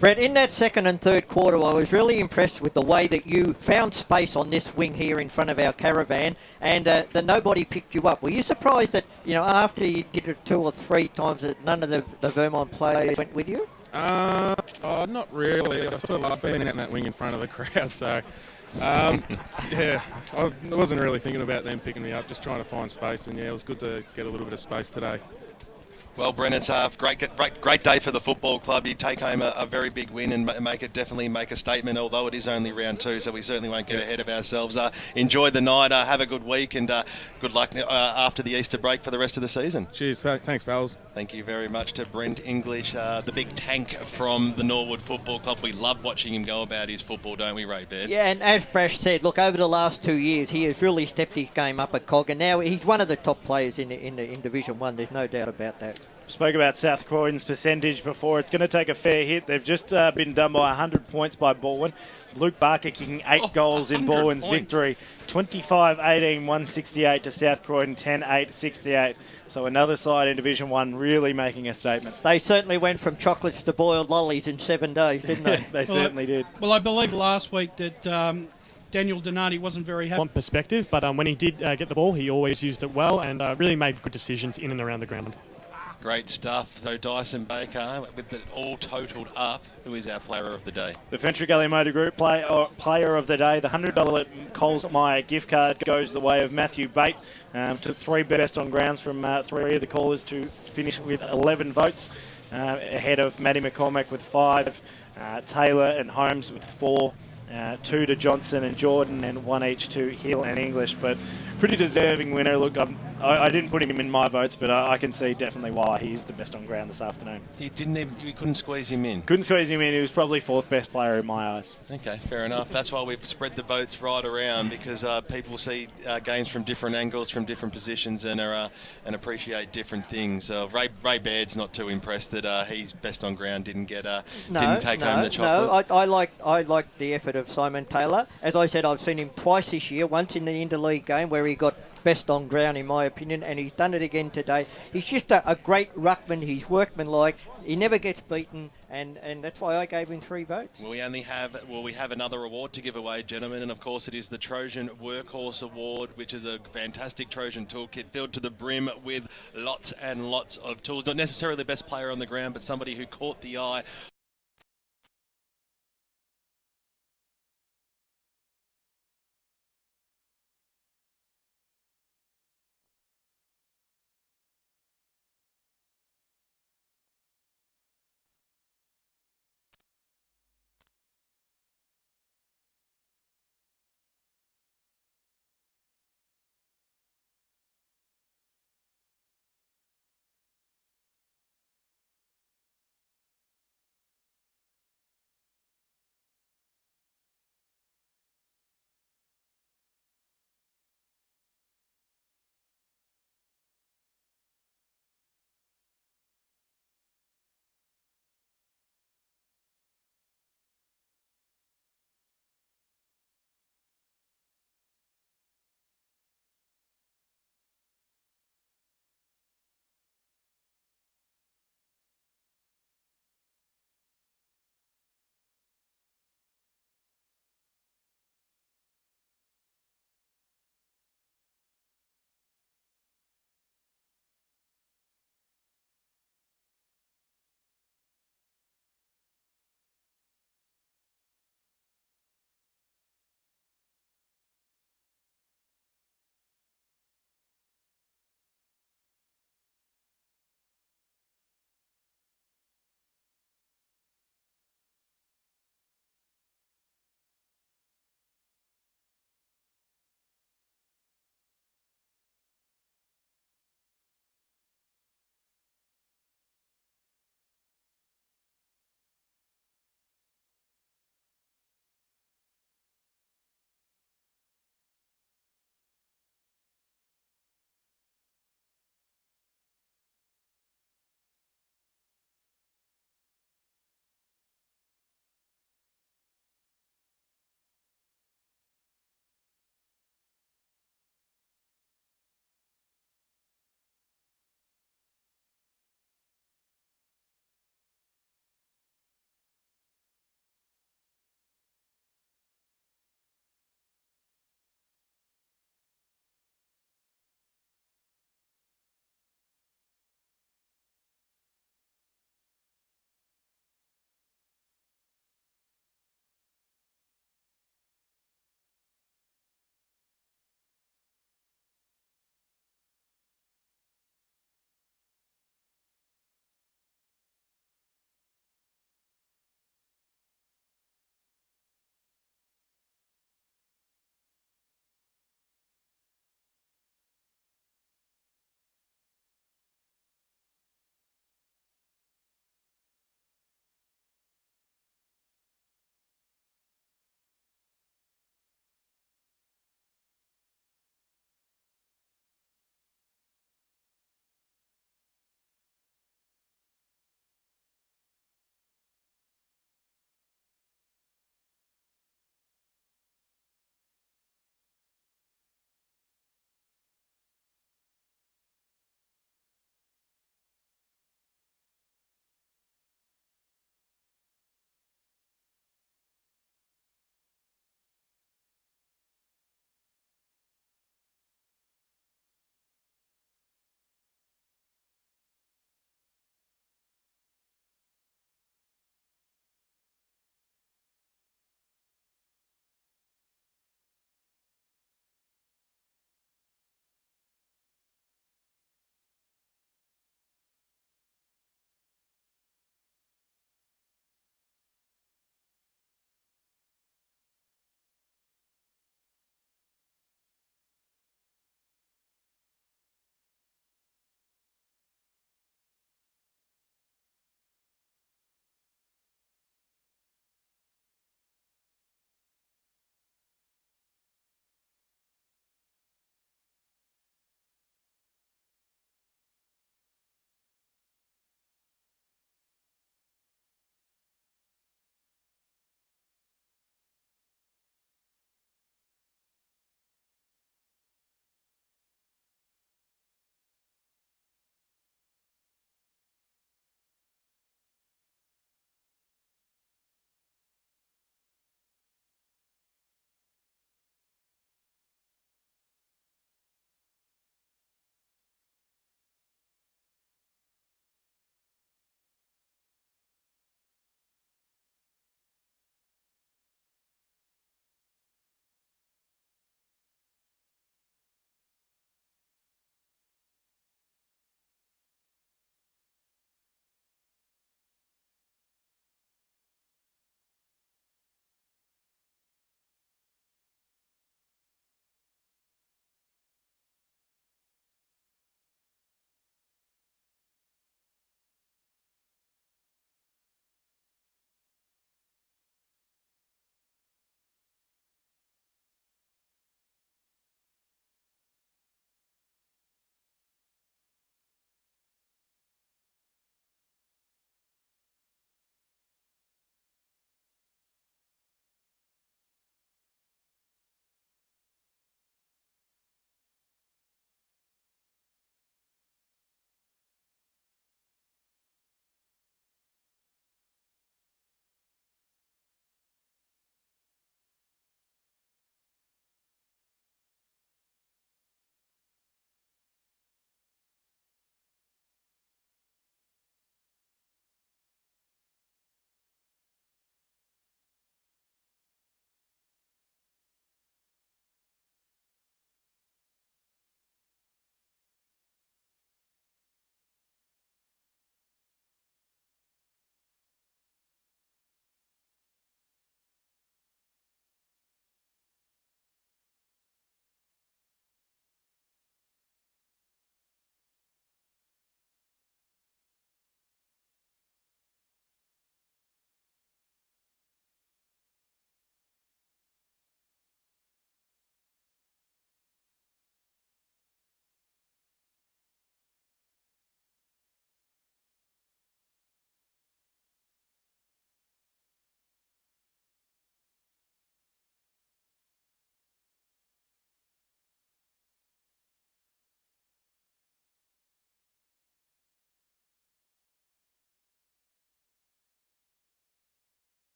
Brett, in that second and third quarter, I was really impressed with the way that you found space on this wing here in front of our Caravan, and that nobody picked you up. Were you surprised that, after you did it 2 or 3 times, that none of the Vermont players went with you? Not really. I sort of love being out in that wing in front of the crowd, so yeah, I wasn't really thinking about them picking me up, just trying to find space, and yeah, it was good to get a little bit of space today. Well, Brennan, it's a great day for the football club. You take home a very big win and definitely make a statement, although it is only round 2, so we certainly won't get ahead of ourselves. Enjoy the night, have a good week, and good luck after the Easter break for the rest of the season. Cheers, thanks, fellas. Thank you very much to Brent English, the big tank from the Norwood Football Club. We love watching him go about his football, don't we, Ray Baird? Yeah, and as Brash said, look, over the last 2 years, he has really stepped his game up at Cog, and now he's one of the top players in Division 1. There's no doubt about that. Spoke about South Croydon's percentage before. It's going to take a fair hit. They've just been done by 100 points by Baldwin. Luke Barker kicking 8 goals in Baldwin's victory. 25-18, 168 to South Croydon, 10-8, 68. So another side in Division 1 really making a statement. They certainly went from chocolates to boiled lollies in 7 days, didn't they? They certainly did. Well, I believe last week that Daniel Donati wasn't very happy. On perspective, but when he did get the ball, he always used it well and really made good decisions in and around the ground. Great stuff. So Dyson Baker, with it all totaled up, who is our player of the day? The Fentree Gully Motor Group player of the day. The $100 Coles Meyer gift card goes the way of Matthew Bate. Took 3 best on grounds from 3 of the callers to finish with 11 votes, ahead of Matty McCormack with 5, Taylor and Holmes with 4. 2 to Johnson and Jordan, and 1 each to Hill and English. But pretty deserving winner. Look, I didn't put him in my votes, but I can see definitely why he's the best on ground this afternoon. You couldn't squeeze him in. Couldn't squeeze him in. He was probably 4th best player in my eyes. Okay, fair enough. That's why we've spread the votes right around, because people see games from different angles, from different positions, and appreciate different things. Ray Baird's not too impressed that he's best on ground didn't take home the chocolate. No, I like the effort of Simon Taylor. As I said, I've seen him twice this year. Once in the interleague game where he got best on ground, in my opinion, and he's done it again today. He's just a great ruckman. He's workmanlike. He never gets beaten, and that's why I gave him 3 votes. We have another award to give away, gentlemen, and of course it is the Trojan Workhorse Award, which is a fantastic Trojan toolkit filled to the brim with lots and lots of tools. Not necessarily the best player on the ground, but somebody who caught the eye